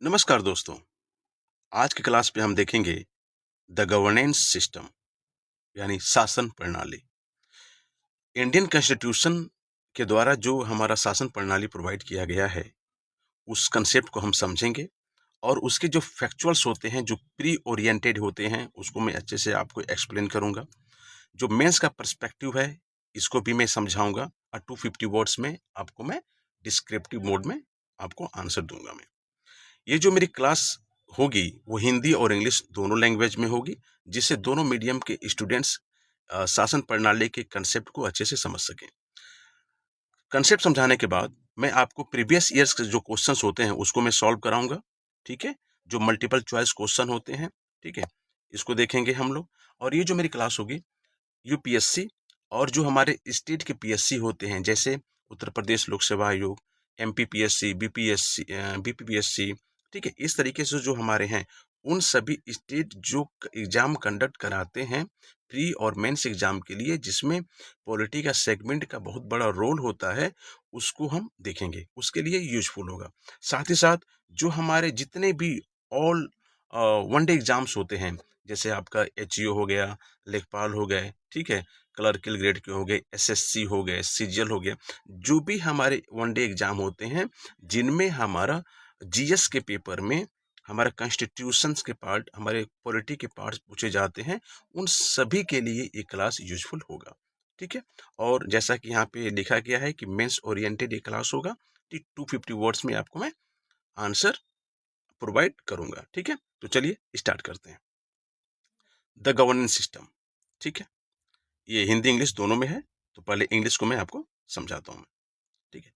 नमस्कार दोस्तों। आज की क्लास पे हम देखेंगे द गवर्नेंस सिस्टम यानी शासन प्रणाली। इंडियन कॉन्स्टिट्यूशन के द्वारा जो हमारा शासन प्रणाली प्रोवाइड किया गया है, उस कंसेप्ट को हम समझेंगे और उसके जो फैक्चुअल्स होते हैं, जो प्री ओरिएंटेड होते हैं, उसको मैं अच्छे से आपको एक्सप्लेन करूंगा। जो मेंस का पर्सपेक्टिव है, इसको भी मैं समझाऊंगा और 250 वर्ड्स में आपको मैं डिस्क्रिप्टिव मोड में आपको आंसर दूंगा मैं। ये जो मेरी क्लास होगी वो हिंदी और इंग्लिश दोनों लैंग्वेज में होगी, जिससे दोनों मीडियम के स्टूडेंट्स शासन प्रणाली के कंसेप्ट को अच्छे से समझ सकें। कंसेप्ट समझाने के बाद मैं आपको प्रीवियस ईयर्स के जो क्वेश्चंस होते हैं उसको मैं सॉल्व कराऊंगा। ठीक है, जो मल्टीपल चॉइस क्वेश्चन होते हैं, ठीक है, इसको देखेंगे हम लोग। और ये जो मेरी क्लास होगी यूपीएससी और जो हमारे स्टेट के पीएससी होते हैं, जैसे उत्तर प्रदेश लोक सेवा आयोग, एमपीपीएससी, बीपीएससी, बीपीपीएससी, ठीक है, इस तरीके से जो हमारे हैं, उन सभी स्टेट जो एग्जाम कंडक्ट कराते हैं प्री और मेंस एग्जाम के लिए, जिसमें पॉलिटी का सेगमेंट का बहुत बड़ा रोल होता है, उसको हम देखेंगे, उसके लिए यूजफुल होगा। साथ ही साथ जो हमारे जितने भी ऑल वनडे एग्जाम्स होते हैं, जैसे आपका एचईओ हो गया, लेखपाल हो गए, ठीक है, क्लर्कल ग्रेड के हो गए, एसएससी हो गए, सीजीएल हो गया, जो भी हमारे वनडे एग्जाम होते हैं, जिनमें हमारा जीएस के पेपर में हमारा कॉन्स्टिट्यूशंस के पार्ट, हमारे पॉलिटी के पार्ट्स पूछे जाते हैं, उन सभी के लिए ये क्लास यूजफुल होगा। ठीक है, और जैसा कि यहाँ पे लिखा गया है कि मेंस ओरिएंटेड ये क्लास होगा, 250 वर्ड्स में आपको मैं आंसर प्रोवाइड करूंगा। ठीक है, तो चलिए स्टार्ट करते हैं। द गवर्नेंस सिस्टम, ठीक है, ये हिंदी इंग्लिश दोनों में है, तो पहले इंग्लिश को मैं आपको समझाता हूँ। ठीक है,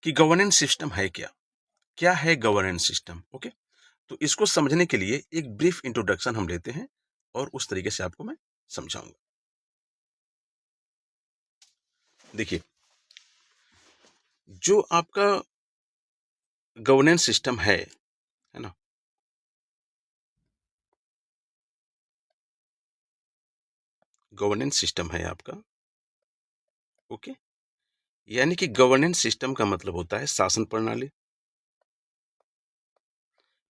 कि गवर्नेंस सिस्टम है क्या, क्या है गवर्नेंस सिस्टम। ओके, तो इसको समझने के लिए एक ब्रीफ इंट्रोडक्शन हम लेते हैं और उस तरीके से आपको मैं समझाऊंगा। देखिए, जो आपका गवर्नेंस सिस्टम है ना, गवर्नेंस सिस्टम है आपका। ओके, यानी कि गवर्नेंस सिस्टम का मतलब होता है शासन प्रणाली।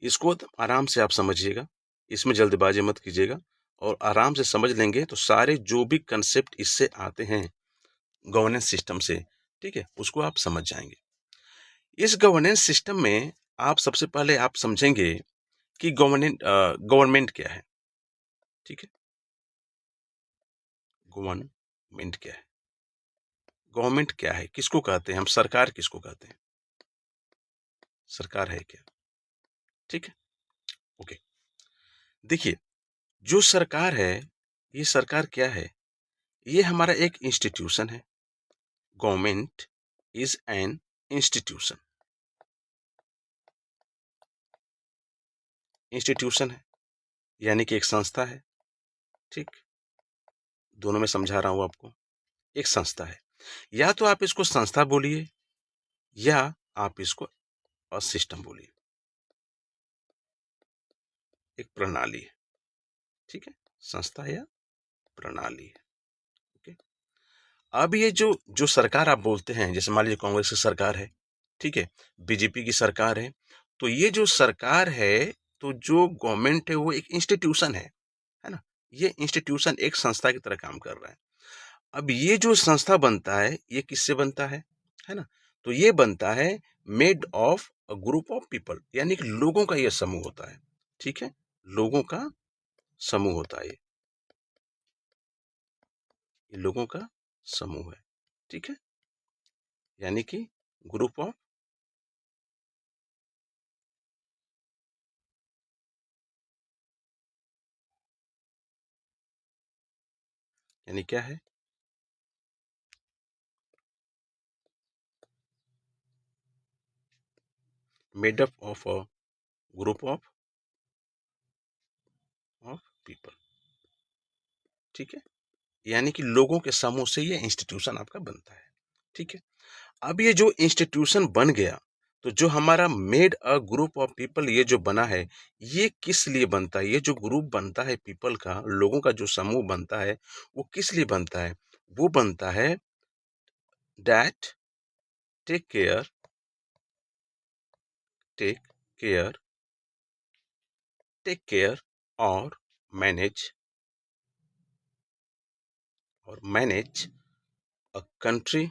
इसको आराम से आप समझिएगा, इसमें जल्दबाजी मत कीजिएगा, और आराम से समझ लेंगे तो सारे जो भी कंसेप्ट इससे आते हैं गवर्नेंस सिस्टम से, ठीक है, उसको आप समझ जाएंगे। इस गवर्नेंस सिस्टम में आप सबसे पहले आप समझेंगे कि गवर्नमेंट क्या है। ठीक है, गवर्नमेंट क्या है, गवर्नमेंट क्या है, किसको कहते हैं हम, सरकार किसको कहते हैं, सरकार है क्या। ठीक है, ओके, देखिए, जो सरकार है, ये सरकार क्या है, ये हमारा एक इंस्टीट्यूशन है। Government is an institution, institution है यानी कि एक संस्था है। ठीक, दोनों में समझा रहा हूं आपको, एक संस्था है। या तो आप इसको संस्था बोलिए या आप इसको सिस्टम बोलिए, एक प्रणाली है। ठीक है, संस्था या प्रणाली है। ओके, अब ये जो जो सरकार आप बोलते हैं, जैसे मान लीजिए कांग्रेस की सरकार है, ठीक है, बीजेपी की सरकार है, तो ये जो सरकार है, तो जो गवर्नमेंट है वो एक इंस्टीट्यूशन है ना, ये इंस्टीट्यूशन एक संस्था की तरह काम कर रहा है। अब ये जो संस्था बनता है, ये किससे बनता है ना, तो ये बनता है made of a group of people, यानी कि लोगों का ये समूह होता है। ठीक है, लोगों का समूह होता है, ये लोगों का समूह है। ठीक है, यानी कि ग्रुप ऑफ, यानी क्या है, made up of a group of people. ठीक है, यानी कि लोगों के समूह से ये इंस्टीट्यूशन आपका बनता है। ठीक है, अब ये जो इंस्टीट्यूशन बन गया, तो जो हमारा made a group of people ये जो बना है, ये किस लिए बनता है, ये जो ग्रुप बनता है पीपल का, लोगों का जो समूह बनता है, वो किस लिए बनता है, वो बनता है that take care, take care take care और मैनेज अ कंट्री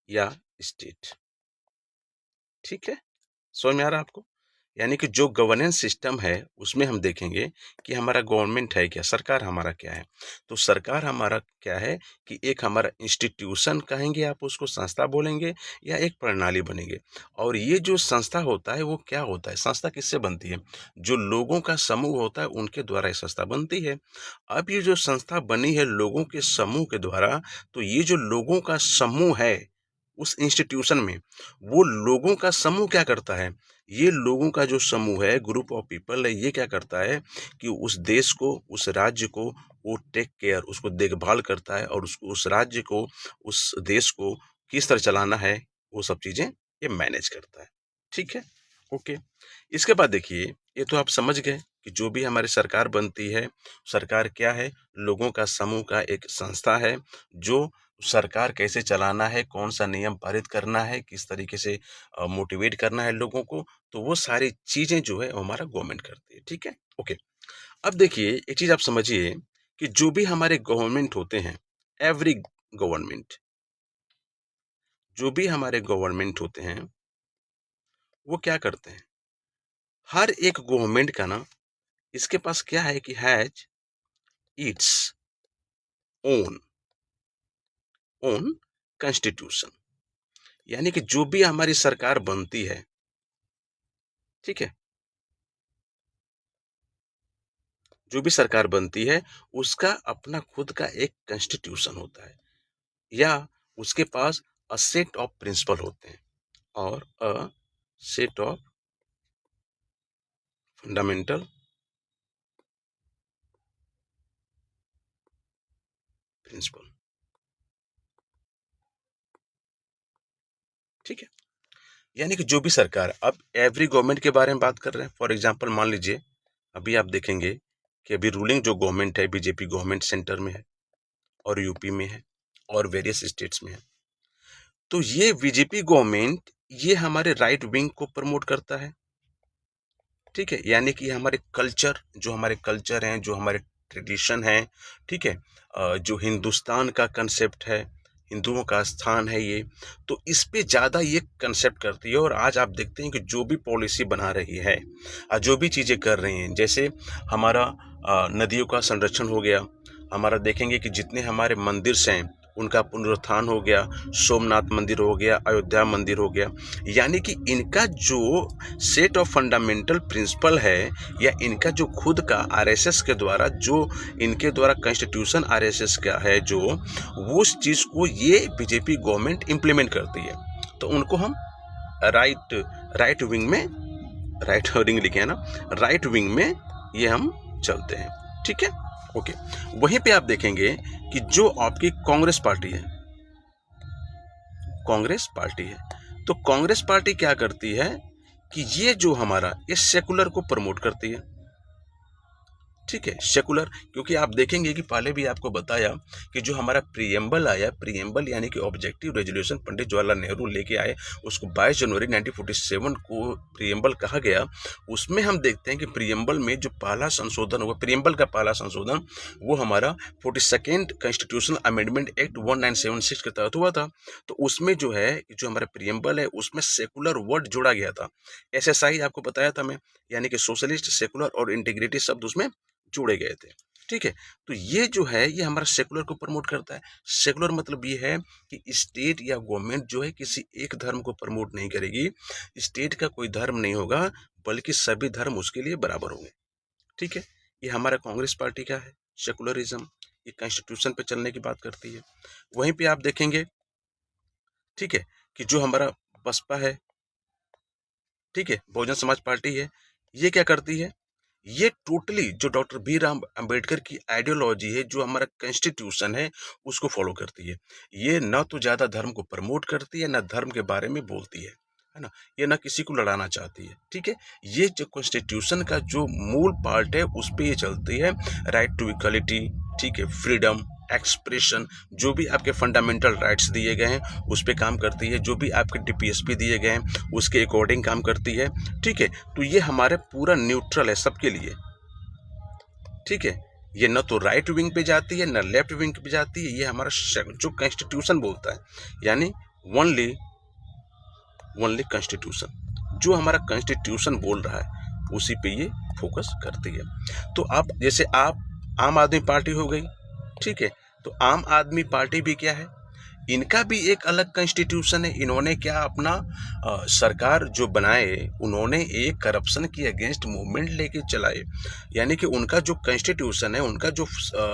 या स्टेट। ठीक है, समझ में आ रहा है आपको? यानी कि जो गवर्नेंस सिस्टम है उसमें हम देखेंगे कि हमारा गवर्नमेंट है क्या, सरकार हमारा क्या है। तो सरकार हमारा क्या है कि एक हमारा इंस्टीट्यूशन कहेंगे आप उसको, संस्था बोलेंगे या एक प्रणाली बनेंगे। और ये जो संस्था होता है वो क्या होता है, संस्था किससे बनती है? जो लोगों का समूह होता है उनके द्वारा ये संस्था बनती है। अब ये जो संस्था बनी है लोगों के समूह के द्वारा, तो ये जो लोगों का समूह है उस इंस्टीट्यूशन में, वो लोगों का समूह क्या करता है? ये लोगों का जो समूह है, ग्रुप ऑफ पीपल है, ये क्या करता है कि उस देश को, उस राज्य को वो टेक केयर, उसको देखभाल करता है और उसको, उस राज्य को, उस देश को किस तरह चलाना है, वो सब चीज़ें ये मैनेज करता है। ठीक है? ओके। इसके बाद देखिए, ये तो आप समझ गए कि जो भी हमारी सरकार बनती है, सरकार क्या है? लोगों का समूह का एक संस्था है, जो सरकार कैसे चलाना है, कौन-सा नियम पारित करना है, किस तरीके से मोटिवेट करना है लोगों को, तो वो सारी चीज़ें जो है वो हमारा गवर्नमेंट करती है। ठीक है? ओके। अब देखिए एक चीज़ आप समझिए कि जो भी हमारे गवर्नमेंट होते हैं, एवरी गवर्नमेंट, जो भी हमारे गवर्नमेंट होते हैं, वो क्या करते हैं? हर एक गवर्नमेंट का ना, इसके पास क्या है कि has its own own constitution. यानी कि जो भी हमारी सरकार बनती है, ठीक है? जो भी सरकार बनती है, उसका अपना खुद का एक कॉन्स्टिट्यूशन होता है या उसके पास अ सेट ऑफ प्रिंसिपल होते हैं और a set of fundamental principal. ठीक है? यानी कि जो भी सरकार, अब एवरी गवर्नमेंट के बारे में बात कर रहे हैं। फॉर एग्जांपल मान लीजिए, अभी आप देखेंगे कि अभी रूलिंग जो गवर्नमेंट है, बीजेपी गवर्नमेंट सेंटर में है और यूपी में है और वेरियस स्टेट्स में है। तो ये बीजेपी गवर्नमेंट, ये हमारे राइट विंग को प्रमोट करता है। ठीक है? यानी कि हमारे कल्चर, जो हमारे कल्चर हैं, जो हमारे ट्रेडिशन हैं, ठीक है? जो हिंदुस्तान का कंसेप्ट है, हिंदुओं का स्थान है ये, तो इस पे ज़्यादा ये कंसेप्ट करती है। और आज आप देखते हैं कि जो भी पॉलिसी बना रही है, जो भी चीज़ें कर रही हैं, जैसे हमारा नदियों का संरक्षण हो गया, हमारा देखेंगे कि जितने हमारे मंदिर हैं, उनका पुनरुत्थान हो गया, सोमनाथ मंदिर हो गया, अयोध्या मंदिर हो गया। यानी कि इनका जो सेट ऑफ फंडामेंटल प्रिंसिपल है या इनका जो खुद का आरएसएस के द्वारा, जो इनके द्वारा कॉन्स्टिट्यूशन आरएसएस का है, जो वो उस चीज़ को ये बीजेपी गवर्नमेंट इम्प्लीमेंट करती है। तो उनको हम राइट राइट विंग में, राइट विंग लिखे हैं ना, राइट विंग में ये हम चलते हैं। ठीक है? ओके। वहीं पे आप देखेंगे कि जो आपकी कांग्रेस पार्टी है, कांग्रेस पार्टी है, तो कांग्रेस पार्टी क्या करती है कि ये जो हमारा इस सेकुलर को प्रमोट करती है। ठीक है, सेकुलर, क्योंकि आप देखेंगे कि पहले भी आपको बताया कि जो हमारा प्रीएम्बल आया, प्रीएम्बल यानी कि ऑब्जेक्टिव रेजोल्यूशन पंडित जवाहरलाल नेहरू लेके आए, उसको 22 जनवरी 1947 को प्रीएम्बल कहा गया। उसमें हम देखते हैं कि प्रीएम्बल में जो पहला संशोधन हुआ, प्रीएम्बल का पहला संशोधन, वो हमारा 42nd कॉन्स्टिट्यूशनल अमेंडमेंट एक्ट 1976 के तहत हुआ था। तो उसमें जो है, जो हमारा प्रीएम्बल है, उसमें सेकुलर वर्ड जोड़ा गया था। एसएसआई आपको बताया था मैं, यानी कि सोशलिस्ट, सेकुलर और इंटीग्रिटी शब्द उसमें जोड़े गए थे। ठीक है? तो ये जो है, ये हमारा सेकुलर को प्रमोट करता है। सेकुलर मतलब ये है कि स्टेट या गवर्नमेंट जो है किसी एक धर्म को प्रमोट नहीं करेगी। स्टेट का कोई धर्म नहीं होगा, बल्कि सभी धर्म उसके लिए बराबर होंगे। ठीक है? ये हमारा कांग्रेस पार्टी का है सेकुलरिज्म, ये कॉन्स्टिट्यूशन पे चलने की बात करती है। वहीं पे आप देखेंगे, ठीक है, कि जो हमारा बसपा है, ठीक है, बहुजन समाज पार्टी है, ये क्या करती है? ये टोटली जो डॉक्टर बी राम अंबेडकर की आइडियोलॉजी है, जो हमारा कॉन्स्टिट्यूशन है, उसको फॉलो करती है। ये ना तो ज़्यादा धर्म को प्रमोट करती है, ना धर्म के बारे में बोलती है। है ना, ये ना किसी को लड़ाना चाहती है, ठीक है। ये जो कॉन्स्टिट्यूशन का जो मूल पार्ट है उस पे ये चलती है, राइट टू इक्वलिटी, ठीक है, फ्रीडम एक्सप्रेशन, जो भी आपके फंडामेंटल राइट्स दिए गए हैं उस पे काम करती है, जो भी आपके डीपीएसपी दिए गए हैं उसके अकॉर्डिंग काम करती है, ठीक है। तो ये हमारे पूरा न्यूट्रल है सबके लिए, ठीक है। ये न तो राइट विंग पे जाती है न लेफ्ट विंग पे जाती है, ये हमारा जो कॉन्स्टिट्यूशन बोलता है, यानी ओनली ओनली कॉन्स्टिट्यूशन, जो हमारा कॉन्स्टिट्यूशन बोल रहा है उसी पे ये फोकस करती है। तो आप जैसे आप आम आदमी पार्टी हो गई, ठीक है। तो आम आदमी पार्टी भी क्या है, इनका भी एक अलग कॉन्स्टिट्यूशन है। इन्होंने क्या अपना सरकार जो बनाए उन्होंने एक करप्शन के अगेंस्ट मूवमेंट लेके चलाए, यानी कि उनका जो कॉन्स्टिट्यूशन है, उनका जो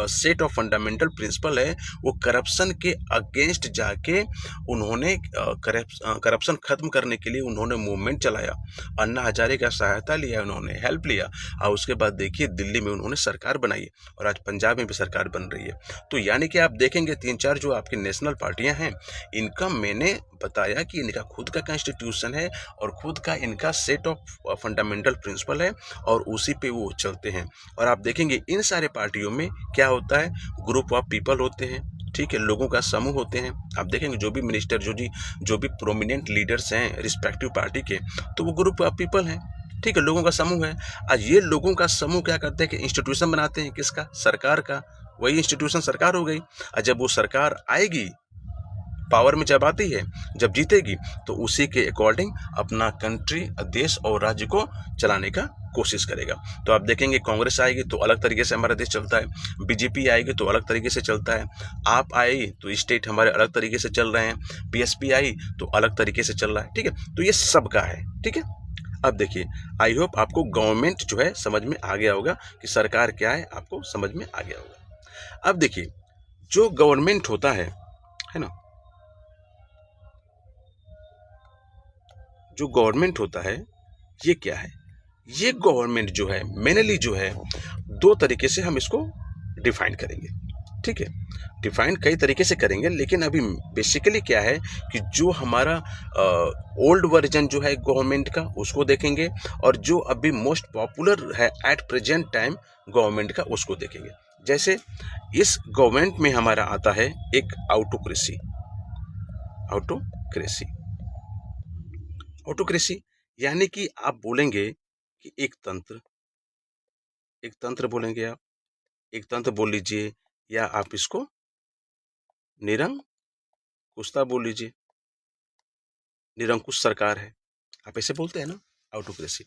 सेट ऑफ फंडामेंटल प्रिंसिपल है, वो करप्शन के अगेंस्ट जाके उन्होंने करप्शन खत्म करने के लिए उन्होंने मूवमेंट चलाया। अन्ना हजारे का सहायता लिया, उन्होंने हेल्प लिया, और उसके बाद देखिए दिल्ली में उन्होंने सरकार बनाई और आज पंजाब में भी सरकार बन रही है। तो यानी कि आप देखेंगे 3-4 जो आपकी नेशनल पार्टियां हैं, इनका मैंने बताया कि इनका खुद का कॉन्स्टिट्यूशन है और खुद का इनका सेट ऑफ फंडामेंटल प्रिंसिपल है और उसी पे वो चलते हैं। और आप देखेंगे इन सारे पार्टियों में क्या होता है, ग्रुप ऑफ पीपल होते हैं, ठीक है, लोगों का समूह होते हैं। आप देखेंगे जो भी मिनिस्टर जो भी प्रोमिनेंट लीडर्स हैं रिस्पेक्टिव पार्टी के, तो वो ग्रुप ऑफ पीपल हैं, ठीक है, लोगों का समूह है। आज ये लोगों का समूह क्या करते हैं कि इंस्टीट्यूशन बनाते हैं, किसका, सरकार का। वही इंस्टीट्यूशन सरकार हो गई। और जब वो सरकार आएगी, पावर में जब आती है, जब जीतेगी, तो उसी के अकॉर्डिंग अपना कंट्री, देश और राज्य को चलाने का कोशिश करेगा। तो आप देखेंगे कांग्रेस आएगी तो अलग तरीके से हमारा देश चलता है, बीजेपी आएगी तो अलग तरीके से चलता है, आप आई तो स्टेट हमारे अलग तरीके से चल रहे हैं, बीएसपी आई तो अलग तरीके से चल रहा है, ठीक है। तो ये सबका है, ठीक है। अब देखिए, आई होप आपको गवर्नमेंट जो है समझ में आ गया होगा कि सरकार क्या है, आपको समझ में आ गया होगा। अब देखिए, जो गवर्नमेंट होता है ना, जो गवर्नमेंट होता है ये क्या है, ये गवर्नमेंट जो है मेनली जो है दो तरीके से हम इसको डिफाइन करेंगे, ठीक है। डिफाइन कई तरीके से करेंगे, लेकिन अभी बेसिकली क्या है कि जो हमारा ओल्ड वर्जन जो है गवर्नमेंट का उसको देखेंगे, और जो अभी मोस्ट पॉपुलर है एट प्रेजेंट टाइम गवर्नमेंट का उसको देखेंगे। जैसे इस गवर्नमेंट में हमारा आता है एक ऑटोक्रेसी। ऑटोक्रेसी ऑटोक्रेसी यानी कि आप बोलेंगे कि एक तंत्र बोलेंगे आप, एक तंत्र बोल लीजिए, या आप इसको निरंकुशता बोल लीजिए, निरंकुश सरकार है, आप ऐसे बोलते हैं ना, ऑटोक्रेसी।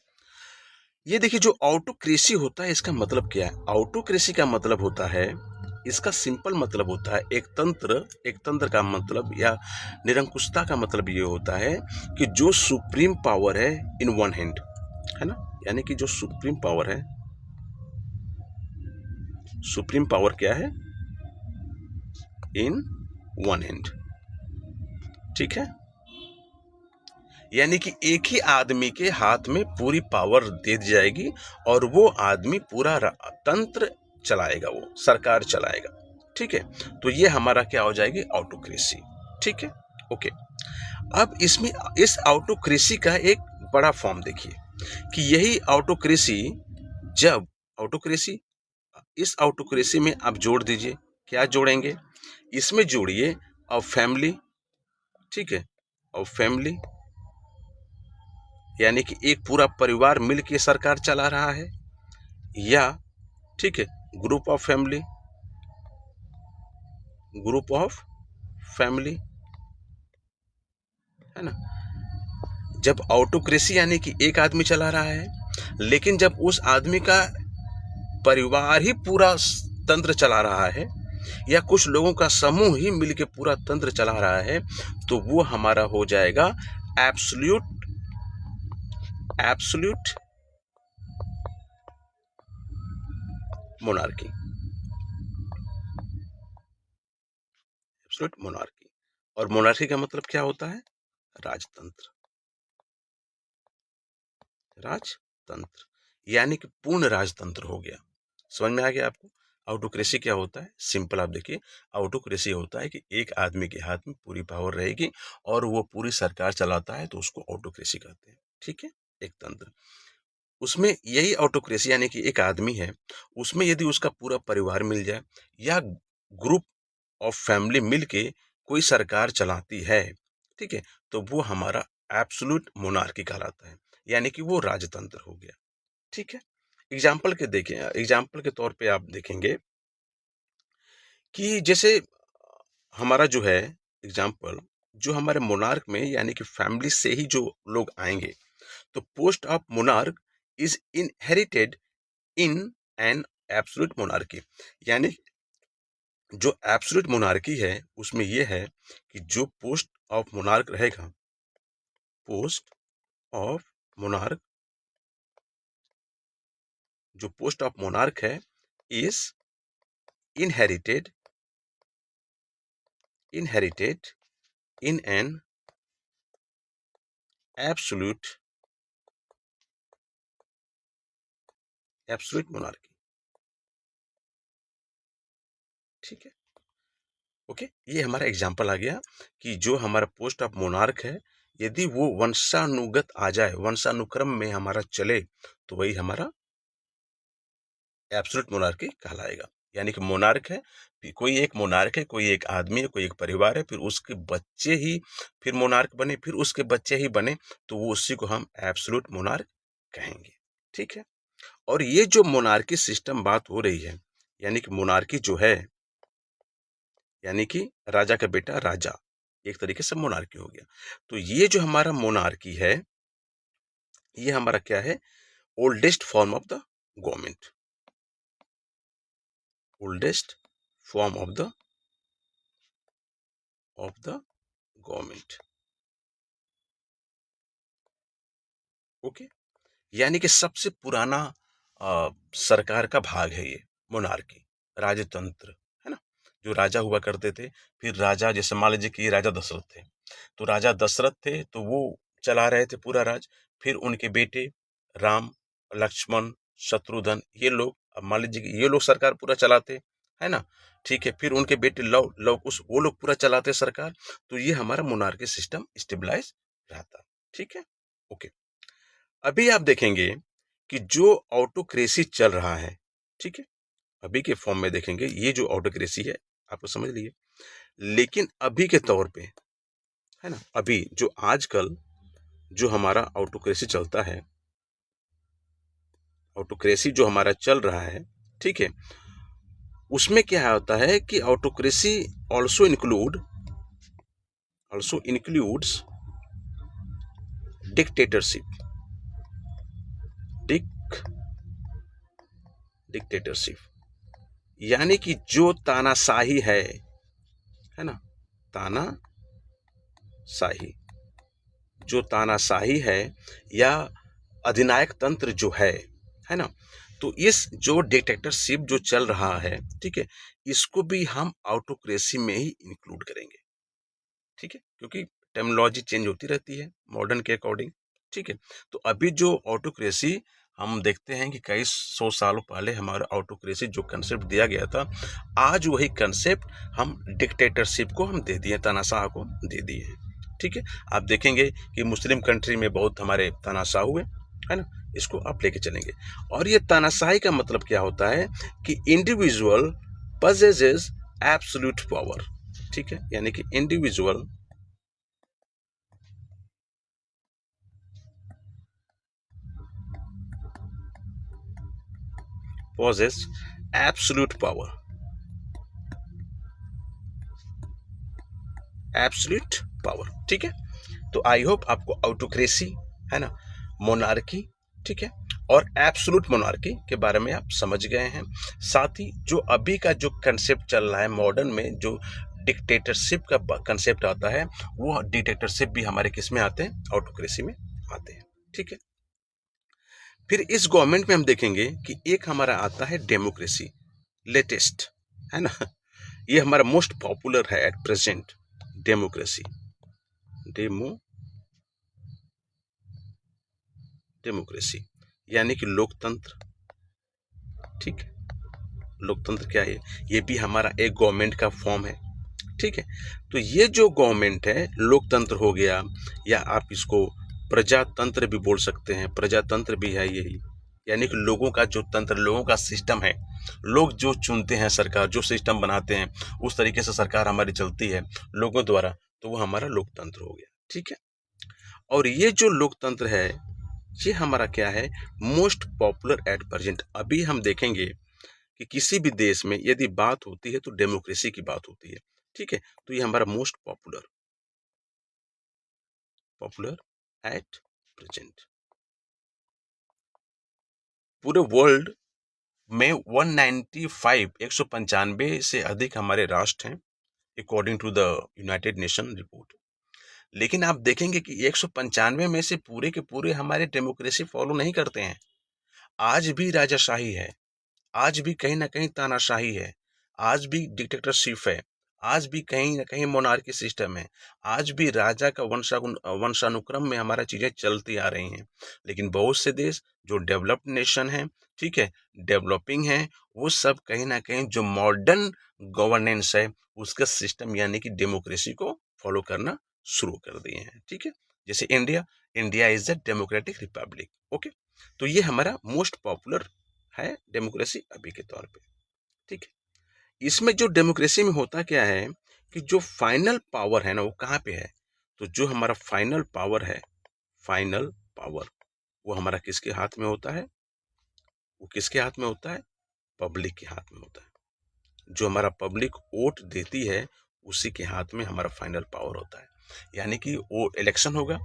ये देखिए, जो ऑटोक्रेसी होता है इसका मतलब क्या है। ऑटोक्रेसी का मतलब होता है, इसका सिंपल मतलब होता है एक तंत्र का मतलब, या निरंकुशता का मतलब ये होता है कि जो सुप्रीम पावर है इन वन हैंड, है ना, यानी कि जो सुप्रीम पावर है, सुप्रीम पावर क्या है, इन वन हैंड, ठीक है। यानी कि एक ही आदमी के हाथ में पूरी पावर दे दी जाएगी और वो आदमी पूरा तंत्र चलाएगा, वो सरकार चलाएगा, ठीक है। तो ये हमारा क्या हो जाएगी, ऑटोक्रेसी, ठीक है, ओके। अब इसमें इस ऑटोक्रेसी का एक बड़ा फॉर्म देखिए कि यही ऑटोक्रेसी, जब ऑटोक्रेसी, इस ऑटोक्रेसी में आप जोड़ दीजिए, क्या जोड़ेंगे, इसमें जोड़िए और फैमिली, ठीक है, और फैमिली यानी कि एक पूरा परिवार मिलकर सरकार चला रहा है, या ठीक है, group of family, group of family, है ना। जब ऑटोक्रेसी यानी कि एक आदमी चला रहा है, लेकिन जब उस आदमी का परिवार ही पूरा तंत्र चला रहा है, या कुछ लोगों का समूह ही मिलकर पूरा तंत्र चला रहा है, तो वो हमारा हो जाएगा absolute absolute monarchy, absolute monarchy. और मोनार्की का मतलब क्या होता है, राजतंत्र, राजतंत्र यानी कि पूर्ण राजतंत्र हो गया। समझ में आ गया आपको। ऑटोक्रेसी क्या होता है? सिंपल आप देखिए, ऑटोक्रेसी होता है कि एक आदमी के हाथ में पूरी पावर रहेगी और वो पूरी सरकार चलाता है, तो उसको ऑटोक्रेसी कहते हैं। ठीक है, एक तंत्र। उसमें यही ऑटोक्रेसी यानी कि एक आदमी है, उसमें यदि उसका पूरा परिवार मिल जाए या ग्रुप ऑफ फैमिली मिलके कोई सरकार चलाती है, ठीक है, तो वो हमारा एब्सोल्यूट मोनार्की कहलाता है, यानी कि वो राजतंत्र हो गया। ठीक है, एग्जाम्पल के तौर पे आप देखेंगे कि जैसे हमारा जो है एग्जाम्पल, जो हमारे मोनार्क में यानी कि फैमिली से ही जो लोग आएंगे, तो post of monarch is inherited in an absolute monarchy, यानी जो एब्सोल्यूट मोनार्की है उसमें यह है कि जो पोस्ट ऑफ मोनार्क रहेगा, पोस्ट ऑफ मोनार्क, जो पोस्ट ऑफ मोनार्क है is inherited inherited in an absolute absolute monarchy. ठीक है, ओके, ये हमारा एग्जाम्पल आ गया कि जो हमारा पोस्ट ऑफ मोनार्क है, यदि वो वंशानुगत आ जाए, वंशानुक्रम में हमारा चले, तो वही हमारा एब्सोल्यूट मोनार्की कहलाएगा। यानी कि मोनार्क है, कोई एक मोनार्क है, कोई एक आदमी है, कोई एक परिवार है, फिर उसके बच्चे ही फिर मोनार्क बने, फिर उसके बच्चे ही बने, तो वो उसी को हम एब्सोल्यूट मोनार्क कहेंगे। ठीक है, और ये जो मोनार्की सिस्टम बात हो रही है, यानी कि मोनार्की जो है, यानी कि राजा का बेटा राजा, एक तरीके से मोनार्की हो गया। तो ये जो हमारा मोनार्की है, ये हमारा क्या है? Oldest form of the government, oldest form of the government. Okay, यानी कि सबसे पुराना सरकार का भाग है ये मोनार्की, राजतंत्र, है ना? जो राजा हुआ करते थे, फिर राजा, जैसे मान लीजिए कि राजा दशरथ थे, तो राजा दशरथ थे तो वो चला रहे थे पूरा राज, फिर उनके बेटे राम, लक्ष्मण, शत्रुघ्न, ये लोग, अब मान लीजिए कि ये लोग सरकार पूरा चलाते, है ना? ठीक है, फिर उनके बेटे लव लव कुश, वो लोग पूरा चलाते सरकार, तो ये हमारा मोनार्की सिस्टम स्टेबलाइज रहता। ठीक है, ओके। अभी आप देखेंगे कि जो ऑटोक्रेसी चल रहा है, ठीक है, अभी के फॉर्म में देखेंगे, ये जो ऑटोक्रेसी है, आपको समझ लीजिए, लेकिन अभी के तौर पे, है ना, अभी जो आजकल जो हमारा ऑटोक्रेसी चलता है, ऑटोक्रेसी जो हमारा चल रहा है, ठीक है, उसमें क्या होता है कि autocracy also includes dictatorship, dictatorship, यानी कि जो तानाशाही है ना, तानाशाही, जो तानाशाही है या अधिनायक तंत्र जो है ना, तो इस जो डिक्टेटरशिप जो चल रहा है, ठीक है, इसको भी हम ऑटोक्रेसी में ही इंक्लूड करेंगे। ठीक है, क्योंकि टर्मिनोलॉजी चेंज होती रहती है मॉडर्न के अकॉर्डिंग। ठीक है, तो अभी जो ऑटोक्रेसी हम देखते हैं कि कई सौ सालों पहले हमारा ऑटोक्रेसी जो कंसेप्ट दिया गया था, आज वही कंसेप्ट हम डिक्टेटरशिप को हम दे दिए, तानाशाह को दे दिए हैं। ठीक है, आप देखेंगे कि मुस्लिम कंट्री में बहुत हमारे तानाशाह हुए, है ना, इसको आप लेके चलेंगे। और ये तानाशाही का मतलब क्या होता है कि इंडिविजुअल possesses एब्सोल्यूट पावर। ठीक है, यानी कि individual possess absolute power, absolute power. ठीक है, तो आई होप आपको ऑटोक्रेसी, है ना, मोनार्की, ठीक है, और एब्सोल्यूट मोनार्की के बारे में आप समझ गए हैं। साथ ही जो अभी का जो कंसेप्ट चल रहा है मॉडर्न में, जो डिक्टेटरशिप का कंसेप्ट आता है, वो डिक्टेटरशिप भी हमारे किस में आते हैं? ऑटोक्रेसी में आते हैं। ठीक है, फिर इस गवर्नमेंट में हम देखेंगे कि एक हमारा आता है डेमोक्रेसी, लेटेस्ट, है ना, ये हमारा मोस्ट पॉपुलर है at present, democracy, demo democracy, यानी कि लोकतंत्र। ठीक है, लोकतंत्र क्या है? ये भी हमारा एक गवर्नमेंट का फॉर्म है, ठीक है। तो ये जो गवर्नमेंट है, लोकतंत्र हो गया, या आप इसको प्रजातंत्र भी बोल सकते हैं, प्रजातंत्र भी है यही, यानी कि लोगों का जो तंत्र, लोगों का सिस्टम है, लोग जो चुनते हैं, सरकार जो सिस्टम बनाते हैं, उस तरीके से सरकार हमारी चलती है लोगों द्वारा, तो वो हमारा लोकतंत्र हो गया, ठीक है। और ये जो लोकतंत्र है, ये हमारा क्या है, मोस्ट पॉपुलर एट प्रेजेंट। अभी हम देखेंगे कि किसी भी देश में यदि बात होती है तो डेमोक्रेसी की बात होती है, ठीक है। तो ये हमारा most popular popular at present. पूरे वर्ल्ड में 195 195 से अधिक हमारे राष्ट्र हैं, according to the United Nation report. लेकिन आप देखेंगे कि 195 में से पूरे के पूरे हमारे डेमोक्रेसी फॉलो नहीं करते हैं। आज भी राजाशाही है, आज भी कहीं ना कहीं तानाशाही है, आज भी डिक्टेटरशिप है, आज भी कहीं ना कहीं मोनार्की सिस्टम है, आज भी राजा का वंशानुक्रम में हमारा चीजें चलती आ रही हैं। लेकिन बहुत से देश जो डेवलप्ड नेशन है, ठीक है, डेवलपिंग है, वो सब कहीं ना कहीं जो मॉडर्न गवर्नेंस है, उसका सिस्टम यानी कि डेमोक्रेसी को फॉलो करना शुरू कर दिए हैं, ठीक है। जैसे India, India is a democratic Republic, okay. तो ये हमारा मोस्ट पॉपुलर है डेमोक्रेसी अभी के तौर पे, ठीक है। इसमें जो डेमोक्रेसी में होता क्या है कि जो फाइनल पावर है ना, वो कहाँ पे है? तो जो हमारा फाइनल पावर है, फाइनल पावर, वो हमारा किसके हाथ में होता है? वो किसके हाथ में होता है? पब्लिक के हाथ में होता है। जो हमारा पब्लिक वोट देती है, उसी के हाथ में हमारा फाइनल पावर होता है। यानी कि वो इलेक्शन होगा,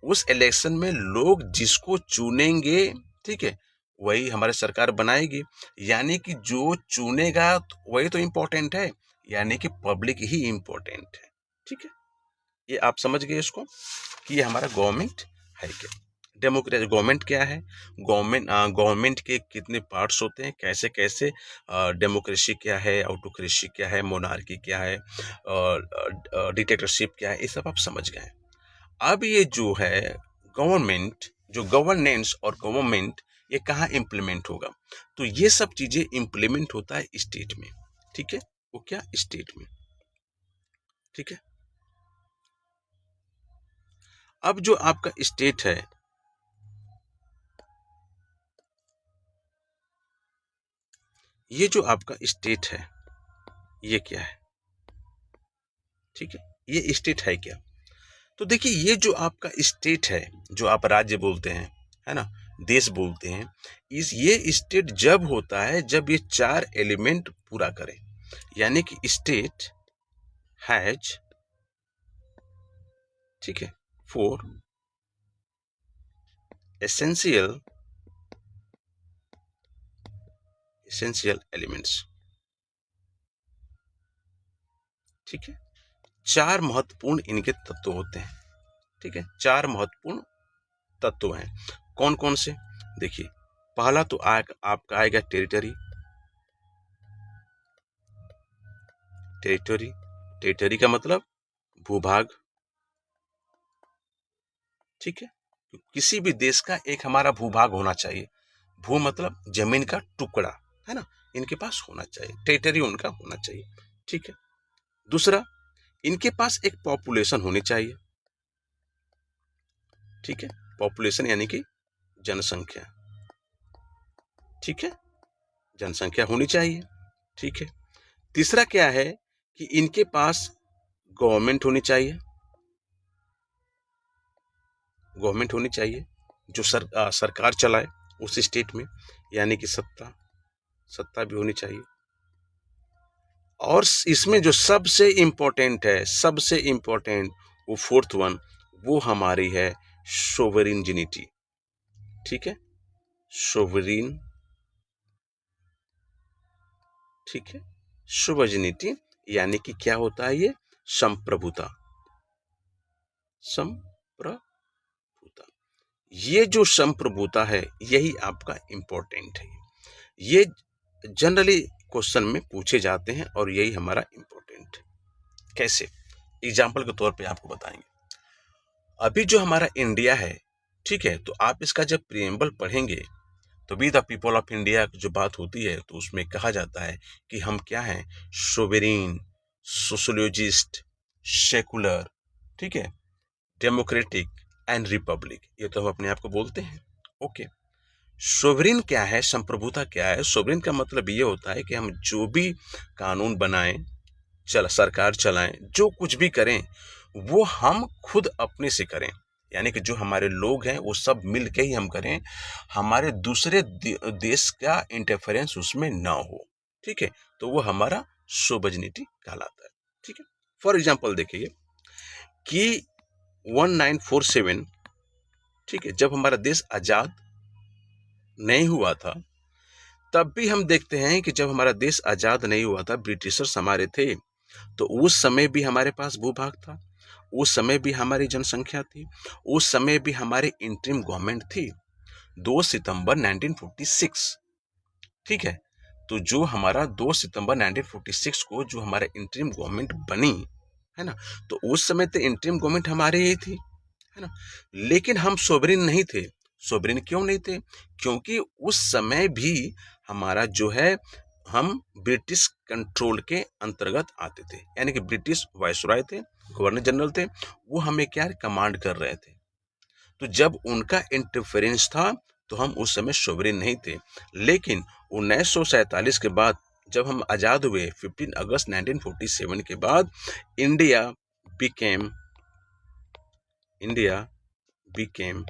उस इलेक्शन में लोग जिसको चुनेंगे, ठीक है, वही हमारी सरकार बनाएगी। यानी कि जो चुनेगा वही तो इम्पोर्टेंट है, यानी कि पब्लिक ही इम्पोर्टेंट है, ठीक है। ये आप समझ गए इसको कि ये हमारा गवर्नमेंट है क्या। डेमोक्रेसी गवर्नमेंट क्या है, गवर्नमेंट के कितने पार्ट्स होते हैं, कैसे कैसे, डेमोक्रेसी क्या है, ऑटोक्रेसी क्या है, मोनार्की क्या है, डिक्टेटरशिप क्या है, ये सब आप समझ गए। अब ये जो है गवर्नमेंट, जो गवर्नेंस और गवर्नमेंट, ये कहाँ इम्प्लीमेंट होगा? तो ये सब चीजें इम्प्लीमेंट होता है स्टेट में, ठीक है। वो क्या, स्टेट में, ठीक है। अब जो आपका स्टेट है, ये जो आपका स्टेट है, ये क्या है, ठीक है, ये स्टेट है क्या? तो देखिए, ये जो आपका स्टेट है, जो आप राज्य बोलते हैं, है ना, देश बोलते हैं, इस ये स्टेट जब होता है जब ये चार एलिमेंट पूरा करे। यानी कि स्टेट हैज, ठीक है, फोर एसेंशियल एलिमेंट्स, ठीक है। चार महत्वपूर्ण इनके तत्व होते हैं, ठीक है, चार महत्वपूर्ण तत्व हैं। कौन कौन से? देखिए, पहला तो आपका आएगा टेरिटरी। टेरिटरी, टेरिटरी का मतलब भूभाग, ठीक है। तो किसी भी देश का एक हमारा भूभाग होना चाहिए। भू मतलब जमीन का टुकड़ा, है ना, इनके पास होना चाहिए, टेरिटरी उनका होना चाहिए, ठीक है। दूसरा, इनके पास एक पॉपुलेशन होनी चाहिए, ठीक है। पॉपुलेशन यानी कि जनसंख्या, ठीक है, जनसंख्या होनी चाहिए, ठीक है। तीसरा क्या है कि इनके पास गवर्नमेंट होनी चाहिए, गवर्नमेंट होनी चाहिए जो सरकार चलाए उस स्टेट में, यानी कि सत्ता, सत्ता भी होनी चाहिए। और इसमें जो सबसे इम्पोर्टेंट है, सबसे इम्पोर्टेंट, वो फोर्थ वन, वो हमारी है सोवरेनिटी, ठीक है, सोवरेन, ठीक है। सोवरेनिटी यानी कि क्या होता है ये? संप्रभुता, संप्रभुता। ये जो संप्रभुता है, यही आपका इम्पोर्टेंट है। ये जनरली क्वेश्चन में पूछे जाते हैं और यही हमारा इम्पोर्टेंट है। कैसे? एग्जाम्पल के तौर पे आपको बताएंगे। अभी जो हमारा इंडिया है, ठीक है, तो आप इसका जब प्रीएम्बल पढ़ेंगे तो we the people of India जो बात होती है तो उसमें कहा जाता है कि हम क्या हैं, सोवेरीन, सोशलिस्ट, सेकुलर, ठीक है, डेमोक्रेटिक एंड रिपब्लिक, ये तो हम अपने आप को बोलते हैं। ओके, सोवरेन क्या है, संप्रभुता क्या है? सोवरेन का मतलब ये होता है कि हम जो भी कानून बनाएं, सरकार चलाएं, जो कुछ भी करें वो हम खुद अपने से करें, यानी कि जो हमारे लोग हैं वो सब मिल के ही हम करें, हमारे दूसरे देश का इंटरफेरेंस उसमें ना हो, ठीक है, तो वो हमारा सोवरेनिटी कहलाता है, ठीक है। फॉर एग्जाम्पल देखिए कि 1947, ठीक है, जब हमारा देश आजाद नहीं हुआ था, तब भी हम देखते हैं कि जब हमारा देश आजाद नहीं हुआ था, ब्रिटिशर्स हमारे थे, तो उस समय भी हमारे पास भूभाग था, उस समय भी हमारी जनसंख्या थी, उस समय भी हमारी इंटरिम गवर्नमेंट थी। 2 सितंबर 1946, ठीक है, तो जो हमारा 2 सितंबर 1946 को जो हमारा इंटरिम गवर्नमेंट बनी है ना, तो उस समय तो इंटरिम गवर्नमेंट हमारे ही थी, है ना, लेकिन हम सोवरेन नहीं थे। सोवरेन क्यों नहीं थे? क्योंकि उस समय भी हमारा जो है, हम ब्रिटिश कंट्रोल के अंतर्गत आते थे, यानी कि ब्रिटिश वायसराय थे, गवर्नर जनरल थे, वो हमें क्या कमांड कर रहे थे। तो जब उनका इंटरफेरेंस था तो हम उस समय सोवरेन नहीं थे। लेकिन 1947 के बाद जब हम आज़ाद हुए, 15 अगस्त 1947 के बाद, India became India became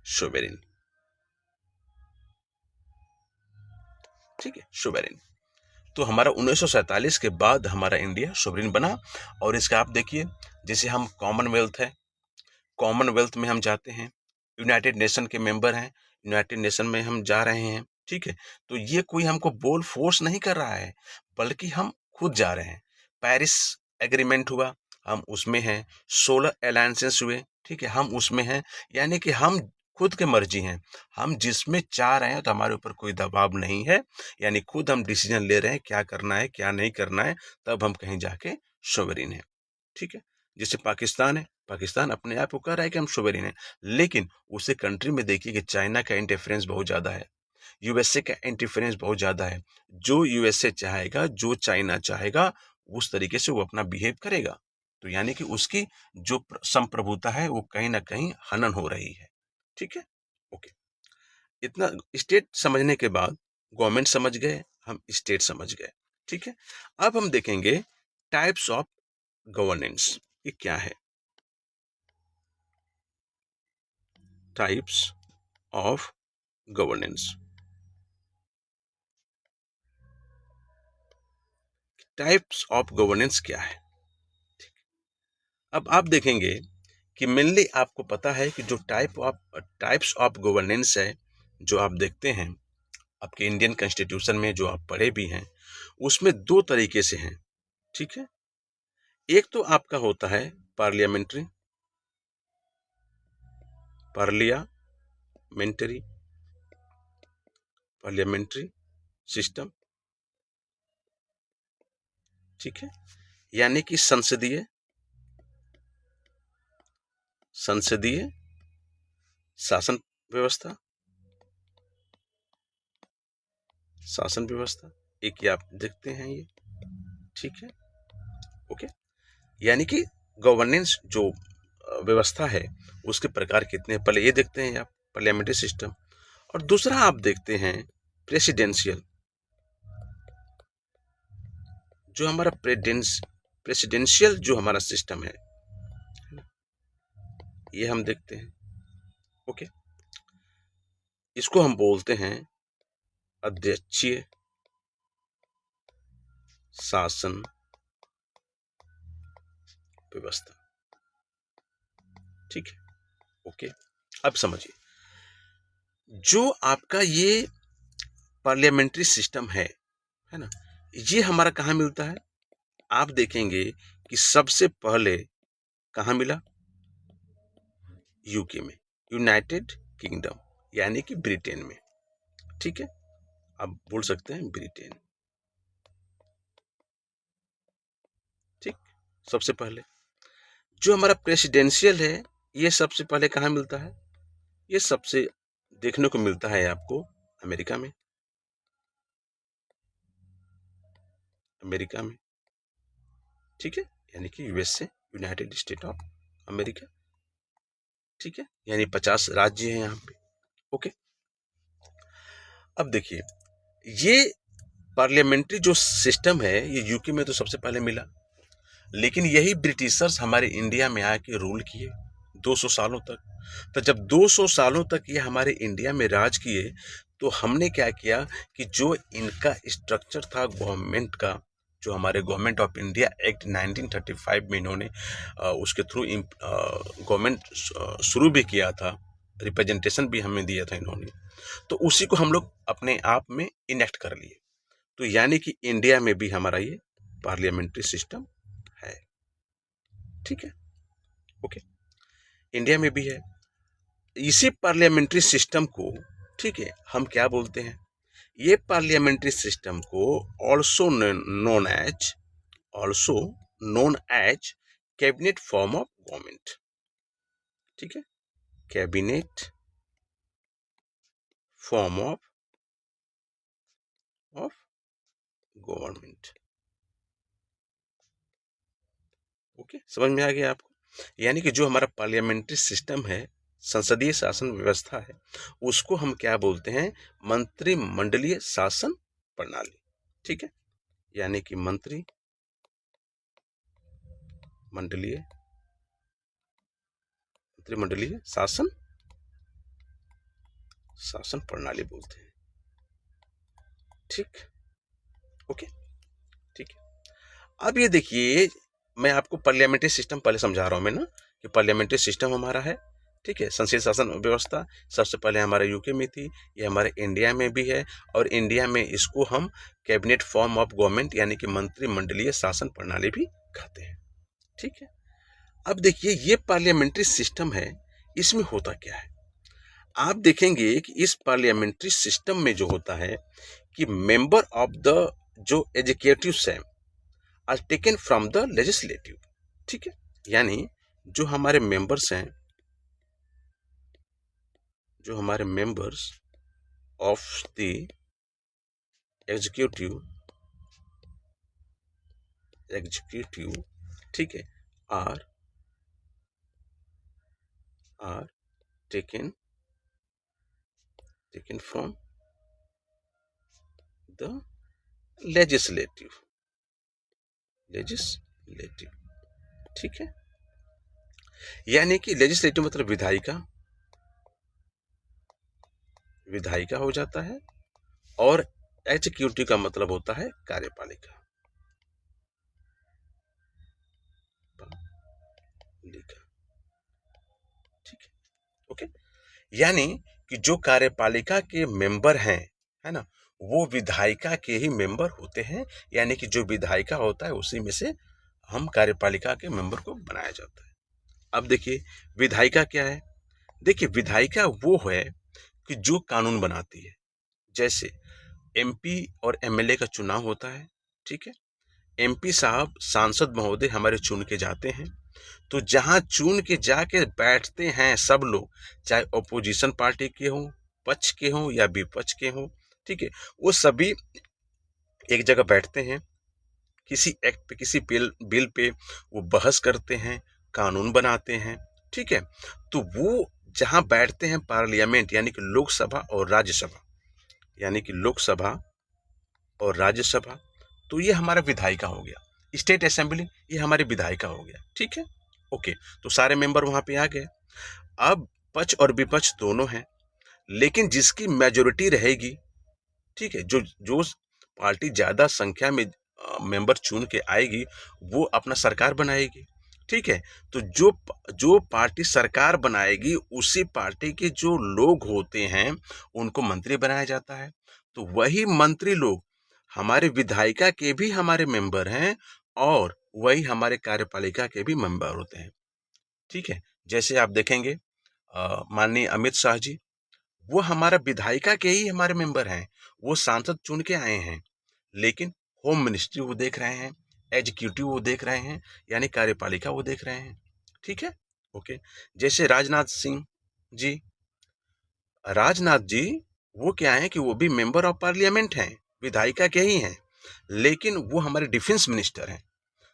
sovereign, ठीक है, सोवरेन। तो हमारा 1947 के बाद हमारा इंडिया सोवरेन बना। और इसका आप देखिए, जैसे हम कॉमनवेल्थ है, कॉमनवेल्थ में हम जाते हैं, यूनाइटेड नेशन के मेंबर हैं, यूनाइटेड नेशन में हम जा रहे हैं, ठीक है, तो ये कोई हमको बोल फोर्स नहीं कर रहा है, बल्कि हम खुद जा रहे हैं। पेरिस एग्रीमेंट हुआ, हम उसमें हैं। 16 अलायंसेस हुए, ठीक है, हम उसमें हैं, यानी कि हम खुद के मर्जी हैं, हम जिसमें चाह रहे हैं, तो हमारे ऊपर कोई दबाव नहीं है, यानी खुद हम डिसीजन ले रहे हैं क्या करना है क्या नहीं करना है, तब हम कहीं जाके सोवरेन है, ठीक है। जैसे पाकिस्तान है, पाकिस्तान अपने आप को कह रहा है कि हम सोवरेन है, लेकिन उसी कंट्री में देखिए कि चाइना का इंटरफेरेंस बहुत ज़्यादा है, यूएसए का इंटरफेरेंस बहुत ज़्यादा है। जो यूएसए चाहेगा, जो चाइना चाहेगा, उस तरीके से वो अपना बिहेव करेगा। तो यानी कि उसकी जो संप्रभुता है वो कहीं ना कहीं हनन हो रही है, ठीक है। ओके, इतना स्टेट समझने के बाद गवर्नमेंट समझ गए, हम स्टेट समझ गए, ठीक है। अब हम देखेंगे टाइप्स ऑफ गवर्नेंस, ये क्या है। Types of governance, types of governance क्या है। अब आप देखेंगे कि मेनली आपको पता है कि जो टाइप्स ऑफ गवर्नेंस है, जो आप देखते हैं आपके इंडियन कॉन्स्टिट्यूशन में, जो आप पढ़े भी हैं, उसमें दो तरीके से हैं, ठीक है। एक तो आपका होता है पार्लियामेंट्री, पार्लियामेंट्री पार्लियामेंट्री सिस्टम, ठीक है, यानी कि संसदीय संसदीय शासन व्यवस्था, शासन व्यवस्था, एक ये आप देखते हैं ये, ठीक है। ओके, यानी कि गवर्नेंस जो व्यवस्था है उसके प्रकार कितने हैं, पहले ये देखते हैं आप, पार्लियामेंट्री सिस्टम। और दूसरा आप देखते हैं प्रेसिडेंशियल, जो हमारा प्रेसिडेंशियल जो हमारा सिस्टम है, ये हम देखते हैं। ओके, इसको हम बोलते हैं अध्यक्षीय शासन व्यवस्था, ठीक है। ओके, अब समझिए, जो आपका ये पार्लियामेंट्री सिस्टम है ना, ये हमारा कहाँ मिलता है। आप देखेंगे कि सबसे पहले कहाँ मिला, यूके में, यूनाइटेड किंगडम, यानी कि ब्रिटेन में, ठीक है, आप बोल सकते हैं ब्रिटेन, ठीक। सबसे पहले जो हमारा प्रेसिडेंशियल है, ये सबसे पहले कहाँ मिलता है, ये सबसे देखने को मिलता है आपको अमेरिका में, अमेरिका में, ठीक है, यानी कि USA, United state of America, ठीक है, यानी 50 राज्य हैं यहाँ पे। ओके, अब देखिए, ये पार्लियामेंट्री जो सिस्टम है ये यूके में तो सबसे पहले मिला, लेकिन यही ब्रिटिशर्स हमारे इंडिया में आके रूल किए 200 सालों तक। तो जब 200 सालों तक ये हमारे इंडिया में राज किए, तो हमने क्या किया कि जो इनका स्ट्रक्चर था गवर्नमेंट का, जो हमारे गवर्नमेंट ऑफ इंडिया एक्ट 1935 में इन्होंने उसके थ्रू गवर्नमेंट शुरू भी किया था, रिप्रेजेंटेशन भी हमें दिया था इन्होंने, तो उसी को हम लोग अपने आप में इनेक्ट कर लिए। तो यानी कि इंडिया में भी हमारा ये पार्लियामेंट्री सिस्टम है, ठीक है, ओके, इंडिया में भी है। इसी पार्लियामेंट्री सिस्टम को, ठीक है, हम क्या बोलते हैं, ये पार्लियामेंट्री सिस्टम को also known as cabinet form of government, ठीक है, cabinet form of government. Okay, समझ में आ गया आपको? यानी कि जो हमारा पार्लियामेंट्री सिस्टम है, संसदीय शासन व्यवस्था है, उसको हम क्या बोलते हैं, मंत्रिमंडलीय शासन प्रणाली, ठीक है, यानी कि मंत्रिमंडलीय शासन प्रणाली बोलते हैं, ठीक, ओके, ठीक है। अब ये देखिए, मैं आपको पार्लियामेंट्री सिस्टम पहले समझा रहा हूं मैं ना, कि पार्लियामेंट्री सिस्टम हमारा है, ठीक है, संसदीय शासन व्यवस्था सबसे पहले हमारे यूके में थी, ये हमारे इंडिया में भी है, और इंडिया में इसको हम कैबिनेट फॉर्म ऑफ गवर्नमेंट यानी कि मंत्रिमंडलीय शासन प्रणाली भी कहते हैं, ठीक है। अब देखिए, ये पार्लियामेंट्री सिस्टम है, इसमें होता क्या है, आप देखेंगे कि इस पार्लियामेंट्री सिस्टम में जो होता है कि मेंबर ऑफ द जो executive same are taken from the legislative, ठीक है, यानी जो हमारे मेंबर्स हैं, जो हमारे मेंबर्स ऑफ द एग्जीक्यूटिव, ठीक है, are taken from the legislative, ठीक है, यानी कि लेजिस्लेटिव मतलब विधायिका हो जाता है, और एग्जीक्यूटिव का मतलब होता है कार्यपालिका, ठीक है, ओके, यानी कि जो कार्यपालिका के मेंबर हैं, है ना, वो विधायिका के ही मेंबर होते हैं, यानी कि जो विधायिका होता है उसी में से हम कार्यपालिका के मेंबर को बनाया जाता है। अब देखिए, विधायिका क्या है, देखिए विधायिका वो है कि जो कानून बनाती है, जैसे एमपी और एमएलए का चुनाव होता है, ठीक है, एमपी साहब सांसद महोदय हमारे चुन के जाते हैं, तो जहां चुन के जाके बैठते हैं सब लोग, चाहे ओपोजिशन पार्टी के हों, पक्ष के हों या विपक्ष के हों, ठीक है, वो सभी एक जगह बैठते हैं, किसी एक्ट पे, किसी बिल पे वो बहस करते हैं, कानून बनाते हैं, ठीक है, तो वो जहां बैठते हैं पार्लियामेंट यानी कि लोकसभा और राज्यसभा, यानी कि लोकसभा और राज्यसभा, तो ये हमारा विधायिका हो गया, स्टेट असेंबली ये हमारी विधायिका हो गया, ठीक है, ओके, तो सारे मेंबर वहां पे आ गए। अब पक्ष और विपक्ष दोनों हैं, लेकिन जिसकी मेजोरिटी रहेगी, ठीक है, जो जो पार्टी ज्यादा संख्या में मेंबर चुन के आएगी, वो अपना सरकार बनाएगी, ठीक है, तो जो जो पार्टी सरकार बनाएगी उसी पार्टी के जो लोग होते हैं उनको मंत्री बनाया जाता है, तो वही मंत्री लोग हमारे विधायिका के भी हमारे मेंबर हैं, और वही हमारे कार्यपालिका के भी मेंबर होते हैं, ठीक है। जैसे आप देखेंगे माननीय अमित शाह जी, वो हमारा विधायिका के ही हमारे मेंबर हैं, वो सांसद चुन के आए हैं, लेकिन होम मिनिस्ट्री वो देख रहे हैं, एग्जीक्यूटिव वो देख रहे हैं, यानी कार्यपालिका वो देख रहे हैं, ठीक है, ओके। जैसे राजनाथ सिंह जी, राजनाथ जी वो क्या है कि वो भी मेंबर ऑफ पार्लियामेंट हैं, विधायिका के ही हैं, लेकिन वो हमारे डिफेंस मिनिस्टर हैं।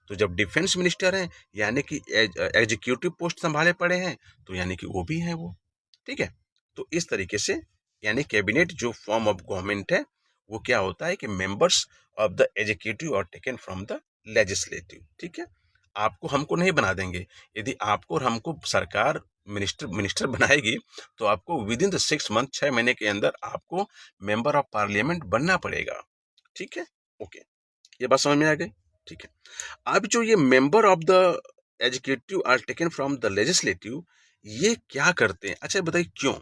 तो जब डिफेंस मिनिस्टर हैं यानी कि एग्जीक्यूटिव पोस्ट संभाले पड़े हैं, तो यानी कि वो भी हैं वो। ठीक है, तो इस तरीके से यानी कैबिनेट जो फॉर्म ऑफ गवर्नमेंट है वो क्या होता है कि members of the executive are taken from the legislative. ठीक है, आपको हमको नहीं बना देंगे। यदि आपको और हमको सरकार मिनिस्टर मिनिस्टर बनाएगी तो आपको विद इन द 6 मंथ, 6 महीने के अंदर आपको मेंबर ऑफ पार्लियामेंट बनना पड़ेगा। ठीक है, ओके, ये बात समझ में आ गई। ठीक है, अब जो ये member of the executive are taken from the legislative, ये क्या करते हैं? अच्छा बताइए क्यों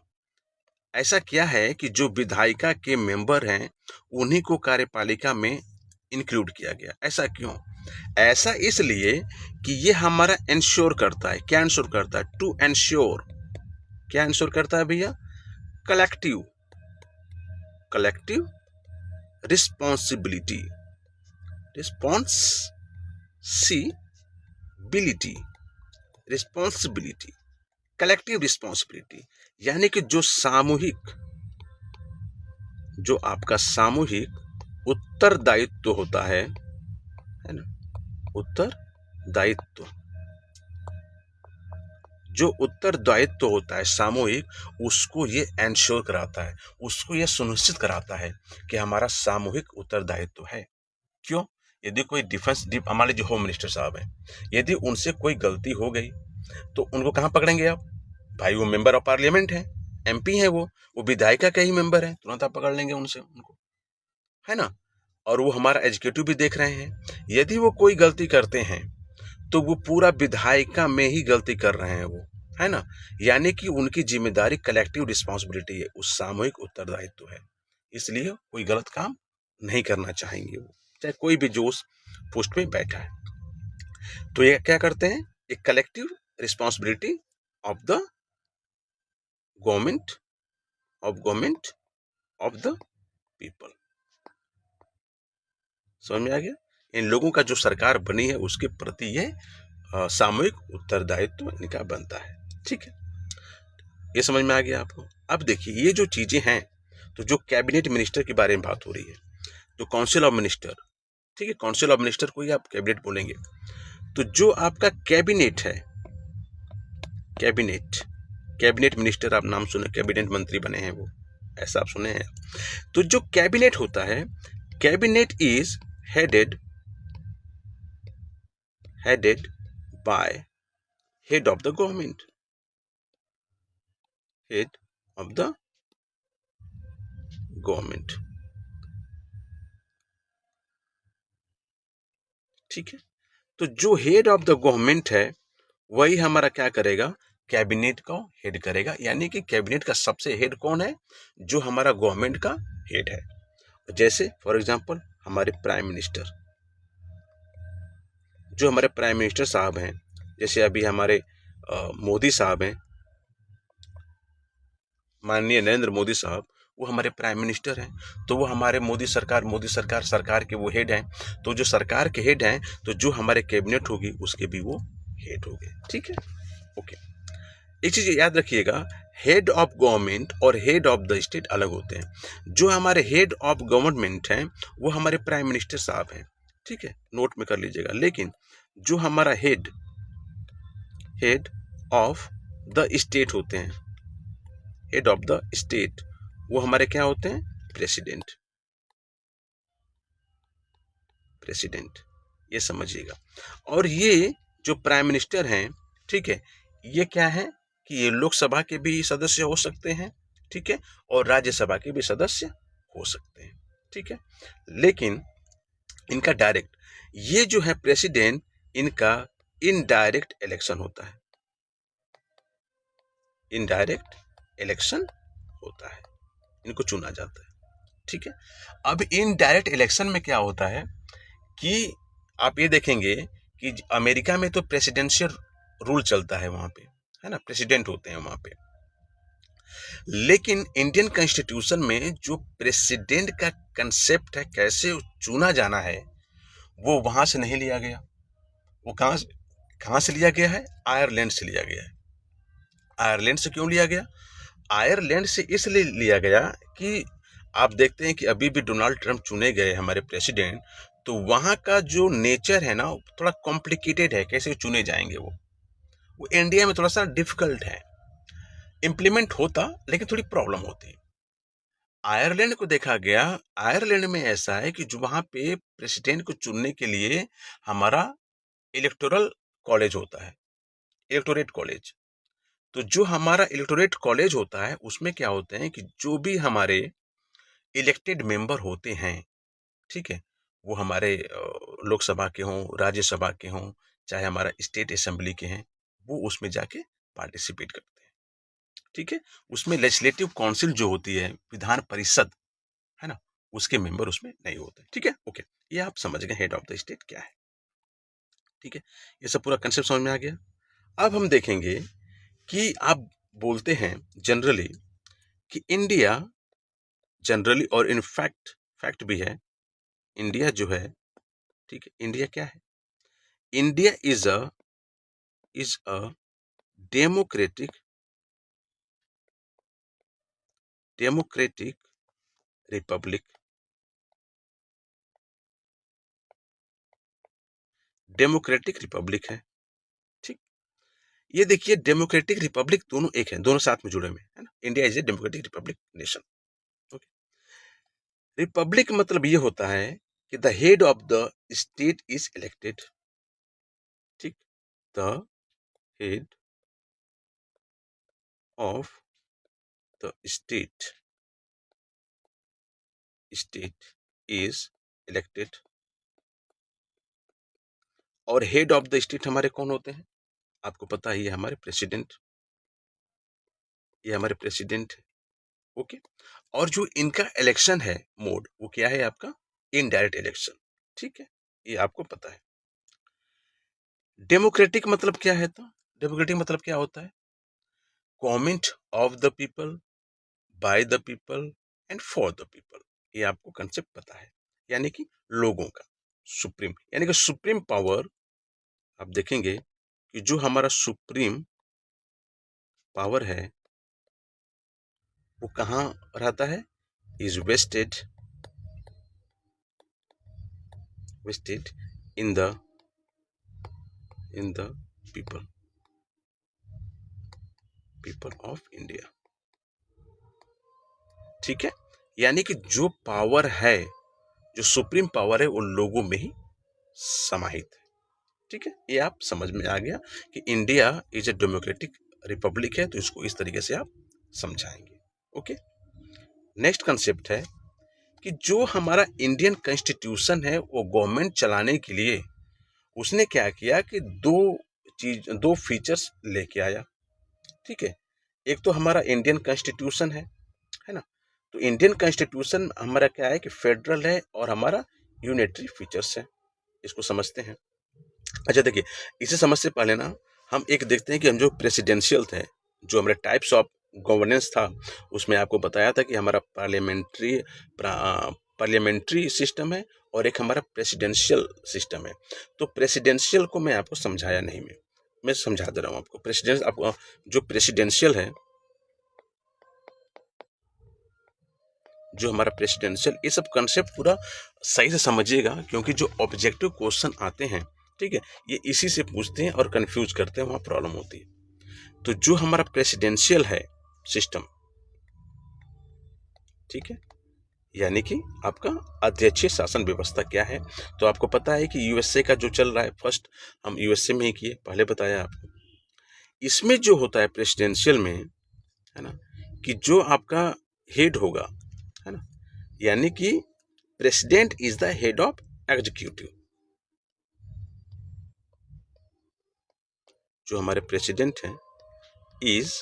ऐसा? क्या है कि जो विधायिका के मेंबर हैं उन्हीं को कार्यपालिका में इंक्लूड किया गया, ऐसा क्यों? ऐसा इसलिए कि ये हमारा इंश्योर करता है। क्या इंश्योर करता है? टू इंश्योर, क्या इंश्योर करता है भैया? Collective collective responsibility, responsibility, responsibility, collective responsibility, यानी कि जो सामूहिक, जो आपका सामूहिक उत्तरदायित्व होता है ना, उत्तरदायित्व, जो उत्तरदायित्व होता है सामूहिक, उसको ये एंश्योर कराता है, उसको ये सुनिश्चित कराता है कि हमारा सामूहिक उत्तरदायित्व है। क्यों? यदि कोई हमारे जो होम मिनिस्टर साहब हैं, यदि उनसे कोई गलती हो गई तो उनको कहाँ पकड़ेंगे आप? भाई वो मेंबर ऑफ पार्लियामेंट है, एमपी है, वो विधायिका के ही मेंबर है, तुरंत आप पकड़ लेंगे उनसे, उनको, है ना। और वो हमारा एग्जीक्यूटिव भी देख रहे हैं, यदि वो कोई गलती करते हैं तो वो पूरा विधायिका में ही गलती कर रहे हैं वो, है ना। यानी कि उनकी जिम्मेदारी कलेक्टिव रिस्पॉन्सिबिलिटी है, उस सामूहिक उत्तरदायित्व है, इसलिए कोई गलत काम नहीं करना चाहेंगे वो, चाहे कोई भी जो उस पोस्ट पे बैठा है। तो ये क्या करते हैं? एक collective responsibility of the government, of the people. समझ में आ गया? इन लोगों का जो सरकार बनी है उसके प्रति ये सामूहिक उत्तरदायित्व इनका बनता है। ठीक है, ये समझ में आ गया आपको? अब देखिए ये जो चीजें हैं, तो जो कैबिनेट मिनिस्टर के बारे में बात हो रही है, जो काउंसिल ऑफ मिनिस्टर, ठीक है, काउंसिल ऑफ मिनिस्टर को ही आप कैबिनेट बोलेंगे। तो जो आपका कैबिनेट है, कैबिनेट मिनिस्टर आप नाम सुने, कैबिनेट मंत्री बने हैं वो, ऐसा आप सुने हैं। तो जो कैबिनेट होता है, cabinet is headed by head of the government, head of the government. ठीक है, तो जो हेड ऑफ द गवर्नमेंट है वही हमारा क्या करेगा? कैबिनेट को हेड करेगा। यानी कि कैबिनेट का सबसे हेड कौन है? जो हमारा गवर्नमेंट का हेड है। जैसे फॉर एग्जांपल हमारे प्राइम मिनिस्टर, जो हमारे प्राइम मिनिस्टर साहब हैं, जैसे अभी हमारे मोदी साहब हैं, माननीय नरेंद्र मोदी साहब, वो हमारे प्राइम मिनिस्टर हैं। तो वो हमारे मोदी सरकार के वो हेड हैं। तो जो सरकार के हेड हैं, तो जो हमारे कैबिनेट होगी उसके भी वो हेड होंगे। ठीक है, ओके। एक चीज याद रखिएगा, हेड ऑफ गवर्नमेंट और हेड ऑफ द स्टेट अलग होते हैं। जो हमारे हेड ऑफ गवर्नमेंट हैं वो हमारे प्राइम मिनिस्टर साहब हैं, ठीक है, नोट में कर लीजिएगा। लेकिन जो हमारा हेड ऑफ द स्टेट होते हैं, हेड ऑफ द स्टेट, वो हमारे क्या होते हैं? प्रेसिडेंट, ये समझिएगा। और ये जो प्राइम मिनिस्टर हैं, ठीक है, ये क्या है कि ये लोकसभा के भी सदस्य हो सकते हैं, ठीक है, और राज्यसभा के भी सदस्य हो सकते हैं, ठीक है। लेकिन इनका डायरेक्ट, ये जो है प्रेसिडेंट, इनका इनडायरेक्ट इलेक्शन होता है, इनडायरेक्ट इलेक्शन होता है, इनको चुना जाता है, ठीक है। अब इनडायरेक्ट इलेक्शन में क्या होता है कि आप ये देखेंगे कि अमेरिका में तो प्रेसिडेंशियल रूल चलता है वहां पे, है ना, प्रेसिडेंट होते हैं वहां पे। लेकिन इंडियन कॉन्स्टिट्यूशन में जो प्रेसिडेंट का कंसेप्ट है, कैसे चुना जाना है, वो वहां से नहीं लिया गया। वो कहां से लिया गया है? आयरलैंड से लिया गया है। आयरलैंड से क्यों लिया गया? आयरलैंड से इसलिए लिया गया कि आप देखते हैं कि अभी भी डोनाल्ड ट्रंप चुने गए हमारे प्रेसिडेंट, तो वहाँ का जो नेचर है ना थोड़ा कॉम्प्लिकेटेड है, कैसे चुने जाएंगे वो इंडिया में थोड़ा सा डिफिकल्ट है, इम्प्लीमेंट होता लेकिन थोड़ी प्रॉब्लम होती। आयरलैंड को देखा गया, आयरलैंड में ऐसा है कि जो वहाँ पे प्रेसिडेंट को चुनने के लिए हमारा इलेक्टोरल कॉलेज होता है, इलेक्टोरेट कॉलेज। तो जो हमारा इलेक्टोरेट कॉलेज होता है उसमें क्या होते हैं कि जो भी हमारे इलेक्टेड मेंबर होते हैं, ठीक है, वो हमारे लोकसभा के हों, राज्यसभा के हों, चाहे हमारा स्टेट असेंबली के हैं, वो उसमें जाके पार्टिसिपेट करते हैं, ठीक है। उसमें लेजिस्लेटिव काउंसिल जो होती है, विधान परिषद, है ना, उसके मेंबर उसमें नहीं होते, ठीक है। ओके, ये आप समझ गए हेड ऑफ द स्टेट क्या है, ठीक है। ये सब पूरा कंसेप्ट समझ में आ गया। अब हम देखेंगे कि आप बोलते हैं जनरली कि इंडिया जनरली, और इनफैक्ट फैक्ट भी है, इंडिया जो है, ठीक है, इंडिया क्या है? India is a democratic Republic, democratic Republic है, ठीक। ये देखिए डेमोक्रेटिक रिपब्लिक दोनों एक है, दोनों साथ में जुड़े हुए हैं, है ना। India is a democratic republic nation. Okay, republic मतलब ये होता है कि the head of the state is elected, ठीक। The head of the state is elected. और हेड ऑफ द स्टेट हमारे कौन होते हैं? आपको पता ही है, हमारे प्रेसिडेंट, ये हमारे प्रेसिडेंट है, ओके। और जो इनका इलेक्शन है मोड, वो क्या है आपका? इनडायरेक्ट इलेक्शन, ठीक है, ये आपको पता है। डेमोक्रेटिक मतलब क्या है? तो डेमोक्रेटिक मतलब क्या होता है? Government of the people, by the people and for the people, ये आपको कंसेप्ट पता है। यानी कि लोगों का सुप्रीम, यानी कि सुप्रीम पावर। आप देखेंगे कि जो हमारा सुप्रीम पावर है वो कहाँ रहता है? Is vested in the people of India, ठीक है। यानी कि जो पावर है, जो सुप्रीम पावर है, वो लोगों में ही समाहित है, ठीक है। ये आप समझ में आ गया कि India is a democratic Republic है, तो इसको इस तरीके से आप समझाएंगे, ओके। नेक्स्ट कंसेप्ट है कि जो हमारा इंडियन कॉन्स्टिट्यूशन है वो गवर्नमेंट चलाने के लिए उसने क्या किया कि दो फीचर्स लेके आया, ठीक है। एक तो हमारा इंडियन कॉन्स्टिट्यूशन है ना। तो इंडियन कॉन्स्टिट्यूशन हमारा क्या है कि फेडरल है और हमारा यूनिटरी फीचर्स है, इसको समझते हैं। अच्छा देखिए, इसे समझ से पहले ना हम एक देखते हैं कि हम जो प्रेसिडेंशियल थे, जो हमारे टाइप्स ऑफ गवर्नेंस था, उसमें आपको बताया था कि हमारा पार्लियामेंट्री सिस्टम है और एक हमारा प्रेसिडेंशियल सिस्टम है। तो प्रेसिडेंशियल को मैं आपको समझाया नहीं, मैं समझा दे रहा हूँ आपको। आपको जो प्रेसिडेंशियल है, जो हमारा प्रेसिडेंशियल, ये सब कंसेप्ट पूरा सही से समझिएगा, क्योंकि जो ऑब्जेक्टिव क्वेश्चन आते हैं, ठीक है, ये इसी से पूछते हैं और कंफ्यूज करते हैं, वहाँ प्रॉब्लम होती है। तो जो हमारा प्रेसिडेंशियल है सिस्टम, ठीक है, यानी कि आपका अध्यक्षीय शासन व्यवस्था क्या है। तो आपको पता है कि यूएसए का जो चल रहा है, फर्स्ट हम यूएसए में ही किए, पहले बताया आपको। इसमें जो होता है प्रेसिडेंशियल में, है ना, कि जो आपका हेड होगा, है ना, यानी कि president is the head of executive. जो हमारे प्रेसिडेंट हैं is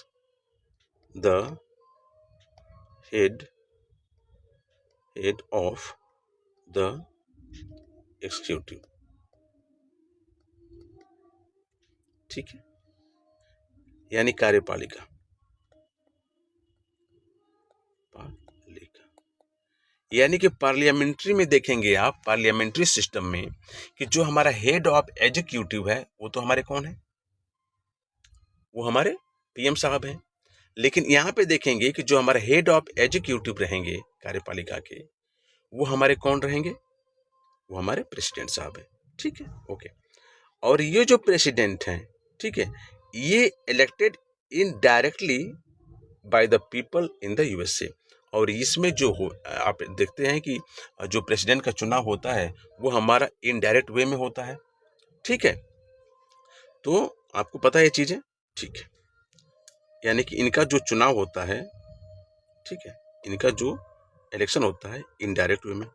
the head of the executive, ठीक है, यानी कार्यपालिका, यानी कि पार्लियामेंट्री में देखेंगे आप, पार्लियामेंट्री सिस्टम में, कि जो हमारा हेड ऑफ एग्जीक्यूटिव है वो तो हमारे कौन है? वो हमारे पीएम साहब हैं। लेकिन यहाँ पे देखेंगे कि जो हमारे हेड ऑफ एग्जीक्यूटिव रहेंगे कार्यपालिका के, वो हमारे कौन रहेंगे? वो हमारे प्रेसिडेंट साहब है। ठीक है, ओके। और ये जो प्रेसिडेंट हैं, ठीक है, ये elected indirectly by the people in the USA. और इसमें जो हो आप देखते हैं कि जो प्रेसिडेंट का चुनाव होता है वो हमारा इनडायरेक्ट वे में होता है। ठीक है, तो आपको पता है ये चीजें। ठीक है, यानी कि इनका जो चुनाव होता है, ठीक है, इनका जो इलेक्शन होता है इनडायरेक्ट वे में,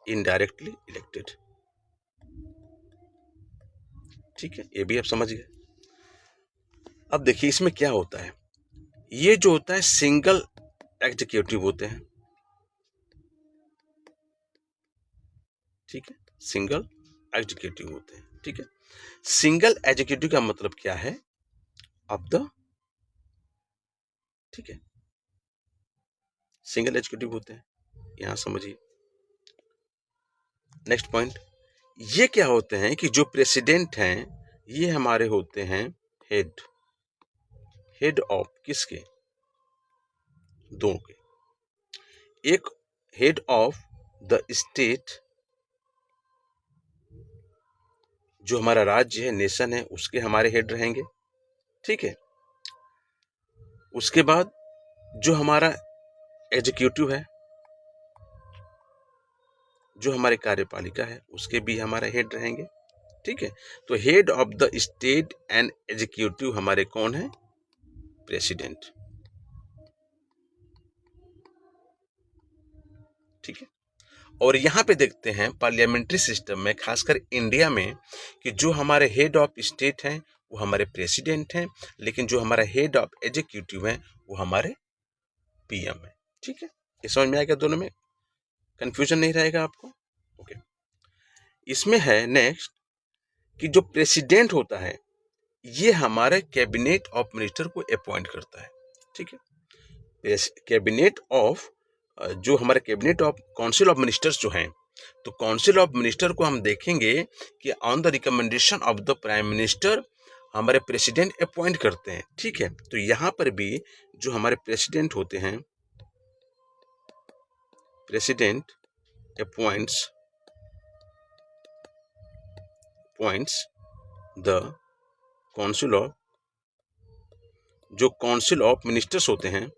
इनडायरेक्टली इलेक्टेड। ठीक है, ये भी आप समझ गए। अब देखिए इसमें क्या होता है। ये जो होता है सिंगल एग्जीक्यूटिव होते हैं। ठीक है, सिंगल एग्जीक्यूटिव होते हैं। ठीक है, सिंगल एग्जीक्यूटिव का मतलब क्या है? ऑफ द, ठीक है, सिंगल एग्जीक्यूटिव होते हैं, यहां समझिए। नेक्स्ट पॉइंट, ये क्या होते हैं कि जो प्रेसिडेंट हैं ये हमारे होते हैं हेड, हेड ऑफ किसके? दो के। एक हेड ऑफ द स्टेट, जो हमारा राज्य है, नेशन है, उसके हमारे हेड रहेंगे। ठीक है, उसके बाद जो हमारा एग्जीक्यूटिव है, जो हमारे कार्यपालिका है, उसके भी हमारे हेड रहेंगे। ठीक है, तो head of the state and executive हमारे कौन है? प्रेसिडेंट। ठीक है, और यहां पे देखते हैं पार्लियामेंट्री सिस्टम में, खासकर इंडिया में, कि जो हमारे हेड ऑफ स्टेट हैं वो हमारे प्रेसिडेंट हैं, लेकिन जो हमारा हेड ऑफ एग्जीक्यूटिव है वो हमारे पीएम है। ठीक है, ये समझ में आएगा? दोनों में कंफ्यूजन नहीं रहेगा आपको। ओके, इसमें है नेक्स्ट कि जो प्रेसिडेंट होता है ये हमारे कैबिनेट ऑफ मिनिस्टर को अपॉइंट करता है। ठीक है, कैबिनेट ऑफ, जो हमारे cabinet of council of ministers जो हैं, तो काउंसिल ऑफ मिनिस्टर को हम देखेंगे कि on the recommendation of the prime minister हमारे प्रेसिडेंट अपॉइंट करते हैं। ठीक है, तो यहां पर भी जो हमारे प्रेसिडेंट होते हैं, president appoints the council of, जो काउंसिल ऑफ मिनिस्टर्स होते हैं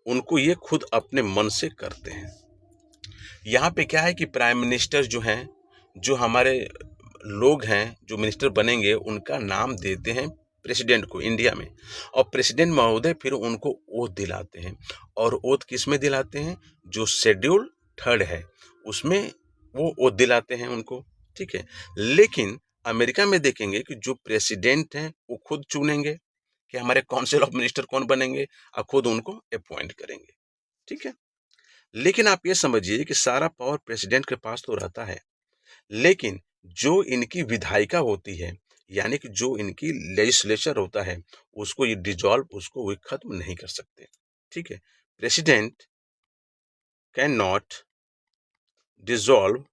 उनको ये खुद अपने मन से करते हैं। यहाँ पे क्या है कि प्राइम मिनिस्टर जो हैं, जो हमारे लोग हैं जो मिनिस्टर बनेंगे, उनका नाम देते हैं प्रेसिडेंट को इंडिया में, और प्रेसिडेंट महोदय फिर उनको ओथ दिलाते हैं। और ओथ किस में दिलाते हैं? जो शेड्यूल 3 है उसमें वो ओथ दिलाते हैं उनको। ठीक है, लेकिन अमेरिका में देखेंगे कि जो प्रेसिडेंट हैं वो खुद चुनेंगे कि हमारे काउंसिल ऑफ मिनिस्टर कौन बनेंगे, और खुद उनको अपॉइंट करेंगे। ठीक है, लेकिन आप ये समझिए कि सारा पावर प्रेसिडेंट के पास तो रहता है, लेकिन जो इनकी विधायिका होती है, यानी कि जो इनकी लेजिस्लेचर होता है, उसको ये डिजॉल्व, उसको वो खत्म नहीं कर सकते। ठीक है, president can not dissolve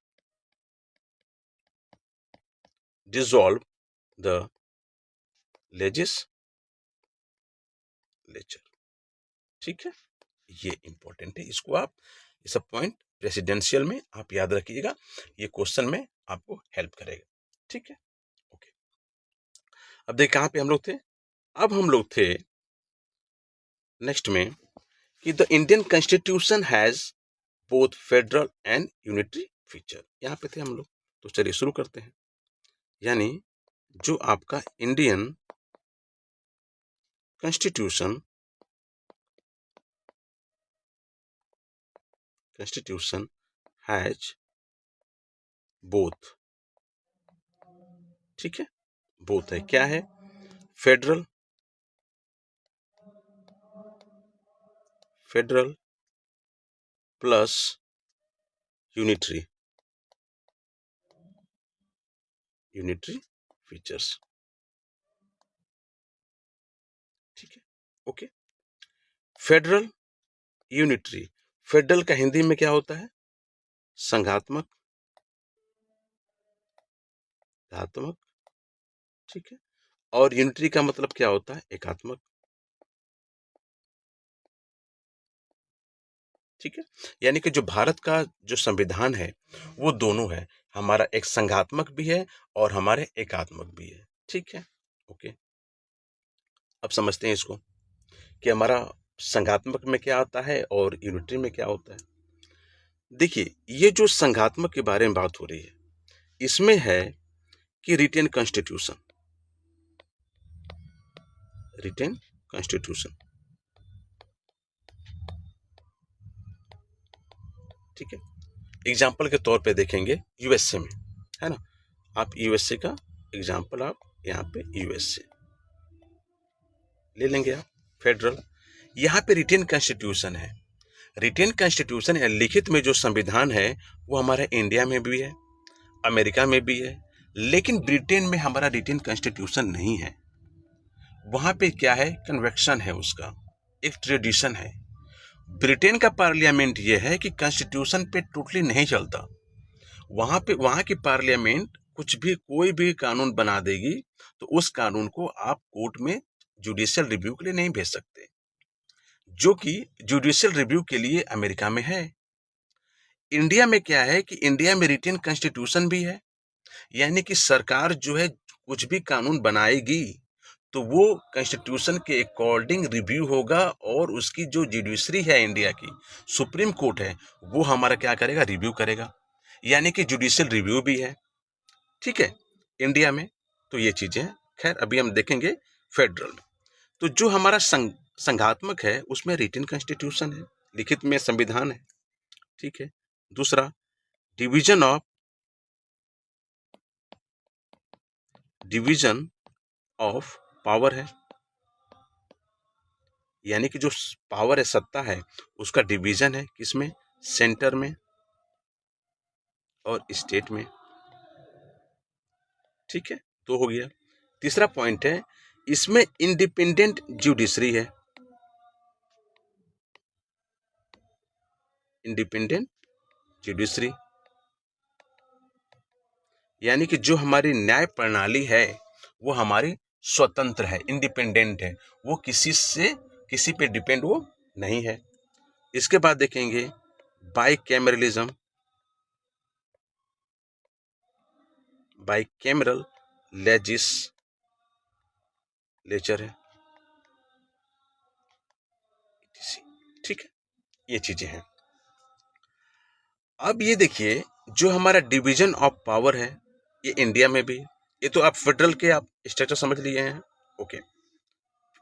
the legislature. ठीक है, ये इंपॉर्टेंट है, इसको आप, ये सब पॉइंट प्रेसिडेंशियल में आप याद रखिएगा, ये क्वेश्चन में आपको हेल्प करेगा। ठीक है, ओके। अब देख कहां पे हम लोग थे? अब हम लोग थे नेक्स्ट में कि the Indian constitution has both federal and unitary feature. यहां पे थे हम लोग, तो चलिए शुरू करते हैं। यानी जो आपका इंडियन कॉन्स्टिट्यूशन हैज बोथ, ठीक है, बोथ है, क्या है? Federal, federal plus unitary, unitary features. ठीक है, ओके। Federal, unitary. फेडरल का हिंदी में क्या होता है? संघात्मक, धात्मक, ठीक है। और यूनिटरी का मतलब क्या होता है? एकात्मक। ठीक है। यानी कि जो भारत का जो संविधान है वो दोनों है, हमारा एक संघात्मक भी है और हमारे एकात्मक भी है। ठीक है। ओके, अब समझते हैं इसको कि हमारा संघात्मक में क्या आता है और यूनिटरी में क्या होता है। देखिए, ये जो संघात्मक के बारे में बात हो रही है, इसमें है कि रिटेन कॉन्स्टिट्यूशन, रिटेन कॉन्स्टिट्यूशन। ठीक है। एग्जाम्पल के तौर पे देखेंगे यूएसए में, है ना, आप यूएसए का एग्जाम्पल आप यहाँ पे यूएसए ले लेंगे आप, फेडरल। यहाँ पे रिटेन कॉन्स्टिट्यूशन है। रिटेन कॉन्स्टिट्यूशन या लिखित में जो संविधान है वो हमारे इंडिया में भी है, अमेरिका में भी है, लेकिन ब्रिटेन में हमारा रिटेन कॉन्स्टिट्यूशन नहीं है। वहां पे क्या है, कन्वेक्शन है, उसका एक ट्रेडिशन है। ब्रिटेन का पार्लियामेंट ये है कि कॉन्स्टिट्यूशन पे टोटली नहीं चलता। वहां की पार्लियामेंट कुछ भी कोई भी कानून बना देगी तो उस कानून को आप कोर्ट में जुडिशियल रिव्यू के लिए नहीं भेज सकते, जो कि जुडिशियल रिव्यू के लिए अमेरिका में है। इंडिया में क्या है कि इंडिया में रिटेन कॉन्स्टिट्यूशन भी है, यानी कि सरकार जो है कुछ भी कानून बनाएगी तो वो कॉन्स्टिट्यूशन के अकॉर्डिंग रिव्यू होगा और उसकी जो जुडिशरी है इंडिया की, सुप्रीम कोर्ट है, वो हमारा क्या करेगा, रिव्यू करेगा, यानी कि जुडिशियल रिव्यू भी है। ठीक है, इंडिया में तो ये चीजें हैं। खैर अभी हम देखेंगे फेडरल। तो जो हमारा संघात्मक है उसमें रिटन कॉन्स्टिट्यूशन है, लिखित में संविधान है। ठीक है। दूसरा, डिवीजन ऑफ पावर है, यानी कि जो पावर है, सत्ता है, उसका डिवीजन है, किसमें, सेंटर में और स्टेट में। ठीक है, तो हो गया। तीसरा पॉइंट है, इसमें इंडिपेंडेंट जुडिशरी है, इंडिपेंडेंट जुडिशरी, यानी कि जो हमारी न्याय प्रणाली है वो हमारी स्वतंत्र है, इंडिपेंडेंट है, वो किसी पे डिपेंड वो नहीं है। इसके बाद देखेंगे बाइकैमरलिज्म, बाइकैमरल लेजिस्लेचर है। ठीक है, ये चीजें हैं। अब ये देखिए, जो हमारा डिवीजन ऑफ पावर है ये इंडिया में भी, ये तो आप फेडरल के आप स्ट्रक्चर समझ लिए हैं। ओके,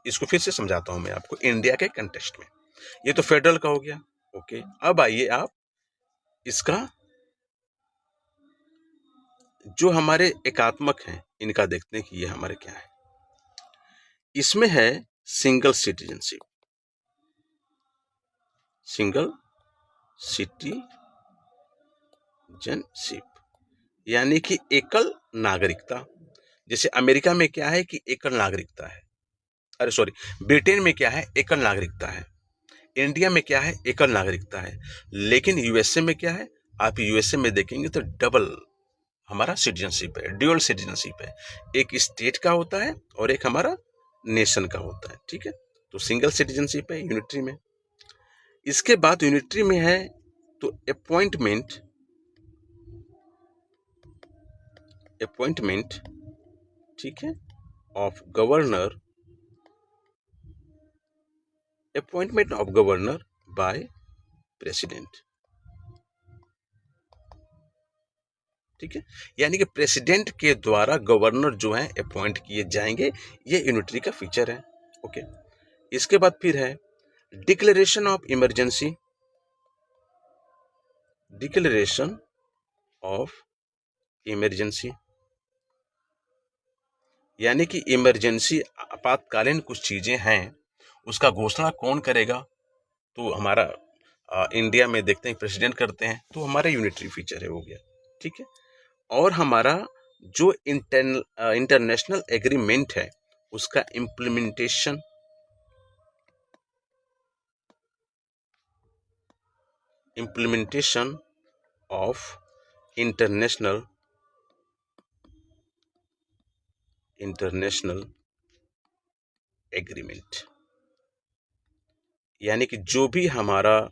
इसको फिर से समझाता हूं मैं आपको इंडिया के कंटेक्स्ट में। ये तो फेडरल का हो गया। ओके, अब आइए आप इसका जो हमारे एकात्मक हैं इनका देखते हैं कि ये हमारे क्या है। इसमें है सिंगल सिटीजनशिप, सिंगल सिटीजनशिप, यानी कि एकल नागरिकता। जैसे अमेरिका में क्या है कि एकल नागरिकता है, अरे सॉरी, ब्रिटेन में क्या है, एकल नागरिकता है। इंडिया में क्या है, एकल नागरिकता है। लेकिन यूएसए में क्या है, आप यूएसए में देखेंगे तो डबल हमारा सिटीजनशिप है, ड्यूअल सिटीजनशिप है। एक स्टेट का होता है और एक हमारा नेशन का होता है। ठीक है, तो सिंगल सिटीजनशिप है यूनिटरी में। इसके बाद यूनिटरी में है तो अपॉइंटमेंट, ठीक है, of governor, appointment of governor by president. ठीक है, यानी कि प्रेसिडेंट के द्वारा गवर्नर जो है अपॉइंट किए जाएंगे, ये यूनिटरी का फीचर है। ओके, इसके बाद फिर है declaration of emergency, declaration of emergency, यानी कि इमरजेंसी, आपातकालीन कुछ चीजें हैं, उसका घोषणा कौन करेगा, तो हमारा इंडिया में देखते हैं प्रेसिडेंट करते हैं, तो हमारा यूनिटरी फीचर है, हो गया। ठीक है, और हमारा जो इंटरनेशनल एग्रीमेंट है उसका implementation of international international agreement, यानी कि जो भी हमारा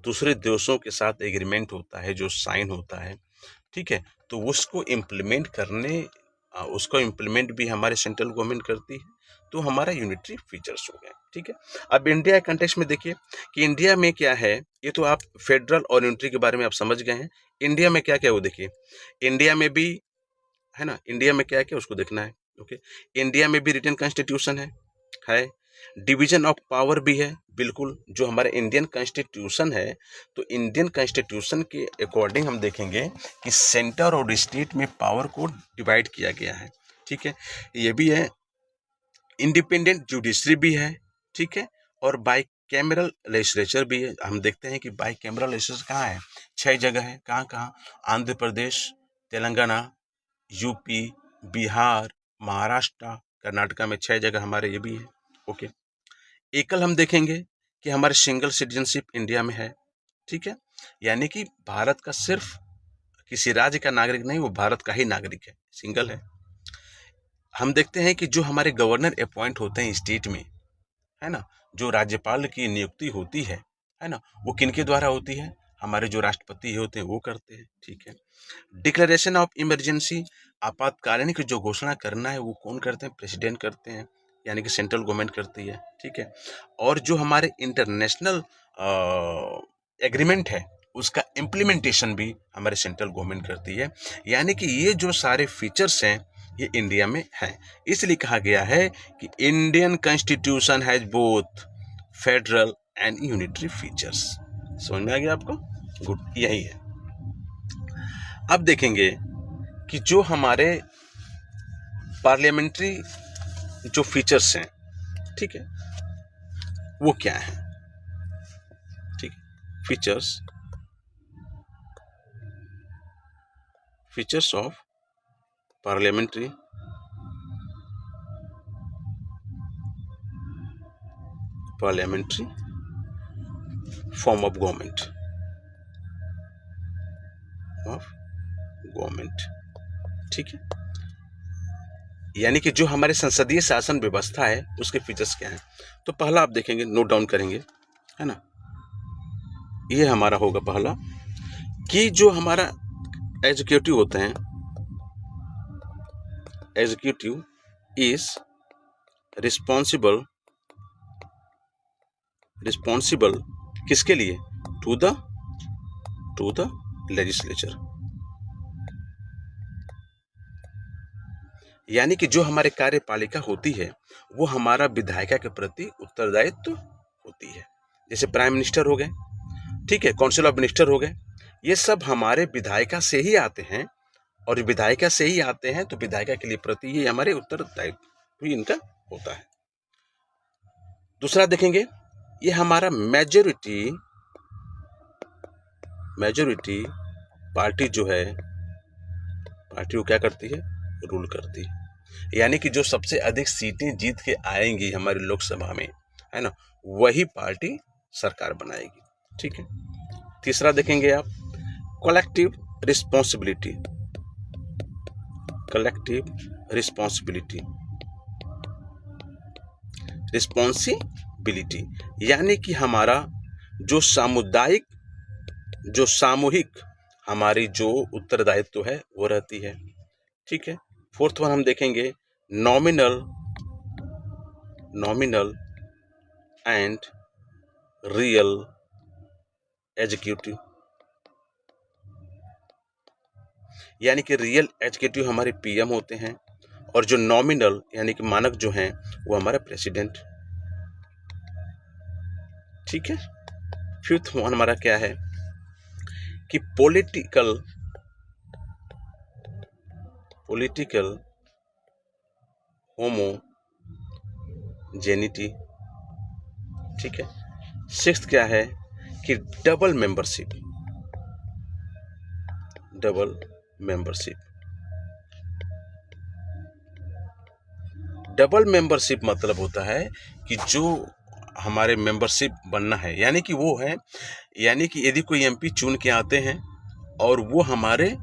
दूसरे देशों के साथ एग्रीमेंट होता है, जो साइन होता है, ठीक है, तो उसको इम्प्लीमेंट भी हमारे सेंट्रल गवर्नमेंट करती है, तो हमारा यूनिटरी फीचर्स हो गए, ठीक है। अब इंडिया के कंटेक्स्ट में देखिए कि इंडिया में क्या है, ये तो आप फेडरल और यूनिटरी के बारे में आप समझ गए हैं। इंडिया में क्या क्या वो देखिए, इंडिया में भी है ना, इंडिया में क्या क्या उसको देखना है, ओके। इंडिया में भी रिटन कॉन्स्टिट्यूशन है, डिवीजन ऑफ पावर भी है, बिल्कुल, जो हमारा इंडियन कॉन्स्टिट्यूशन है, तो इंडियन कॉन्स्टिट्यूशन के अकॉर्डिंग हम देखेंगे कि सेंटर और स्टेट में पावर को डिवाइड किया गया है, ठीक है। ये भी है, इंडिपेंडेंट जुडिशरी भी है, ठीक है, और बाई कैमरल लेजिस्लेचर भी है। हम देखते हैं कि बाई कैमरल लेजिस्लेचर कहाँ है, 6 जगह है, कहाँ कहाँ, आंध्र प्रदेश, तेलंगाना, यूपी, बिहार, महाराष्ट्र, कर्नाटका में 6 जगह हमारे ये भी है, ओके। एकल हम देखेंगे कि हमारे सिंगल सिटीजनशिप इंडिया में है, ठीक है, यानी कि भारत का सिर्फ किसी राज्य का नागरिक नहीं, वो भारत का ही नागरिक है, सिंगल है। हम देखते हैं कि जो हमारे गवर्नर अपॉइंट होते हैं स्टेट में, है ना, जो राज्यपाल की नियुक्ति होती है ना, वो किनके द्वारा होती है, हमारे जो राष्ट्रपति होते हैं वो करते हैं, ठीक है। डिक्लेरेशन ऑफ इमरजेंसी, आपातकालीन की जो घोषणा करना है वो कौन करते हैं, प्रेसिडेंट करते हैं, यानी कि सेंट्रल गवर्नमेंट करती है, ठीक है। और जो हमारे इंटरनेशनल एग्रीमेंट है उसका इम्प्लीमेंटेशन भी हमारे सेंट्रल गवर्नमेंट करती है, यानी कि ये जो सारे फीचर्स हैं ये इंडिया में है। इसलिए कहा गया है कि Indian constitution has both federal and unitary features. समझ में आ गया आपको, गुड, यही है। अब देखेंगे कि जो हमारे पार्लियामेंट्री जो फीचर्स हैं, ठीक है, वो क्या है, ठीक है, features of parliamentary form of government, ठीक है, यानी कि जो हमारे संसदीय शासन व्यवस्था है उसके फीचर्स क्या हैं। तो पहला आप देखेंगे, नोट डाउन करेंगे, है ना, ये हमारा होगा पहला कि जो हमारा एग्जीक्यूटिव होते हैं, एग्जीक्यूटिव इज रिस्पॉन्सिबल किसके लिए, टू द लेजिस्लेचर, यानी कि जो हमारे कार्यपालिका होती है वो हमारा विधायिका के प्रति उत्तरदायित्व होती है। जैसे प्राइम मिनिस्टर हो गए, ठीक है, काउंसिल ऑफ मिनिस्टर हो गए, ये सब हमारे विधायिका से ही आते हैं, और विधायिका से ही आते हैं तो विधायिका के लिए प्रति ये हमारे उत्तरदायित्व इनका होता है। दूसरा देखेंगे, ये हमारा मेजोरिटी पार्टी जो है, पार्टी वो क्या करती है, रूल करती है, यानी कि जो सबसे अधिक सीटें जीत के आएंगी हमारी लोकसभा में, है ना, वही पार्टी सरकार बनाएगी, ठीक है। तीसरा देखेंगे आप, कलेक्टिव रिस्पॉन्सिबिलिटी, यानी कि हमारा जो सामूहिक हमारी जो उत्तरदायित्व है वो रहती है, ठीक है। फोर्थ वन हम देखेंगे, नॉमिनल एंड रियल एग्जीक्यूटिव, यानी कि रियल एग्जीक्यूटिव हमारे पीएम होते हैं, और जो नॉमिनल यानी कि मानक जो हैं वो हमारा प्रेसिडेंट, ठीक है। फिफ्थ वन हमारा क्या है कि पॉलिटिकल होमोजेनिटी, ठीक है। सिक्स्थ क्या है कि डबल मेंबरशिप मतलब होता है कि जो हमारे मेंबरशिप बनना है, यानी कि वो है, यानी कि यदि कोई एमपी चुन के आते हैं और वो हमारे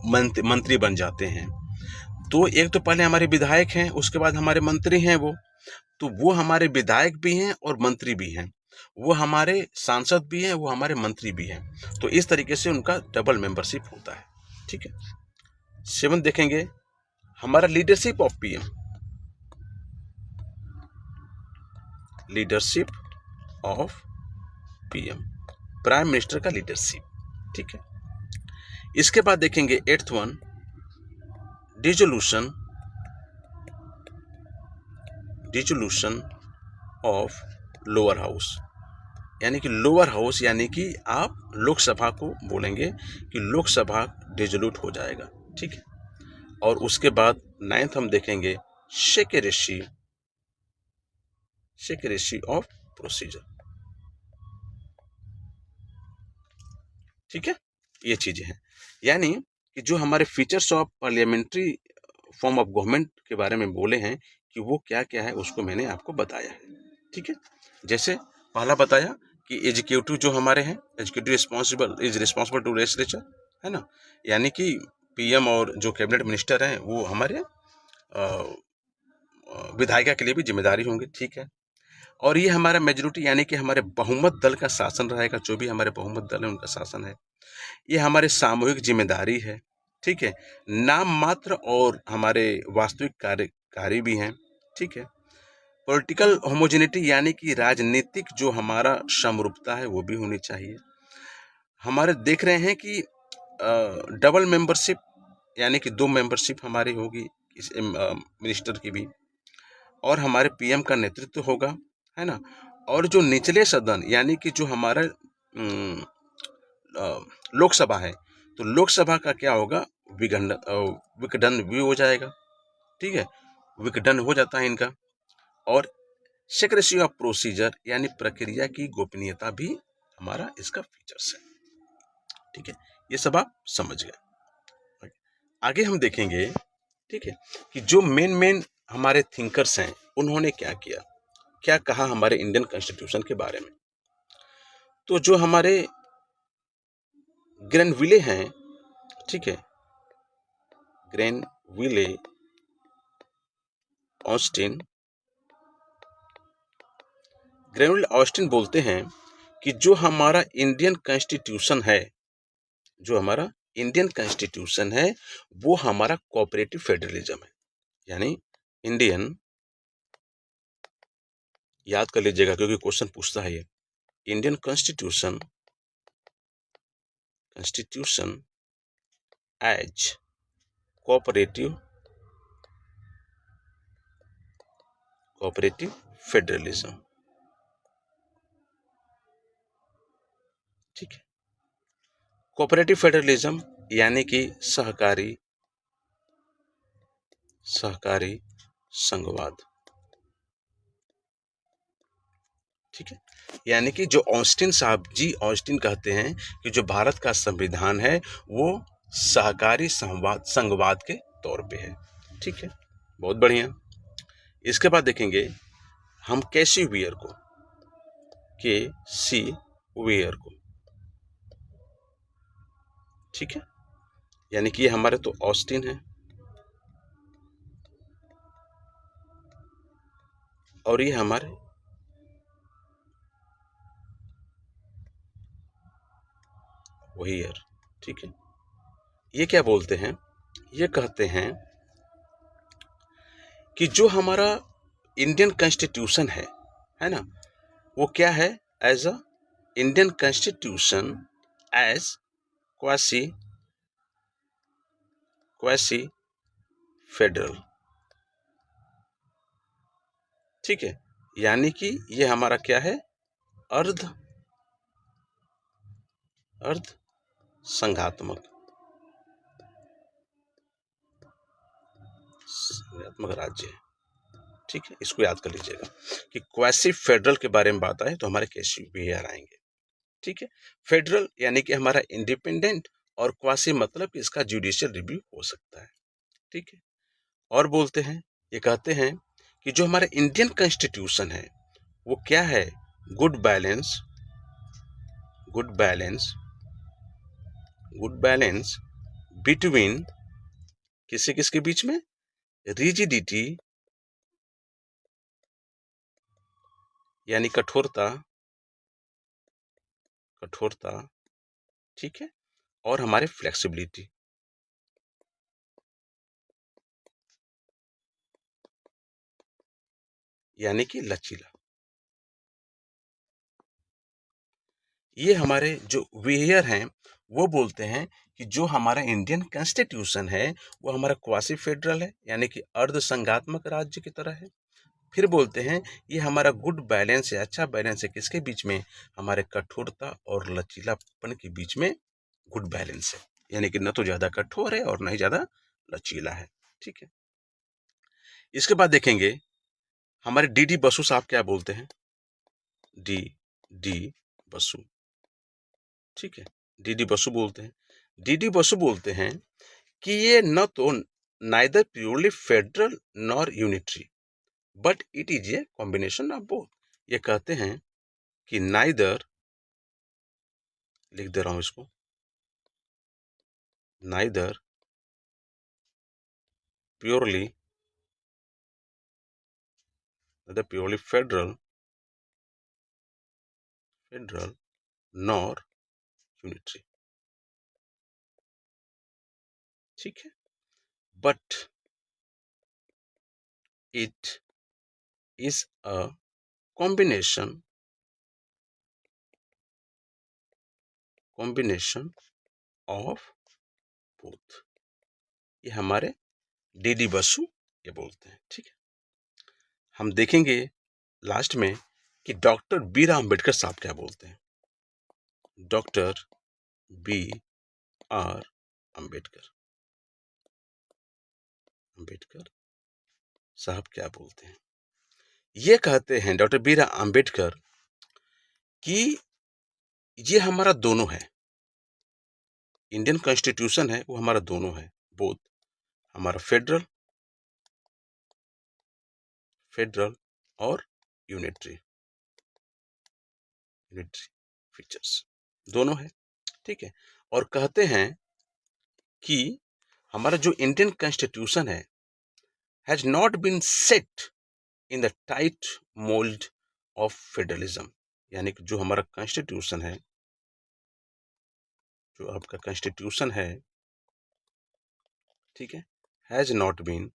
मंत्री बन जाते हैं, तो एक तो पहले हमारे विधायक हैं, उसके बाद हमारे मंत्री हैं तो वो हमारे विधायक भी हैं और मंत्री भी हैं, वो हमारे सांसद भी हैं, वो हमारे मंत्री भी हैं। तो इस तरीके से उनका डबल मेंबरशिप होता है। ठीक है। 7 देखेंगे हमारा leadership of PM, leadership of PM, prime minister का लीडरशिप। ठीक है। इसके बाद देखेंगे 8th one, dissolution of lower house, यानी कि लोअर हाउस यानी कि आप लोकसभा को बोलेंगे कि लोकसभा डिसोल्यूट हो जाएगा। ठीक है। और उसके बाद 9th हम देखेंगे सेक्रेसी ऑफ प्रोसीजर। ठीक है। ये चीजें हैं, यानी कि जो हमारे features of parliamentary form of government के बारे में बोले हैं कि वो क्या क्या है, उसको मैंने आपको बताया है। ठीक है। जैसे पहला बताया कि एग्जीक्यूटिव जो हमारे हैं, एग्जीक्यूटिव रिस्पॉन्सिबल टू लेजिस्लेचर, है ना, यानी कि पीएम और जो कैबिनेट मिनिस्टर हैं वो हमारे विधायिका के लिए भी जिम्मेदारी होंगे। ठीक है। और ये हमारा मेजोरिटी यानी कि हमारे बहुमत दल का शासन रहेगा, जो भी हमारे बहुमत दल है उनका शासन है। ये हमारे सामूहिक जिम्मेदारी है। ठीक है। नाम मात्र और हमारे वास्तविक कार्य भी हैं। ठीक है। पॉलिटिकल होमोजेनिटी यानी कि राजनीतिक जो हमारा समरूपता है वो भी होनी चाहिए। हमारे देख रहे हैं कि डबल मेंबरशिप यानी कि 2 मेंबरशिप हमारी होगी इस मिनिस्टर की भी, और हमारे पीएम का नेतृत्व होगा, है ना। और जो निचले सदन यानी कि जो हमारा लोकसभा है, तो लोकसभा का क्या होगा, विघटन भी हो जाएगा। ठीक है। विघटन हो जाता है इनका। और सेक्रेसी ऑफ प्रोसीजर यानी प्रक्रिया की गोपनीयता भी हमारा इसका फीचर्स है। ठीक है। ये सब आप समझ गए। आगे हम देखेंगे, ठीक है, कि जो मेन हमारे थिंकर्स हैं उन्होंने क्या किया, क्या कहा हमारे इंडियन कॉन्स्टिट्यूशन के बारे में। तो जो हमारे ग्रेनविले हैं, ठीक है, ग्रेनविले ऑस्टिन बोलते हैं कि जो हमारा इंडियन कॉन्स्टिट्यूशन है, जो हमारा इंडियन कॉन्स्टिट्यूशन है वो हमारा कोऑपरेटिव फेडरलिज्म है। यानी इंडियन, याद कर लीजिएगा क्योंकि क्वेश्चन पूछता है ये, Indian constitution as cooperative federalism. ठीक है। कोऑपरेटिव फेडरलिज्म यानी कि सहकारी संघवाद। ठीक है। यानी कि जो ऑस्टिन साहब जी ऑस्टिन कहते हैं कि जो भारत का संविधान है वो सहकारी संघवाद के तौर पे है। ठीक है। बहुत बढ़िया। इसके बाद देखेंगे हम केसी वेयर को। ठीक है। यानी कि ये हमारे तो ऑस्टिन है और ये हमारे वेयर। ठीक है। ये क्या बोलते हैं, ये कहते हैं कि जो हमारा इंडियन कॉन्स्टिट्यूशन है ना, वो क्या है, as a Indian constitution as quasi federal. ठीक है। यानी कि ये हमारा क्या है, अर्ध संघात्मक राज्य है। ठीक है। इसको याद कर लीजिएगा कि क्वासी फेडरल के बारे में बात आए तो हमारे केसी वेयर आएंगे। ठीक है। फेडरल यानी कि हमारा इंडिपेंडेंट, और क्वासी मतलब कि इसका जुडिशियल रिव्यू हो सकता है। ठीक है। और बोलते हैं, ये कहते हैं कि जो हमारा इंडियन कॉन्स्टिट्यूशन है वो क्या है, गुड बैलेंस बिटवीन किसके बीच में, रिजिडिटी यानी कठोरता, कठोरता, ठीक है, और हमारे फ्लेक्सिबिलिटी यानी कि लचीला। ये हमारे जो वेयर हैं वो बोलते हैं कि जो हमारा इंडियन कॉन्स्टिट्यूशन है वो हमारा क्वासी फेडरल है, यानी कि अर्ध संघात्मक राज्य की तरह है। फिर बोलते हैं ये हमारा गुड बैलेंस है, अच्छा बैलेंस है, किसके बीच में, हमारे कठोरता और लचीलापन के बीच में गुड बैलेंस है, यानी कि न तो ज्यादा कठोर है और न ही ज्यादा लचीला है। ठीक है, इसके बाद देखेंगे हमारे डी बसु साहब क्या बोलते हैं। डी डी बसु, ठीक है, डी बसु बोलते हैं, डी बसु बोलते हैं कि ये न तो neither purely federal nor unitary but it is a combination of both. ये कहते हैं कि नाइदर, लिख दे रहा हूं इसको, neither purely, neither purely federal federal nor unitary, ठीक है, but it is a combination, combination of both. ये हमारे डी बसु ये बोलते हैं। ठीक है, हम देखेंगे लास्ट में कि डॉक्टर बी आर अम्बेडकर साहब क्या बोलते हैं। Doctor B R Ambedkar, Ambedkar साहब क्या बोलते हैं। ये कहते हैं डॉक्टर बी आर अम्बेडकर कि ये हमारा दोनों है, इंडियन कॉन्स्टिट्यूशन है वो हमारा दोनों है, बोथ हमारा फेडरल, फेडरल और यूनिटरी, यूनिटरी फीचर्स दोनों है। ठीक है, और कहते हैं कि हमारा जो इंडियन कॉन्स्टिट्यूशन है has not been set in the tight mould of federalism, यानी कि जो हमारा कॉन्स्टिट्यूशन है, जो आपका कॉन्स्टिट्यूशन है, ठीक है, has not been,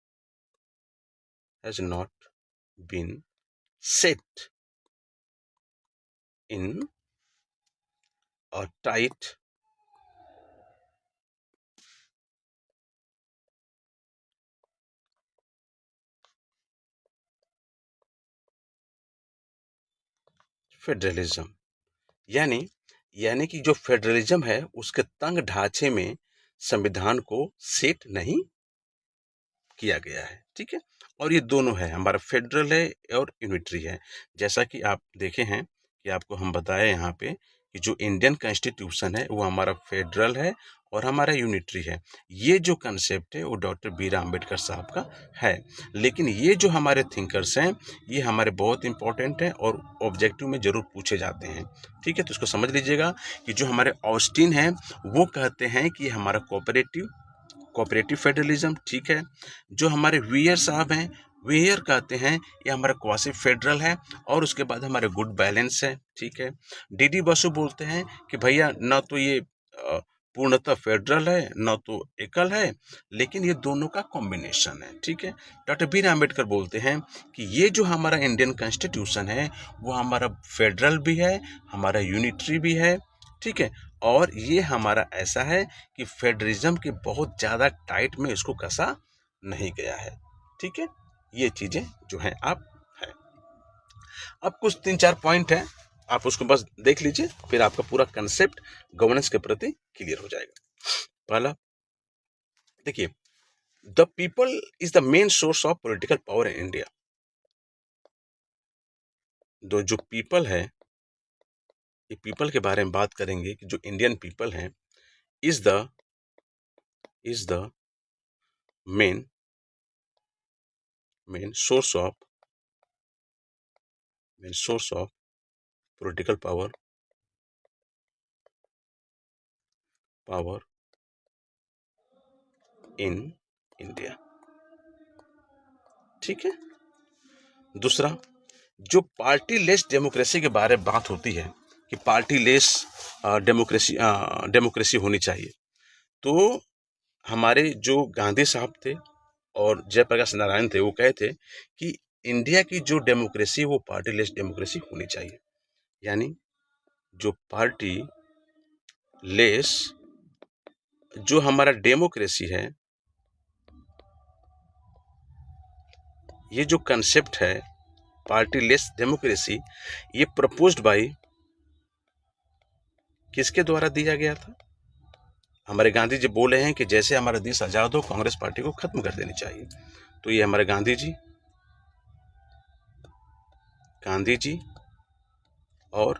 has not been set in a tight federalism, यानी यानी कि जो फेडरलिज्म है उसके तंग ढांचे में संविधान को सेट नहीं किया गया है। ठीक है, और ये दोनों है, हमारा फेडरल है और यूनिटरी है। जैसा कि आप देखे हैं कि आपको हम बताए यहाँ पे कि जो इंडियन कॉन्स्टिट्यूशन है वो हमारा फेडरल है और हमारा यूनिटरी है। ये जो कंसेप्ट है वो डॉक्टर बी आर अम्बेडकर साहब का है, लेकिन ये जो हमारे थिंकर्स हैं ये हमारे बहुत इंपॉर्टेंट हैं और ऑब्जेक्टिव में जरूर पूछे जाते हैं। ठीक है, तो इसको समझ लीजिएगा कि जो हमारे ऑस्टिन हैं वो कहते हैं कि हमारा कोऑपरेटिव, कोऑपरेटिव फेडरलिज्म, ठीक है। जो हमारे वीयर साहब हैं, वीयर कहते हैं ये हमारा क्वासी फेडरल है और उसके बाद हमारे गुड बैलेंस है। ठीक है, डी बसु बोलते हैं कि भैया न तो ये पूर्णतः फेडरल है न तो एकल है, लेकिन ये दोनों का कॉम्बिनेशन है। ठीक है, डॉक्टर बी आर अम्बेडकर बोलते हैं कि ये जो हमारा इंडियन कॉन्स्टिट्यूशन है वो हमारा फेडरल भी है, हमारा यूनिटरी भी है। ठीक है, और ये हमारा ऐसा है कि फेडरलिज्म के बहुत ज़्यादा टाइट में इसको कसा नहीं गया है। ठीक है, ये चीज़ें जो हैं आप है। अब कुछ 3-4 पॉइंट हैं, आप उसको बस देख लीजिए, फिर आपका पूरा कंसेप्ट गवर्नेंस के प्रति क्लियर हो जाएगा। पहला देखिए, the people is the main source of political power in India. जो पीपल है, ये पीपल के बारे में बात करेंगे कि जो इंडियन पीपल हैं is the main main source of political power in India. ठीक है। दूसरा, जो पार्टी लेस डेमोक्रेसी के बारे में बात होती है कि पार्टी लेस डेमोक्रेसी होनी चाहिए, तो हमारे जो गांधी साहब थे और जयप्रकाश नारायण थे, वो कहे थे कि इंडिया की जो डेमोक्रेसी वो पार्टी लेस डेमोक्रेसी होनी चाहिए। यानी जो पार्टी लेस जो हमारा डेमोक्रेसी है, ये जो कंसेप्ट है पार्टी लेस डेमोक्रेसी, ये प्रपोज्ड बाय किसके द्वारा दिया गया था? हमारे गांधी जी बोले हैं कि जैसे हमारा देश आजाद हो, कांग्रेस पार्टी को खत्म कर देनी चाहिए। तो ये हमारे गांधी जी और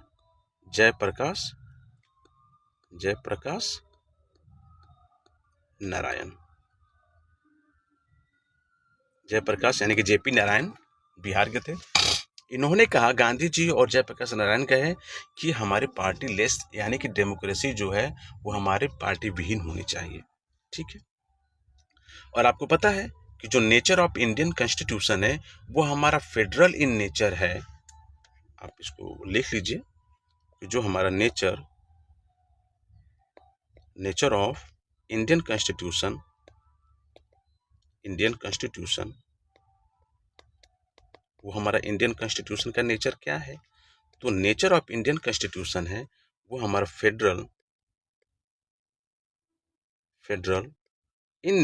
जयप्रकाश नारायण, जयप्रकाश यानी कि जेपी नारायण बिहार के थे। इन्होंने कहा, गांधी जी और जयप्रकाश नारायण कहे कि हमारी पार्टी लेस यानी कि डेमोक्रेसी जो है वो हमारे पार्टी विहीन होनी चाहिए। ठीक है। और आपको पता है कि जो नेचर ऑफ इंडियन कॉन्स्टिट्यूशन है वो हमारा फेडरल इन नेचर है। आप इसको लिख लीजिए कि जो हमारा नेचर ऑफ इंडियन कॉन्स्टिट्यूशन वो हमारा इंडियन कॉन्स्टिट्यूशन का नेचर क्या है? तो नेचर ऑफ इंडियन कॉन्स्टिट्यूशन है वो हमारा फेडरल इन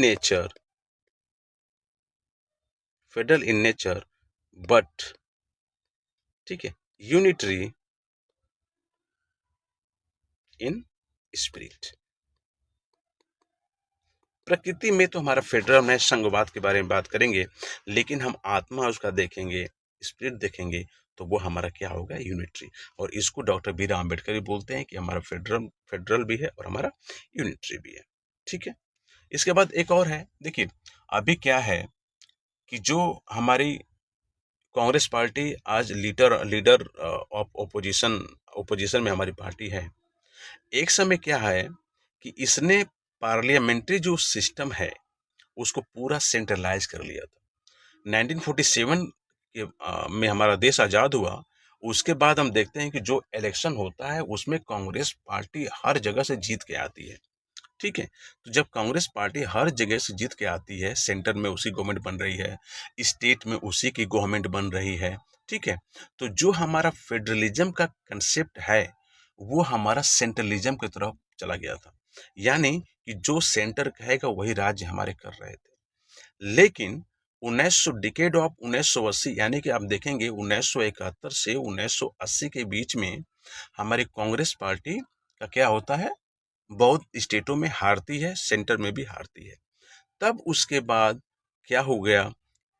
नेचर बट, ठीक है, यूनिटरी इन स्पिरिट। प्रकृति में तो हमारा फेडरल में संघवाद के बारे में बात करेंगे, लेकिन हम आत्मा उसका देखेंगे, स्पिरिट देखेंगे, तो वो हमारा क्या होगा? यूनिटरी। और इसको डॉक्टर बी आर अम्बेडकर भी बोलते हैं कि हमारा फेडरल भी है और हमारा यूनिटरी भी है। ठीक है। इसके बाद एक और है, देखिए अभी क्या है कि जो हमारी कांग्रेस पार्टी आज लीडर ऑफ ओपोजिशन में हमारी पार्टी है। एक समय क्या है कि इसने पार्लियामेंट्री जो सिस्टम है उसको पूरा सेंट्रलाइज कर लिया था। 1947 में हमारा देश आज़ाद हुआ, उसके बाद हम देखते हैं कि जो इलेक्शन होता है उसमें कांग्रेस पार्टी हर जगह से जीत के आती है। ठीक है। तो जब कांग्रेस पार्टी हर जगह से जीत के आती है, सेंटर में उसी गवर्नमेंट बन रही है, स्टेट में उसी की गवर्नमेंट बन रही है, ठीक है, तो जो हमारा फेडरलिज्म का कंसेप्ट है वो हमारा सेंट्रलिज्म की तरफ चला गया था। यानी कि जो सेंटर कहेगा वही राज्य हमारे कर रहे थे। लेकिन 1900 डिकेड ऑफ 1980 यानी कि आप देखेंगे 1971 से 1980 के बीच में हमारी कांग्रेस पार्टी का क्या होता है? बहुत स्टेटों में हारती है, सेंटर में भी हारती है। तब उसके बाद क्या हो गया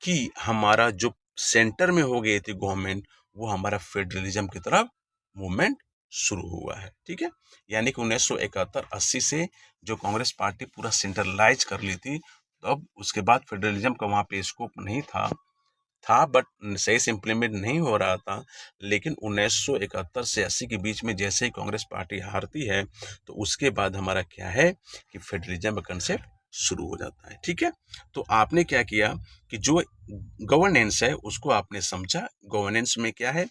कि हमारा जो सेंटर में हो गई थी गवर्नमेंट, वो हमारा फेडरलिज्म की तरफ मूवमेंट शुरू हुआ है। ठीक है। यानी कि 1971-80 से जो कांग्रेस पार्टी पूरा सेंट्रलाइज कर ली थी, तब उसके बाद फेडरलिज्म का वहाँ पे स्कोप नहीं था बट सही से इम्प्लीमेंट नहीं हो रहा था। लेकिन 1971 से 80 के बीच में जैसे ही कांग्रेस पार्टी हारती है, तो उसके बाद हमारा क्या है कि फेडरलिज्म का कंसेप्ट शुरू हो जाता है। ठीक है। तो आपने क्या किया कि जो गवर्नेंस है उसको आपने समझा। गवर्नेंस में क्या है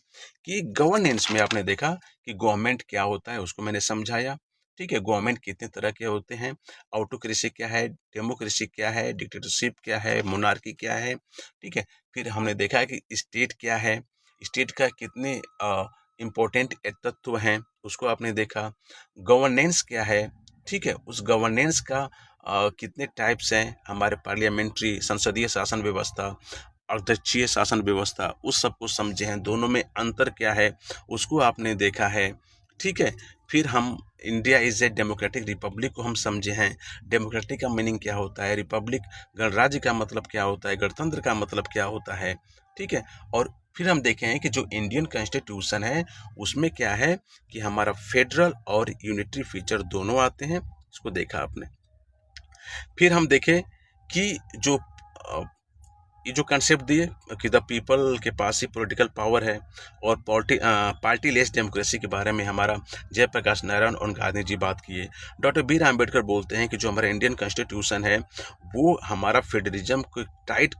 कि गवर्नेंस में आपने देखा कि गवर्नमेंट क्या होता है, उसको मैंने समझाया। ठीक है। गवर्नमेंट कितने तरह के होते हैं, ऑटोक्रेसी क्या है, डेमोक्रेसी क्या है, डिक्टेटरशिप क्या है, मोनार्की क्या है। ठीक है। फिर हमने देखा कि स्टेट क्या है, स्टेट का कितने इम्पोर्टेंट तत्व हैं, उसको आपने देखा। गवर्नेंस क्या है, ठीक है, उस गवर्नेंस का कितने टाइप्स हैं, हमारे पार्लियामेंट्री संसदीय शासन व्यवस्था, अध्यक्षीय शासन व्यवस्था, उस सब को समझे हैं। दोनों में अंतर क्या है उसको आपने देखा है। ठीक है। फिर हम India is a democratic Republic को हम समझे हैं। डेमोक्रेटिक का मीनिंग क्या होता है, रिपब्लिक गणराज्य का मतलब क्या होता है, गणतंत्र का मतलब क्या होता है। ठीक है। और फिर हम देखे हैं कि जो इंडियन कॉन्स्टिट्यूशन है उसमें क्या है कि हमारा फेडरल और यूनिटरी फीचर दोनों आते हैं, इसको देखा आपने। फिर हम देखे कि जो ये जो कंसेप्ट दिए कि द पीपल के पास ही पॉलिटिकल पावर है, और पार्टी लेस डेमोक्रेसी के बारे में हमारा जयप्रकाश नारायण और गांधी जी बात किए। डॉक्टर बी आर अम्बेडकर बोलते हैं कि जो हमारा इंडियन कॉन्स्टिट्यूशन है वो हमारा फेडरलिज्म को टाइट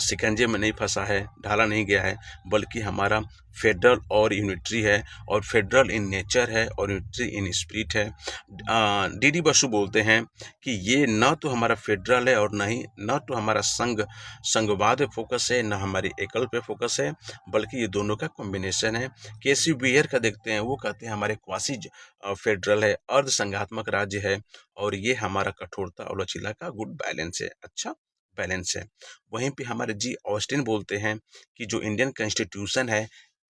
शिकंजे में नहीं फंसा है, ढाला नहीं गया है, बल्कि हमारा फेडरल और यूनिटरी है, और फेडरल इन नेचर है और यूनिटरी इन स्पिरिट है। डी बसु बोलते हैं कि ये न तो हमारा फेडरल है और न तो हमारा संघवाद पे फोकस है, न हमारी एकल पे फोकस है, बल्कि ये दोनों का कॉम्बिनेशन है। केसी बियर का देखते हैं, वो कहते हैं हमारे क्वासी फेडरल है, अर्ध संघात्मक राज्य है, और ये हमारा कठोरता और लचीला का गुड बैलेंस है, अच्छा बैलेंस है। वहीं पे हमारे जी ऑस्टिन बोलते हैं कि जो इंडियन कॉन्स्टिट्यूशन है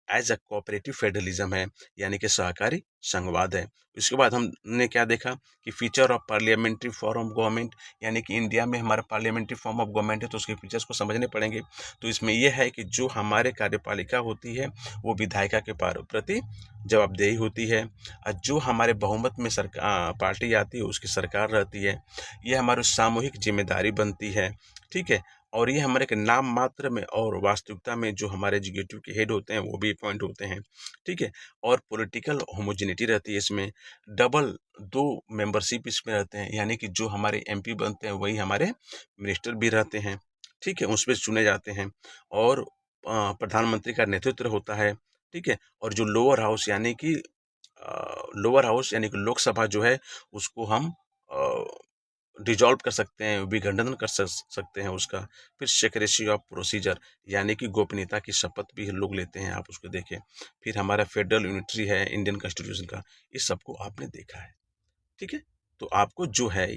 एज अ कोऑपरेटिव फेडरलिज्म है, यानी कि सहकारी संघवाद है। उसके बाद हमने क्या देखा कि feature of parliamentary form of government, यानी कि इंडिया में हमारा पार्लियामेंट्री फॉर्म ऑफ गवर्नमेंट है, तो उसके फीचर्स को समझने पड़ेंगे। तो इसमें यह है कि जो हमारे कार्यपालिका होती है वो विधायिका के प्रति जवाबदेही होती है, और जो हमारे बहुमत में सरकार पार्टी आती है उसकी सरकार रहती है। ये हमारी सामूहिक जिम्मेदारी बनती है, ठीक है। और ये हमारे के नाम मात्र में और वास्तविकता में जो हमारे एग्जीक्यूटिव के हेड होते हैं वो भी अपॉइंट होते हैं, ठीक है। और पॉलिटिकल होमोजेनिटी रहती है इसमें, डबल 2 मेंबरशिप इसमें रहते हैं, यानी कि जो हमारे एमपी बनते हैं वही हमारे मिनिस्टर भी रहते हैं, ठीक है, उसमें चुने जाते हैं। और प्रधानमंत्री का नेतृत्व होता है, ठीक है। और जो लोअर हाउस यानी कि लोकसभा जो है उसको हम डिजॉल्व कर सकते हैं, विखंडन कर सकते हैं उसका। फिर सेक्रेसी ऑफ प्रोसीजर, यानी कि गोपनीयता की शपथ भी लोग लेते हैं, आप उसको देखें। फिर हमारा फेडरल यूनिटरी है इंडियन कॉन्स्टिट्यूशन का, इस सबको आपने देखा है, ठीक है। तो आपको जो है,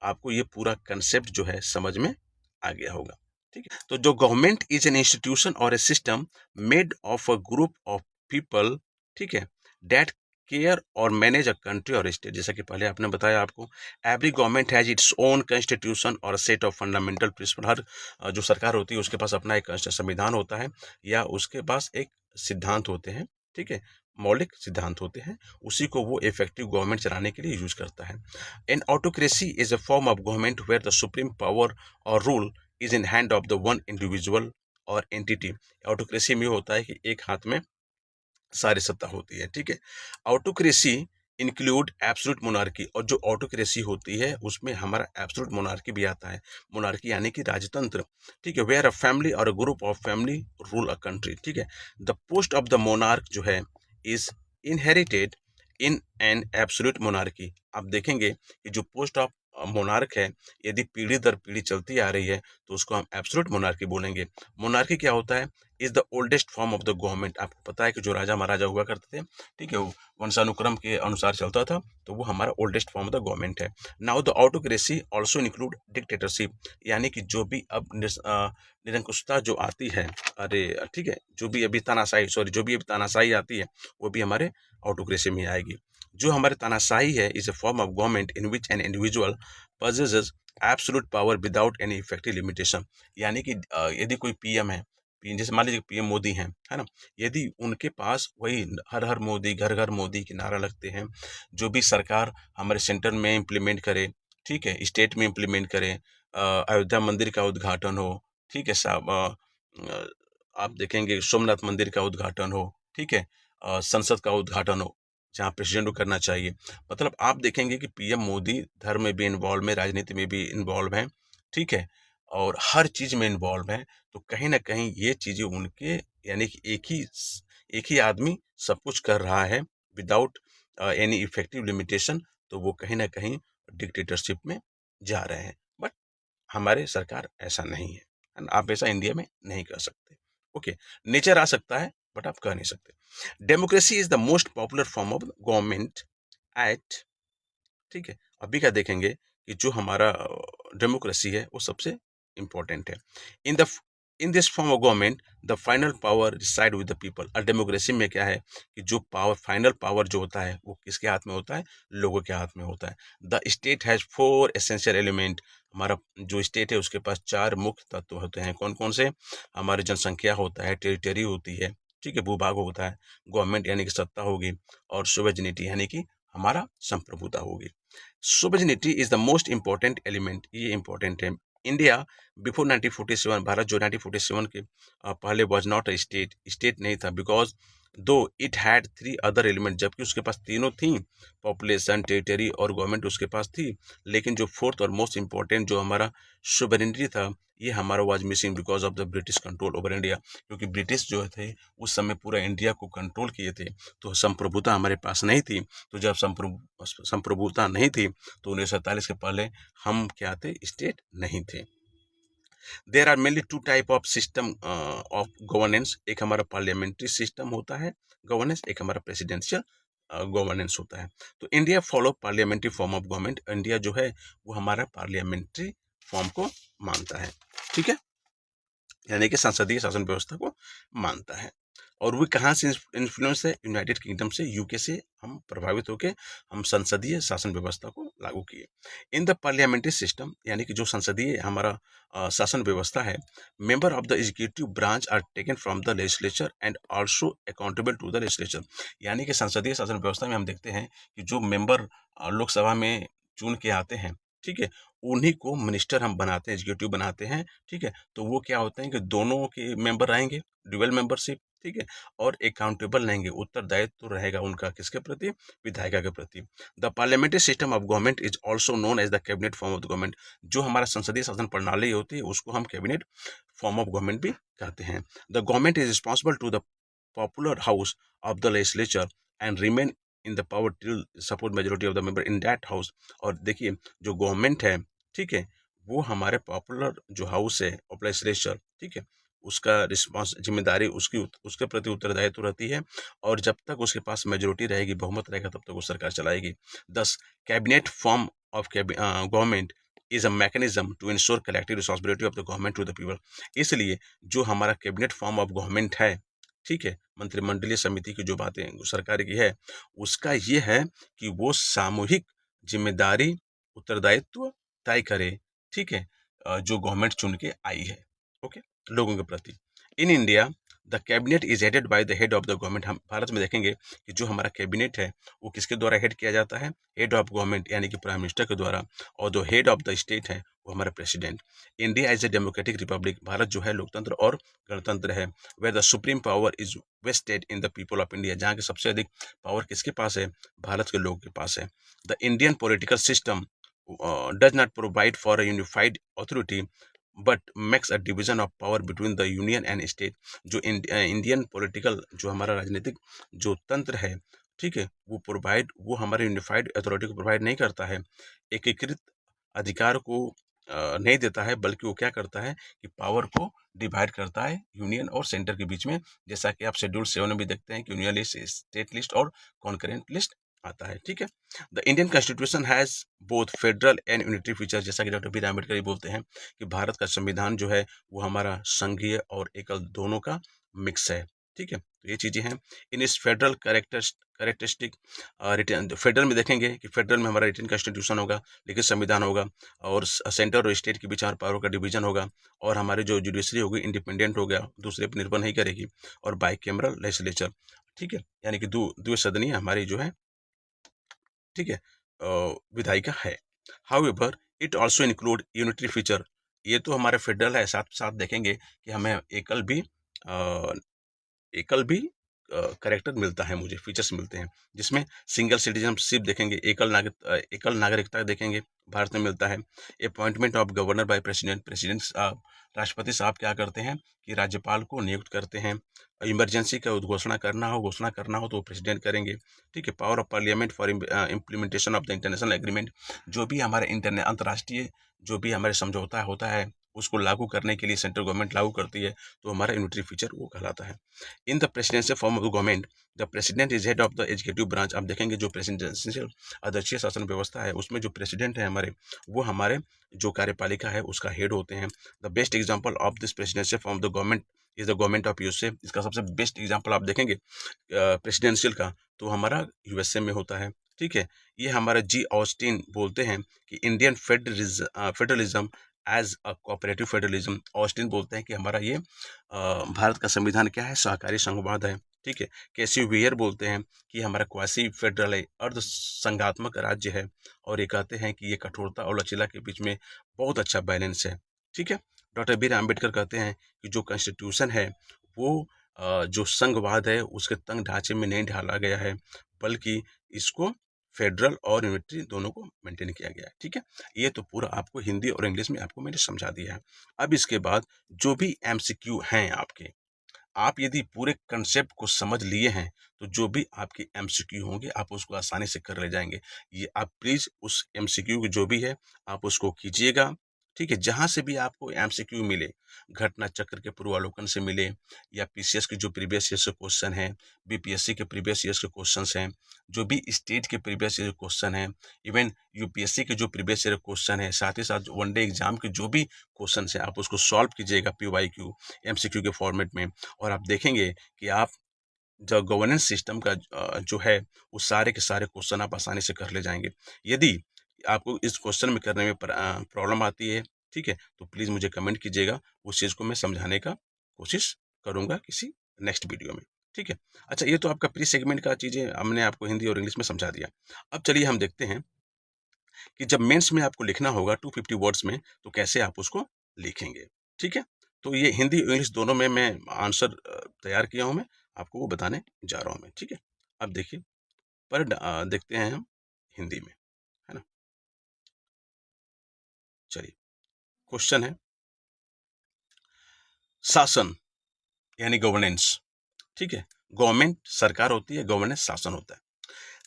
आपको ये पूरा कंसेप्ट जो है समझ में आ गया होगा, ठीक है। तो जो गवर्नमेंट इज एन इंस्टीट्यूशन और a system made of a group of people, ठीक है, दैट केयर और मैनेज अ कंट्री और स्टेट। जैसा कि पहले आपने बताया आपको, every government has its own constitution और सेट ऑफ फंडामेंटल प्रिंसिपल। हर जो सरकार होती है उसके पास अपना एक संविधान होता है, या उसके पास एक सिद्धांत होते हैं, ठीक है, मौलिक सिद्धांत होते हैं, उसी को वो इफेक्टिव गवर्नमेंट चलाने के लिए यूज करता है। An autocracy is a form of government where the supreme power or rule is in hand of the one individual or entity. Autocracy में होता है कि एक हाथ में सारी सत्ता होती है, ठीक है। ऑटोक्रेसी इंक्लूड एब्सोल्यूट मोनार्की, और जो ऑटोक्रेसी होती है उसमें हमारा एब्सोल्यूट मोनार्की भी आता है। मोनार्की यानी कि राजतंत्र, ठीक है, वेयर अ फैमिली और अ group of family rule a country, ठीक है। The post of the monarch जो है is inherited in an absolute monarchy. आप देखेंगे कि जो पोस्ट ऑफ मोनार्क है, यदि पीढ़ी दर पीढ़ी चलती आ रही है तो उसको हम एब्सोल्यूट मोनार्की बोलेंगे। मोनार्की क्या होता है? Is the oldest form of the government. आपको पता है कि जो राजा महाराजा हुआ करते थे, ठीक है, वो वंशानुक्रम के अनुसार चलता था, तो वो हमारा oldest form of the government है। Now the autocracy also include dictatorship, यानी कि जो भी अब निरंकुशता जो आती है, अरे ठीक है, जो भी अभी तानाशाही आती है वो भी हमारे ऑटोक्रेसी में आएगी। जो हमारे तानाशाही है is a form of government in which an individual possesses absolute power without any effective limitation. यानी कि यदि कोई पीएम है, जैसे मान लीजिए पीएम मोदी हैं, है ना, यदि उनके पास वही हर हर मोदी, घर घर मोदी के नारा लगते हैं, जो भी सरकार हमारे सेंटर में इम्प्लीमेंट करे, ठीक है, स्टेट में इम्प्लीमेंट करे, अयोध्या मंदिर का उद्घाटन हो, ठीक है साहब, आप देखेंगे सोमनाथ मंदिर का उद्घाटन हो, ठीक है, संसद का उद्घाटन हो, जहाँ प्रेसिडेंट को करना चाहिए। मतलब आप देखेंगे कि पीएम मोदी धर्म में भी इन्वॉल्व है, राजनीति में भी इन्वॉल्व हैं, ठीक है, और हर चीज़ में इन्वॉल्व हैं। तो कहीं न कहीं ये चीज़ें उनके, यानी कि एक ही आदमी सब कुछ कर रहा है विदाउट एनी इफेक्टिव लिमिटेशन, तो वो कहीं न कहीं डिक्टेटरशिप में जा रहे हैं। बट हमारे सरकार ऐसा नहीं है, है ना? आप ऐसा इंडिया में नहीं कर सकते। ओके, नेचर आ सकता है बट आप कह नहीं सकते। Democracy is the most popular form of government at, ठीक है। अभी क्या देखेंगे कि जो हमारा डेमोक्रेसी है वो सबसे इम्पोर्टेंट है। In the in this form of government the final power reside with the people. और डेमोक्रेसी में क्या है कि जो पावर, फाइनल पावर जो होता है वो किसके हाथ में होता है? लोगों के हाथ में होता है। The state has 4 essential element. हमारा जो स्टेट है उसके पास 4 मुख्य तत्व होते हैं। कौन कौन से? हमारी जनसंख्या होता है, टेरिटरी होती है, ठीक है, भूभाग होता है, गवर्नमेंट यानी कि सत्ता होगी, और सोवेजनिटी यानी कि हमारा संप्रभुता होगी। Sovereignty is the most important element, ये इंपॉर्टेंट है। इंडिया बिफोर 1947, भारत जो 1947 के पहले was not a state, state नहीं था, बिकॉज दो इट हैड 3 अदर एलिमेंट, जबकि उसके पास तीनों थी, पॉपुलेशन, टेरिटरी और गवर्नमेंट उसके पास थी, लेकिन जो फोर्थ और मोस्ट इंपॉर्टेंट जो हमारा सोवेरेनिटी था, ये हमारा was missing because of the British control over India, क्योंकि ब्रिटिश जो थे उस समय पूरा इंडिया को कंट्रोल किए थे, तो संप्रभुता हमारे पास नहीं थी। तो जब संप्रभुता नहीं थी तो 1947 के पहले हम क्या थे, स्टेट नहीं थे। There are mainly two type of system of governance, एक हमारा पार्लियामेंट्री सिस्टम होता है गवर्नेंस, एक हमारा प्रेसिडेंशियल गवर्नेंस होता है। तो India follow parliamentary form of government, India जो है वो हमारा पार्लियामेंट्री फॉर्म को मानता है, ठीक है, यानी कि संसदीय शासन व्यवस्था को मानता है। और वो कहाँ से इन्फ्लुएंस है, यूनाइटेड किंगडम से, यूके से हम प्रभावित होकर हम संसदीय शासन व्यवस्था को लागू किए। इन द पार्लियामेंट्री सिस्टम, यानी कि जो संसदीय हमारा शासन व्यवस्था है, member of the executive branch are taken from the legislature and also accountable to the legislature, यानी कि संसदीय शासन व्यवस्था में हम देखते हैं कि जो मेंबर लोकसभा में चुन के आते हैं, ठीक है, उन्हीं को मिनिस्टर हम बनाते हैं, एग्जीक्यूटिव बनाते हैं, ठीक है। तो वो क्या होते हैं कि दोनों के मेंबर रहेंगे, ड्यूअल मेंबरशिप, ठीक है, और अकाउंटेबल रहेंगे, उत्तरदायित्व तो रहेगा उनका किसके प्रति, विधायिका के प्रति। The parliamentary system of government is also known as the cabinet form of the government, जो हमारा संसदीय शासन प्रणाली होती है उसको हम कैबिनेट फॉर्म ऑफ गवर्नमेंट भी कहते हैं। The government is responsible to the popular house of the legislature and remain in the power till support majority of the member in that house. और देखिए जो गवर्नमेंट है, ठीक है, वो हमारे पॉपुलर जो हाउस है ऑफ लेजिस्लेचर, ठीक है, उसका रिस्पॉन्स जिम्मेदारी उसके प्रति उत्तरदायित्व रहती है, और जब तक उसके पास मेजोरिटी रहेगी, बहुमत रहेगा, तब तक वो सरकार चलाएगी। This cabinet form of government is a mechanism to ensure collective responsibility of the government to the people. इसलिए जो हमारा कैबिनेट फॉर्म ऑफ गवर्नमेंट है, ठीक है, मंत्रिमंडलीय समिति की जो बातें सरकार की है, उसका ये है कि वो सामूहिक जिम्मेदारी उत्तरदायित्व तय करे, ठीक है, जो गवर्नमेंट चुन के आई है, ओके, लोगों के प्रति। In India the cabinet is headed by the head of the government. हम भारत में देखेंगे कि जो हमारा कैबिनेट है वो किसके द्वारा हेड किया जाता है, हेड ऑफ गवर्नमेंट यानी कि प्राइम मिनिस्टर के द्वारा, और जो हेड ऑफ द स्टेट है वो हमारा president. India is a democratic republic, Bharat जो है लोकतंत्र और गणतंत्र है। Where the supreme power is vested in the people of India, जहाँ की सबसे अधिक पावर किसके पास है, भारत के लोगों के पास है। The Indian political system does not provide for a unified authority but makes a division of power between the union and state। जो इंडियन पॉलिटिकल जो हमारा राजनीतिक जो तंत्र है, ठीक है, वो हमारे यूनिफाइड अथॉरिटी को प्रोवाइड नहीं करता है, एकीकृत अधिकार को नहीं देता है, बल्कि वो क्या करता है कि पावर को डिवाइड करता है यूनियन और सेंटर के बीच में। जैसा कि आप शेड्यूल 7 में भी देखते हैं कि यूनियन लिस्ट, स्टेट लिस्ट और कॉन्करेंट लिस्ट आता है, ठीक है। The Indian constitution has both federal and unitary feature, जैसा कि डॉक्टर बी आर अम्बेडकर बोलते हैं कि भारत का संविधान जो है वो हमारा संघीय और एकल दोनों का मिक्स है, ठीक है। तो ये चीजें हैं। इन इस फेडरल कैरेक्टरिस्टिक रिटर्न, फेडरल में देखेंगे कि फेडरल में हमारा रिटर्न कॉन्स्टिट्यूशन होगा, लिखित संविधान होगा, और सेंटर और स्टेट के बीच हमारे पावर का डिवीजन होगा, और हमारी जो जुडिशरी होगी इंडिपेंडेंट हो गया, दूसरे पर निर्भर नहीं करेगी, और बाई कैमरल लेजिस्लेचर, ठीक है, यानी कि द्विसदनीय हमारी जो है, ठीक है, विधायिका है। However it also include unitary feature, ये तो हमारे फेडरल है, साथ साथ देखेंगे कि हमें एकल भी करेक्टर मिलता है, मुझे फीचर्स मिलते हैं, जिसमें सिंगल सिटीजनशिप देखेंगे, एकल नागरिकता देखेंगे, भारत में मिलता है। Appointment of governor by president साहब, राष्ट्रपति साहब क्या करते हैं कि राज्यपाल को नियुक्त करते हैं। इमरजेंसी का घोषणा करना हो तो प्रेसिडेंट करेंगे, ठीक है। Power of parliament for implementation of the international agreement, जो भी हमारे अंतर्राष्ट्रीय जो भी हमारे समझौता होता है उसको लागू करने के लिए सेंट्रल गवर्नमेंट लागू करती है, तो हमारा यूनिटरी फीचर वो कहलाता है। In the presidential form of the government the president is head of the executive branch. आप देखेंगे जो प्रेसिडेंशियल अध्यक्षीय शासन व्यवस्था है उसमें जो प्रेसिडेंट है हमारे, वो हमारे जो कार्यपालिका है उसका हेड होते हैं। The best example of this presidential form of the government is the government of USA. इसका सबसे बेस्ट एग्जाम्पल आप देखेंगे प्रेसिडेंशियल का तो हमारा यूएसए में होता है, ठीक है। ये हमारा जी ऑस्टिन बोलते हैं कि Indian federalism as a cooperative federalism. Austin बोलते हैं कि हमारा ये भारत का संविधान क्या है, सहकारी संघवाद है, ठीक है। कैसी वियर बोलते हैं कि हमारा क्वासी फेडरल है, अर्ध संघात्मक राज्य है, और ये कहते हैं कि ये कठोरता और लचीला के बीच में बहुत अच्छा बैलेंस है, ठीक है। डॉक्टर बी आर अम्बेडकर कहते हैं कि जो कॉन्स्टिट्यूशन है वो जो संघवाद है उसके तंग ढांचे में नहीं ढाला गया है, बल्कि इसको फेडरल और यूनिटरी दोनों को मेंटेन किया गया है। ठीक है, ये तो पूरा आपको हिंदी और इंग्लिश में आपको मैंने समझा दिया है। अब इसके बाद जो भी एमसीक्यू हैं आपके, आप यदि पूरे कंसेप्ट को समझ लिए हैं तो जो भी आपके एमसीक्यू होंगे आप उसको आसानी से कर ले जाएंगे। ये आप प्लीज उस एमसीक्यू की जो भी है आप उसको कीजिएगा। ठीक है, जहां से भी आपको एमसीक्यू मिले, घटना चक्र के पूर्वावलोकन से मिले, या पीसीएस के जो प्रीवियस ईयर के क्वेश्चन हैं, बीपीएससी के प्रीवियस ईयर के क्वेश्चन हैं, जो भी स्टेट के प्रीवियस ईयर क्वेश्चन हैं, इवन यूपीएससी के जो प्रीवियस ईयर क्वेश्चन है, साथ ही साथ वनडे एग्जाम के जो भी क्वेश्चन है आप उसको सॉल्व कीजिएगा पीवाईक्यू एमसीक्यू के फॉर्मेट में। और आप देखेंगे कि आप जो गवर्नेंस सिस्टम का जो है वो सारे के सारे क्वेश्चन आप आसानी से कर ले जाएंगे। यदि आपको इस क्वेश्चन में करने में प्रॉब्लम आती है, ठीक है, तो प्लीज़ मुझे कमेंट कीजिएगा, उस चीज़ को मैं समझाने का कोशिश करूँगा किसी नेक्स्ट वीडियो में। ठीक है, अच्छा ये तो आपका प्री सेगमेंट का चीज़ें हमने आपको हिंदी और इंग्लिश में समझा दिया। अब चलिए हम देखते हैं कि जब मेंस में आपको लिखना होगा 250 वर्ड्स में तो कैसे आप उसको लिखेंगे। ठीक है, तो ये हिंदी इंग्लिश दोनों में मैं आंसर तैयार किया हूँ, मैं आपको वो बताने जा रहा हूँ मैं। ठीक है, अब देखिए देखते हैं हम हिंदी में, है ना। चलिए, क्वेश्चन है शासन यानी गवर्नेंस। ठीक है, गवर्नमेंट सरकार होती है, गवर्नेंस शासन होता है।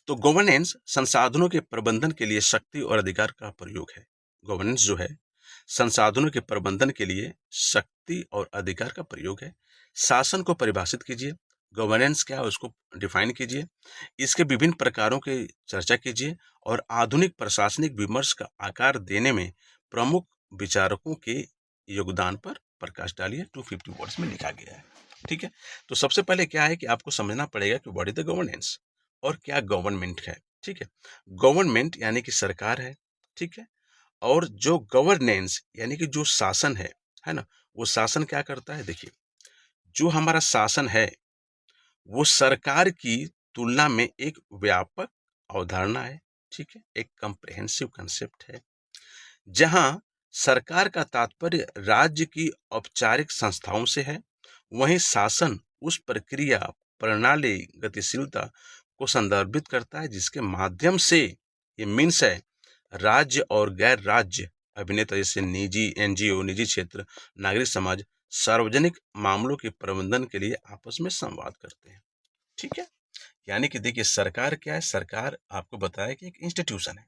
तो गवर्नेंस संसाधनों के प्रबंधन के लिए शक्ति और अधिकार का प्रयोग है। गवर्नेंस जो है संसाधनों के प्रबंधन के लिए शक्ति और अधिकार का प्रयोग है। शासन को परिभाषित कीजिए, गवर्नेंस क्या है उसको डिफाइन कीजिए, इसके विभिन्न प्रकारों की चर्चा कीजिए और आधुनिक प्रशासनिक विमर्श का आकार देने में प्रमुख विचारकों के योगदान पर प्रकाश डालिए। 250 वर्ड्स में लिखा गया है। ठीक है, तो सबसे पहले क्या है कि आपको समझना पड़ेगा कि व्हाट इज द गवर्नेंस और क्या गवर्नमेंट है। ठीक है, गवर्नमेंट यानी कि सरकार है। ठीक है, और जो गवर्नेंस यानी कि जो शासन है ना, वो शासन क्या करता है, देखिए जो हमारा शासन है वो सरकार की तुलना में एक व्यापक अवधारणा है। ठीक है, एक कंप्रिहेंसिव कंसेप्ट है, जहां सरकार का तात्पर्य राज्य की औपचारिक संस्थाओं से है, वहीं शासन उस प्रक्रिया, प्रणाली, गतिशीलता को संदर्भित करता है जिसके माध्यम से, ये मीन्स है, राज्य और गैर राज्य अभिनेता जैसे निजी एनजीओ, निजी क्षेत्र, नागरिक समाज सार्वजनिक मामलों के प्रबंधन के लिए आपस में संवाद करते हैं। ठीक है, यानी कि देखिए सरकार क्या है, सरकार आपको बताया कि एक इंस्टीट्यूशन है।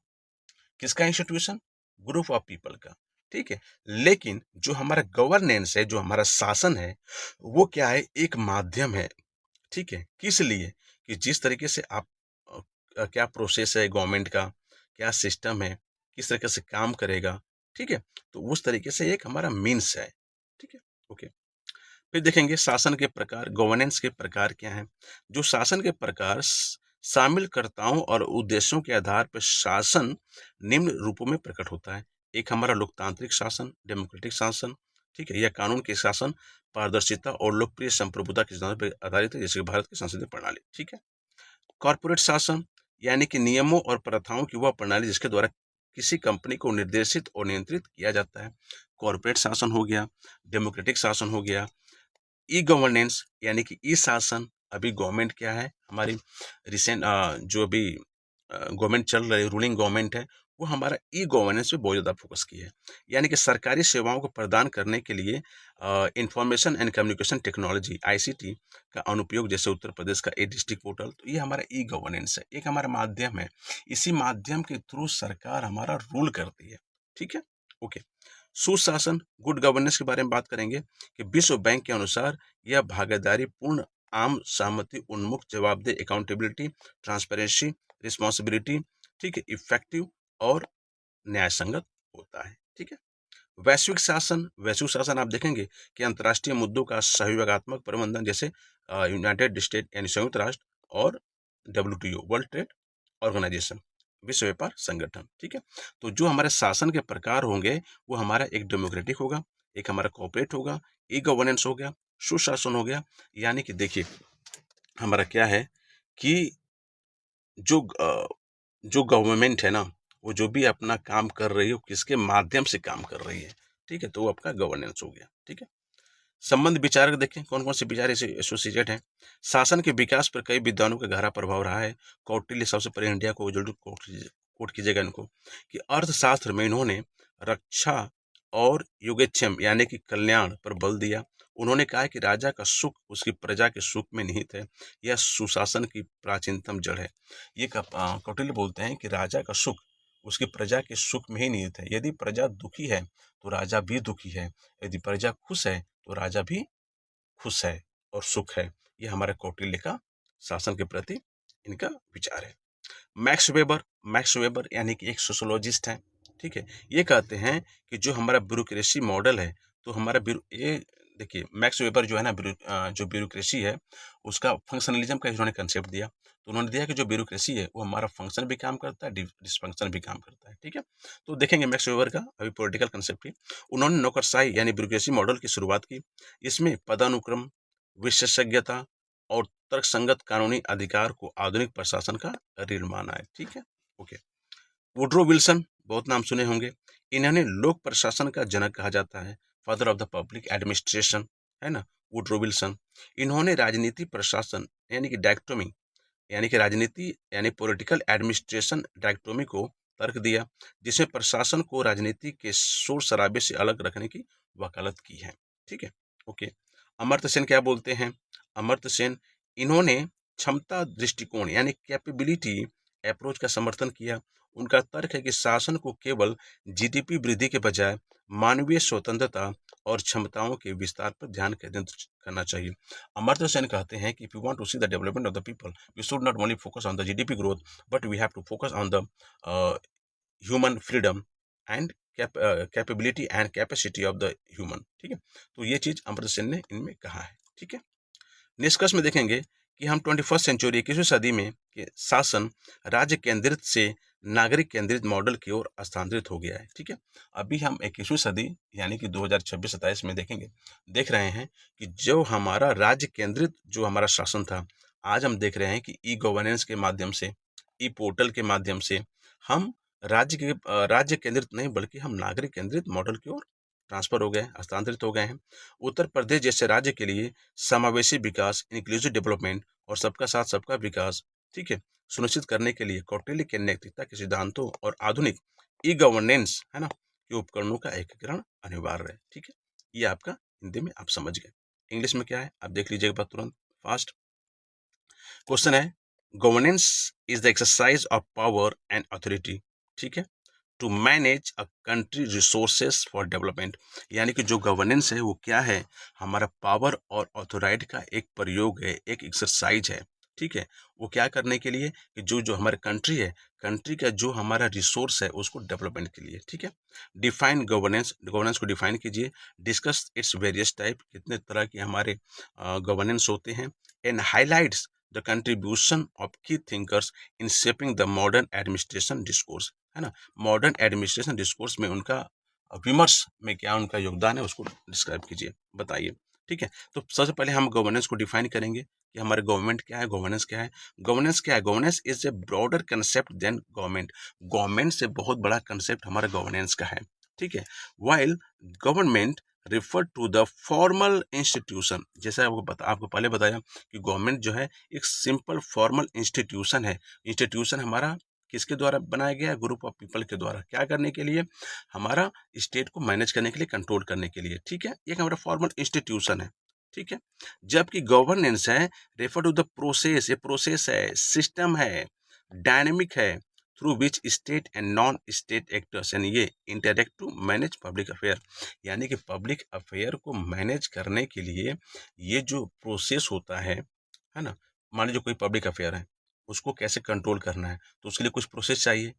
किसका इंस्टीट्यूशन? ग्रुप ऑफ पीपल का। ठीक है, लेकिन जो हमारा गवर्नेंस है, जो हमारा शासन है, वो क्या है, एक माध्यम है। ठीक है, किस लिए? कि जिस तरीके से आप क्या प्रोसेस है गवर्नमेंट का, क्या सिस्टम है, किस तरीके से काम करेगा। ठीक है, तो उस तरीके से एक हमारा मीन्स है। ठीक है, ओके। फिर देखेंगे शासन के प्रकार, गवर्नेंस के प्रकार क्या हैं। जो शासन के प्रकार शामिलकर्ताओं और उद्देश्यों के आधार पर शासन निम्न रूपों में प्रकट होता है। एक हमारा लोकतांत्रिक शासन, डेमोक्रेटिक शासन। ठीक है, यह कानून के शासन, पारदर्शिता और लोकप्रिय संप्रभुता के सिद्धांत पर आधारित है, जैसे भारत की संसदीय प्रणाली। ठीक है, कॉर्पोरेट शासन यानी कि नियमों और प्रथाओं की वह प्रणाली जिसके द्वारा किसी कंपनी को निर्देशित और नियंत्रित किया जाता है, कॉर्पोरेट शासन हो गया। डेमोक्रेटिक शासन हो गया। ई गवर्नेंस यानी कि ई शासन, अभी गवर्नमेंट क्या है हमारी रिसेंट जो अभी गवर्नमेंट चल रही रूलिंग गवर्नमेंट है, वो हमारा ई गवर्नेंस पे बहुत ज़्यादा फोकस की है। यानी कि सरकारी सेवाओं को प्रदान करने के लिए information and communication technology ICT का अनुपयोग, जैसे उत्तर प्रदेश का ई डिस्ट्रिक्ट पोर्टल, तो ये हमारा ई गवर्नेंस है, एक हमारा माध्यम है। इसी माध्यम के थ्रू सरकार हमारा रूल करती है। ठीक है, ओके। सुशासन, गुड गवर्नेंस के बारे में बात करेंगे कि विश्व बैंक के अनुसार यह भागीदारी पूर्ण, आम सहमति, उन्मुख, जवाबदेह, अकाउंटेबिलिटी, ट्रांसपेरेंसी, रिस्पॉन्सिबिलिटी, ठीक है, इफेक्टिव और न्याय संगत होता है। ठीक है, वैश्विक शासन, वैश्विक शासन आप देखेंगे कि अंतर्राष्ट्रीय मुद्दों का सहयोगात्मक प्रबंधन, जैसे यूनाइटेड स्टेट यानी संयुक्त राष्ट्र और डब्ल्यूटीओ, वर्ल्ड ट्रेड ऑर्गेनाइजेशन, विश्व व्यापार संगठन। ठीक है, तो जो हमारे शासन के प्रकार होंगे वो हमारा एक डेमोक्रेटिक होगा, एक हमारा कॉर्पोरेट होगा, ई गवर्नेंस हो गया, सुशासन हो गया। यानी कि देखिए हमारा क्या है कि जो जो गवर्नमेंट है ना, वो जो भी अपना काम कर रही है वो किसके माध्यम से काम कर रही है। ठीक है, तो वो आपका गवर्नेंस हो गया। ठीक है, संबंध विचारक देखें कौन कौन से विचार इसे एसोसिएटेड हैं। शासन के विकास पर कई विद्वानों का गहरा प्रभाव रहा है। कौटिल्य सबसे पहले इंडिया को जरूर कोट कीजिएगा इनको, कि अर्थशास्त्र में इन्होंने रक्षा और योगक्षेम यानी कि कल्याण पर बल दिया। उन्होंने कहा कि राजा का सुख उसकी प्रजा के सुख में निहित है, यह सुशासन की प्राचीनतम जड़ है। ये कौटिल्य बोलते हैं कि राजा का सुख उसकी प्रजा के सुख में ही निहित है। यदि प्रजा दुखी है तो राजा भी दुखी है, यदि प्रजा खुश है तो राजा भी खुश है और सुख है। ये हमारे कौटिल्य का शासन के प्रति इनका विचार है। मैक्स वेबर यानी कि एक सोशोलॉजिस्ट हैं, ठीक है। ये कहते हैं कि जो हमारा ब्यूरोक्रेसी मॉडल है, तो हमारा ये देखिए मैक्स वेबर जो है ना, जो ब्यूरोक्रेसी है उसका फंक्शनलिज्म का इन्होंने कंसेप्ट दिया। तो उन्होंने दिया कि जो ब्यूरोक्रेसी है वो हमारा फंक्शन भी काम करता है, डिसफंक्शन भी काम करता है, ठीक है। तो देखेंगे मैक्स वेबर का अभी पॉलिटिकल कंसेप्ट ही। उन्होंने नौकरशाही यानी ब्यूरोक्रेसी मॉडल की शुरुआत की। इसमें पदानुक्रम, विशेषज्ञता और तर्कसंगत कानूनी अधिकार को आधुनिक प्रशासन का रीढ़ माना है, ठीक है। ओके। वुड्रो विल्सन, बहुत नाम सुने होंगे। इन्होंने लोक प्रशासन का जनक कहा जाता है, father of the public administration, है ना, वुड्रो विल्सन। इन्होंने राजनीति प्रशासन यानी कि डायक्टोमी यानी कि राजनीति यानी पॉलिटिकल एडमिनिस्ट्रेशन डायक्टोमी को तर्क दिया, जिसमें प्रशासन को राजनीति के शोर शराबे से अलग रखने की वकालत की है, ठीक है। ओके। अमर्त्य सेन क्या बोलते हैं? अमर्त्य सेन, इन्होंने क्षमता दृष्टिकोण यानी कैपेबिलिटी अप्रोच का समर्थन किया। उनका तर्क है कि शासन को केवल जीडीपी वृद्धि के बजाय मानवीय स्वतंत्रता और क्षमताओं के विस्तार पर ध्यान केंद्रित करना चाहिए। अमर्त्य सेन कहते हैं कि if you want to see the development of the people, we should not only focus on the GDP growth, but we have to focus on the human freedom and capability and capacity of the human, ठीक है। तो ये चीज अमर्त्य सेन ने इनमें कहा है, ठीक है। निष्कर्ष में देखेंगे कि हम 21वीं सेंचुरी 21वीं सदी में के शासन राज्य केंद्रित से नागरिक केंद्रित मॉडल की ओर स्थानांतरित हो गया है, ठीक है। अभी हम 21वीं सदी यानी कि 2026-27 में देख रहे हैं कि जो हमारा राज्य केंद्रित जो हमारा शासन था, आज हम देख रहे हैं कि ई गवर्नेंस के माध्यम से, ई पोर्टल के माध्यम से हम राज्य केंद्रित नहीं बल्कि हम नागरिक केंद्रित मॉडल की ओर ट्रांसफर हो गए, हस्तांतरित हो गए हैं। उत्तर प्रदेश जैसे राज्य के लिए समावेशी विकास, इंक्लूसिव डेवलपमेंट और सबका साथ सबका विकास, ठीक है, सुनिश्चित करने के लिए कौटिल्य के नैतिकता के सिद्धांतों और आधुनिक ई गवर्नेंस, है ना, के उपकरणों का एकीकरण अनिवार्य है, ठीक है। ये आपका हिंदी में आप समझ गए। इंग्लिश में क्या है आप देख लीजिएगा तुरंत फास्ट। क्वेश्चन है, governance is the exercise of power and authority, ठीक है, to manage a country resources for development. यानी कि जो गवर्नेंस है वो क्या है, हमारा पावर और अथॉरिटी का एक प्रयोग है, एक एक्सरसाइज है, ठीक है। वो क्या करने के लिए कि जो जो हमारे कंट्री है, कंट्री का जो हमारा रिसोर्स है उसको डेवलपमेंट के लिए, ठीक है। डिफाइन गवर्नेंस, गवर्नेंस को डिफाइन कीजिए। डिस्कस इट्स वेरियस टाइप, कितने तरह के हमारे गवर्नेंस होते हैं। And highlights the contribution of key thinkers in shaping the modern administration discourse, है ना। मॉडर्न एडमिनिस्ट्रेशन डिस्कोर्स में उनका विमर्श में क्या उनका योगदान है उसको डिस्क्राइब कीजिए, बताइए, ठीक है। तो सबसे पहले हम गवर्नेंस को डिफाइन करेंगे कि हमारे गवर्नमेंट क्या है, गवर्नेंस क्या है। गवर्नेंस क्या है? Governance is a broader concept than government. Government से बहुत बड़ा कंसेप्ट हमारा गवर्नेंस का है, ठीक है। While government refer to the formal institution, जैसे आपको पहले बताया कि गवर्नमेंट जो है एक सिंपल फॉर्मल इंस्टीट्यूशन है। इंस्टीट्यूशन हमारा किसके द्वारा बनाया गया? ग्रुप ऑफ पीपल के द्वारा। क्या करने के लिए? हमारा स्टेट को मैनेज करने के लिए, कंट्रोल करने के लिए, ठीक है। एक हमारा फॉर्मल इंस्टीट्यूशन है, ठीक है। जबकि गवर्नेंस है रेफर टू द प्रोसेस, ये प्रोसेस है, सिस्टम है, डायनेमिक है, through which state and non state actors and ये interact to manage public affair. यानी कि पब्लिक अफेयर को मैनेज करने के लिए ये जो प्रोसेस होता है ना। मान लीजिए कोई पब्लिक अफेयर है, उसको कैसे कंट्रोल करना है, तो उसके लिए कुछ प्रोसेस चाहिए,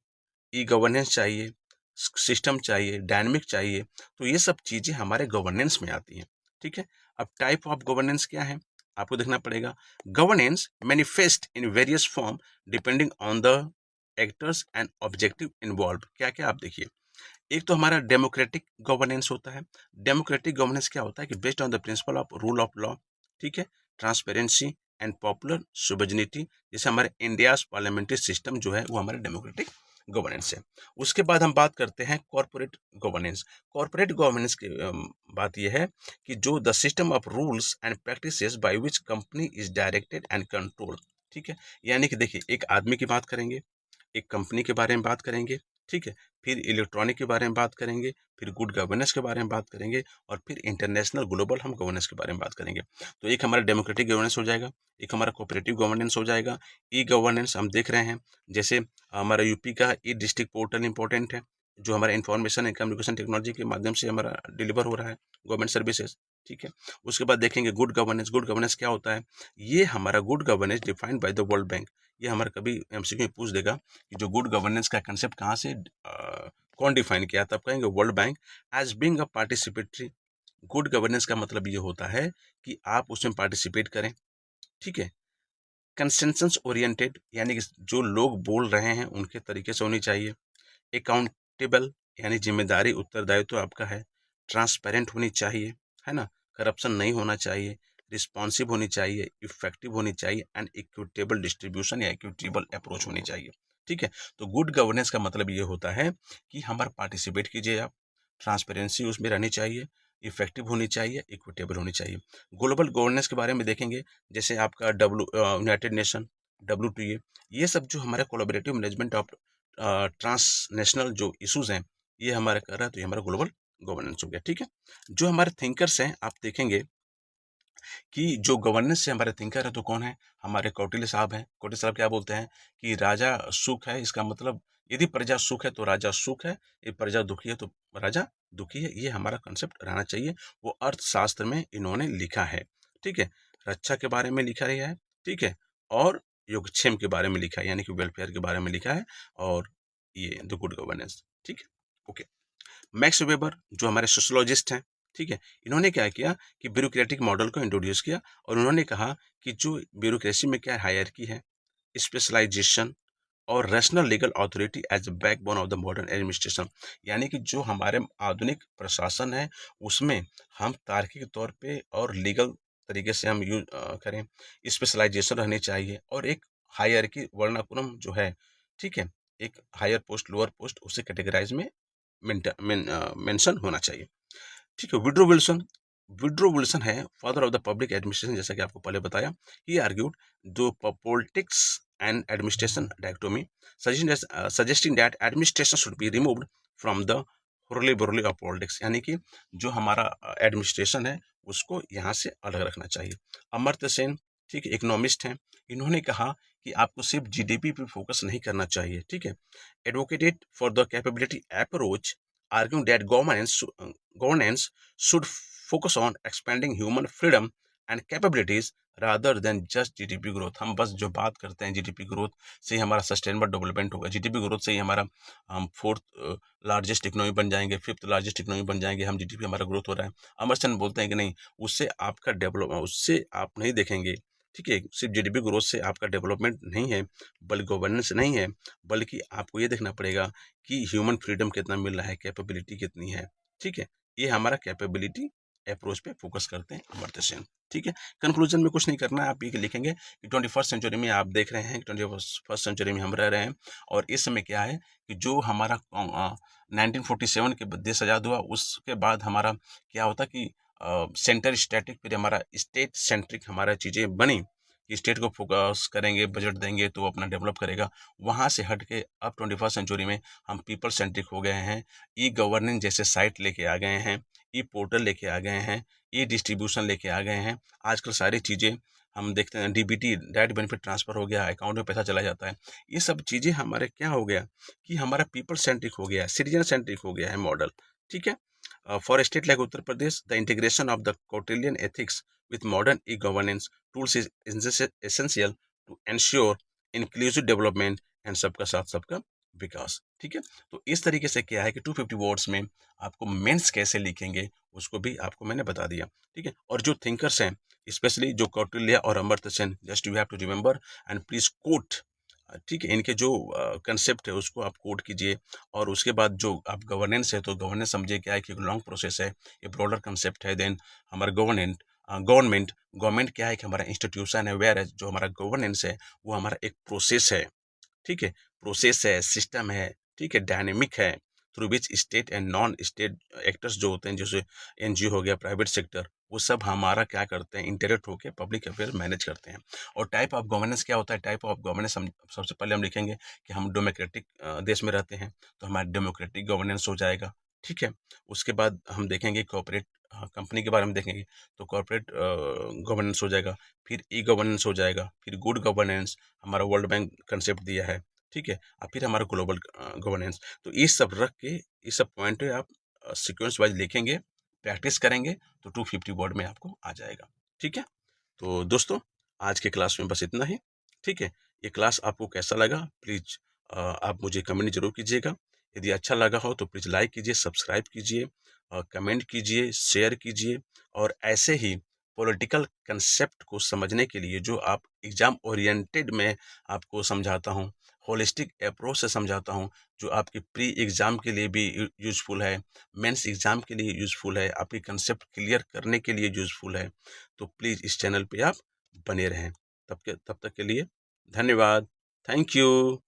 ई गवर्नेंस चाहिए, सिस्टम चाहिए, डायनेमिक चाहिए। तो ये सब चीज़ें हमारे गवर्नेंस में आती हैं, ठीक है। अब टाइप ऑफ गवर्नेंस क्या है आपको देखना पड़ेगा। Governance manifest in various form depending on the actors and objective involve. क्या क्या आप देखिए, एक तो हमारा डेमोक्रेटिक गवर्नेंस होता है। डेमोक्रेटिक गवर्नेंस क्या होता है कि based on the principle of rule of law, ठीक है, ट्रांसपेरेंसी एंड पॉपुलर सुबजनिटी। जैसे हमारे इंडिया पार्लियामेंट्री सिस्टम जो है वो हमारे डेमोक्रेटिक गवर्नेंस है। उसके बाद हम बात करते हैं कॉर्पोरेट गवर्नेंस। कॉर्पोरेट गवर्नेंस की बात यह है कि जो the system of rules and practices by which company is directed and control. ठीक है, यानी कि देखिए, एक आदमी की बात करेंगे, एक कंपनी के बारे में बात करेंगे, ठीक है, फिर इलेक्ट्रॉनिक के बारे में बात करेंगे, फिर गुड गवर्नेंस के बारे में बात करेंगे, और फिर इंटरनेशनल ग्लोबल हम गवर्नेंस के बारे में बात करेंगे। तो एक हमारा डेमोक्रेटिक गवर्नेंस हो जाएगा, एक हमारा कोऑपरेटिव गवर्नेंस हो जाएगा। ई गवर्नेंस हम देख रहे हैं, जैसे हमारा यूपी का ई डिस्ट्रिक्ट पोर्टल इंपॉर्टेंट है, जो हमारा इंफॉर्मेशन एंड कम्युनिकेशन टेक्नोलॉजी के माध्यम से हमारा डिलीवर हो रहा है गवर्नमेंट सर्विसेज। ठीक है, उसके बाद देखेंगे गुड गवर्नेंस। गुड गवर्नेंस क्या होता है? ये हमारा good governance defined by the world bank. ये हमारा कभी एमसीक्यू में पूछ देगा कि जो गुड गवर्नेंस का कंसेप्ट कहाँ से कौन डिफाइन किया, तब कहेंगे World Bank as being a participatory. Good governance का मतलब ये होता है कि आप उसमें पार्टिसिपेट करें। ठीक है, कंसेंसस ओरिएंटेड, यानी कि जो लोग बोल रहे हैं उनके तरीके से होनी चाहिए। अकाउंटेबल, यानी जिम्मेदारी उत्तरदायित्व आपका है। ट्रांसपेरेंट होनी चाहिए, है ना, करप्शन नहीं होना चाहिए, रिस्पॉन्सिव होनी चाहिए, इफेक्टिव होनी चाहिए, एंड इक्विटेबल डिस्ट्रीब्यूशन या इक्विटेबल अप्रोच होनी चाहिए। ठीक है, तो गुड गवर्नेंस का मतलब ये होता है कि हमारा पार्टिसिपेट कीजिए आप, ट्रांसपेरेंसी उसमें रहनी चाहिए, इफेक्टिव होनी चाहिए, इक्विटेबल होनी चाहिए। ग्लोबल गवर्नेंस के बारे में देखेंगे, जैसे आपका यूनाइटेड नेशन, WTA, ये सब जो हमारा कोलैबोरेटिव मैनेजमेंट ऑफ ट्रांसनेशनल जो इश्यूज हैं, ये हमारा कर रहा है, तो ये हमारा ग्लोबल गवर्नेंस हो गया। ठीक है, जो हमारे थिंकर्स हैं, आप देखेंगे कि जो गवर्नेंस से हमारे थिंकर है तो कौन है? हमारे कौटिल्य साहब हैं। कौटिल्य साहब क्या बोलते हैं कि राजा सुख है, इसका मतलब यदि प्रजा सुख है तो राजा सुख है, यदि प्रजा दुखी है तो राजा दुखी है। ये हमारा कंसेप्ट रहना चाहिए। वो अर्थशास्त्र में इन्होंने लिखा है। ठीक है, रक्षा के बारे में लिखा गया है। ठीक है, और योगक्षेम के बारे में लिखा है, यानी कि वेलफेयर के बारे में लिखा है, और ये द गुड गवर्नेंस। ठीक है, ओके। मैक्स वेबर जो हमारे सोशोलॉजिस्ट हैं, ठीक है, इन्होंने क्या किया कि ब्यूरोक्रेटिक मॉडल को इंट्रोड्यूस किया, और उन्होंने कहा कि जो ब्यूरोक्रेसी में क्या हायरार्की है, स्पेशलाइजेशन और rational legal authority as a backbone of the modern administration. यानी कि जो हमारे आधुनिक प्रशासन है उसमें हम तार्किक तौर पे और लीगल तरीके से हम यूज करें, स्पेशलाइजेशन रहनी चाहिए, और एक हायरार्की वर्णानुक्रम जो है, ठीक है, एक हायर पोस्ट लोअर पोस्ट उसे कैटेगराइज में मेंशन होना चाहिए। ठीक है, विड्रो विल्सन है father of the public administration, जैसा कि आपको पहले बताया। He argued do politics and administration dichotomy, suggesting that administration should be removed from the hurly burly of politics, यानी कि जो हमारा एडमिनिस्ट्रेशन है उसको यहाँ से अलग रखना चाहिए। अमर्त्य सेन, ठीक है, इकोनॉमिस्ट हैं, इन्होंने कहा कि आपको सिर्फ जीडीपी पे फोकस नहीं करना चाहिए। ठीक है, advocated for the capability approach, arguing that governance should focus on expanding human freedom and capabilities rather than just GDP growth. हम बस जो बात करते हैं जीडीपी ग्रोथ से ही हमारा सस्टेनेबल डेवलपमेंट होगा, जीडीपी ग्रोथ से ही हमारा हम फोर्थ लार्जेस्ट इकोनॉमी बन जाएंगे, फिफ्थ लार्जेस्ट इकोनॉमी बन जाएंगे, हम जीडीपी हमारा ग्रोथ हो रहा है। अमरचंद बोलते हैं कि नहीं, उससे आपका डेवलप उससे आप नहीं देखेंगे। ठीक है, सिर्फ जीडीपी ग्रोथ से आपका डेवलपमेंट नहीं है, बल्कि गवर्नेंस नहीं है, बल्कि आपको ये देखना पड़ेगा कि ह्यूमन फ्रीडम कितना मिल रहा है, कैपेबिलिटी कितनी है। ठीक है, ये हमारा कैपेबिलिटी अप्रोच पे फोकस करते हैं अमर्त्य सेन। ठीक है, कंक्लूजन में कुछ नहीं करना है, आप ये लिखेंगे कि 21st सेंचुरी में आप देख रहे हैं, 21st सेंचुरी में हम रह रहे हैं, और इस समय क्या है कि जो हमारा 1947 के देश आज़ाद हुआ, उसके बाद हमारा क्या होता कि सेंटर स्टैटिक, फिर हमारा स्टेट सेंट्रिक हमारा चीज़ें बनी कि स्टेट को फोकस करेंगे, बजट देंगे तो अपना डेवलप करेगा। वहाँ से हट के अब 21st सेंचुरी में हम पीपल सेंट्रिक हो गए हैं, ई गवर्नेंस जैसे साइट लेके आ गए हैं, ई पोर्टल लेके आ गए हैं, ई डिस्ट्रीब्यूशन लेके आ गए हैं। आजकल सारी चीज़ें हम देखते हैं, डीबीटी डायरेक्ट बेनिफिट ट्रांसफर हो गया, अकाउंट में पैसा चला जाता है। ये सब चीज़ें हमारे क्या हो गया कि हमारा पीपल सेंट्रिक हो गया है, सिटीजन सेंट्रिक हो गया है मॉडल। ठीक है, for a state like Uttar Pradesh, the integration of the Kautilyan ethics with modern e-governance tools is essential to ensure inclusive development and सबका साथ सबका विकास। ठीक है, तो इस तरीके से क्या है कि 250 वर्ड्स में आपको मेंस कैसे लिखेंगे उसको भी आपको मैंने बता दिया। ठीक है, और जो थिंकर्स हैं, स्पेशली जो कौटिल्य और Amartya Sen, just you have to remember and please quote. ठीक है, इनके जो कंसेप्ट है उसको आप कोट कीजिए, और उसके बाद जो आप गवर्नेंस है, तो गवर्नेंस समझिए क्या है कि लॉन्ग प्रोसेस है, ये ब्रॉडर कंसेप्ट है। देन हमारा गवर्नमेंट गवर्नमेंट क्या है कि हमारा इंस्टीट्यूशन है, वेयर जो हमारा गवर्नेंस है वो हमारा एक प्रोसेस है। ठीक है, प्रोसेस है, सिस्टम है, ठीक है, डायनेमिक है, through which state and non state actors जो होते हैं, जैसे एनजीओ हो गया, प्राइवेट सेक्टर, वो सब हमारा क्या करते हैं, इंटरेक्ट होकर पब्लिक अफेयर मैनेज करते हैं। और टाइप ऑफ गवर्नेंस क्या होता है? टाइप ऑफ गवर्नेंस हम सबसे पहले हम लिखेंगे कि हम डेमोक्रेटिक देश में रहते हैं, तो हमारा डेमोक्रेटिक गवर्नेंस हो जाएगा, ठीक है। उसके बाद हम देखेंगे कॉर्पोरेट कंपनी के बारे में देखेंगे, तो कॉर्पोरेट गवर्नेंस हो जाएगा, फिर ई गवर्नेंस हो जाएगा, फिर गुड गवर्नेंस, हमारा वर्ल्ड बैंक कंसेप्ट दिया है, ठीक है, और फिर हमारा ग्लोबल गवर्नेंस। तो ये सब रख के, ये सब पॉइंट आप सीक्वेंस वाइज लिखेंगे, प्रैक्टिस करेंगे, तो 250 वर्ड में आपको आ जाएगा, ठीक है। तो दोस्तों, आज के क्लास में बस इतना ही, ठीक है। ये क्लास आपको कैसा लगा, प्लीज़ आप मुझे कमेंट जरूर कीजिएगा। यदि अच्छा लगा हो तो प्लीज़ लाइक कीजिए, सब्सक्राइब कीजिए, कमेंट कीजिए, शेयर कीजिए। और ऐसे ही पॉलिटिकल कंसेप्ट को समझने के लिए जो आप एग्ज़ाम ओरिएंटेड में आपको समझाता हूँ, होलिस्टिक अप्रोच से समझाता हूँ, जो आपके प्री एग्ज़ाम के लिए भी यूज़फुल है, मेंस एग्ज़ाम के लिए यूज़फुल है, आपके कंसेप्ट क्लियर करने के लिए यूज़फुल है, तो प्लीज़ इस चैनल पे आप बने रहें। तब तक के लिए धन्यवाद। Thank you.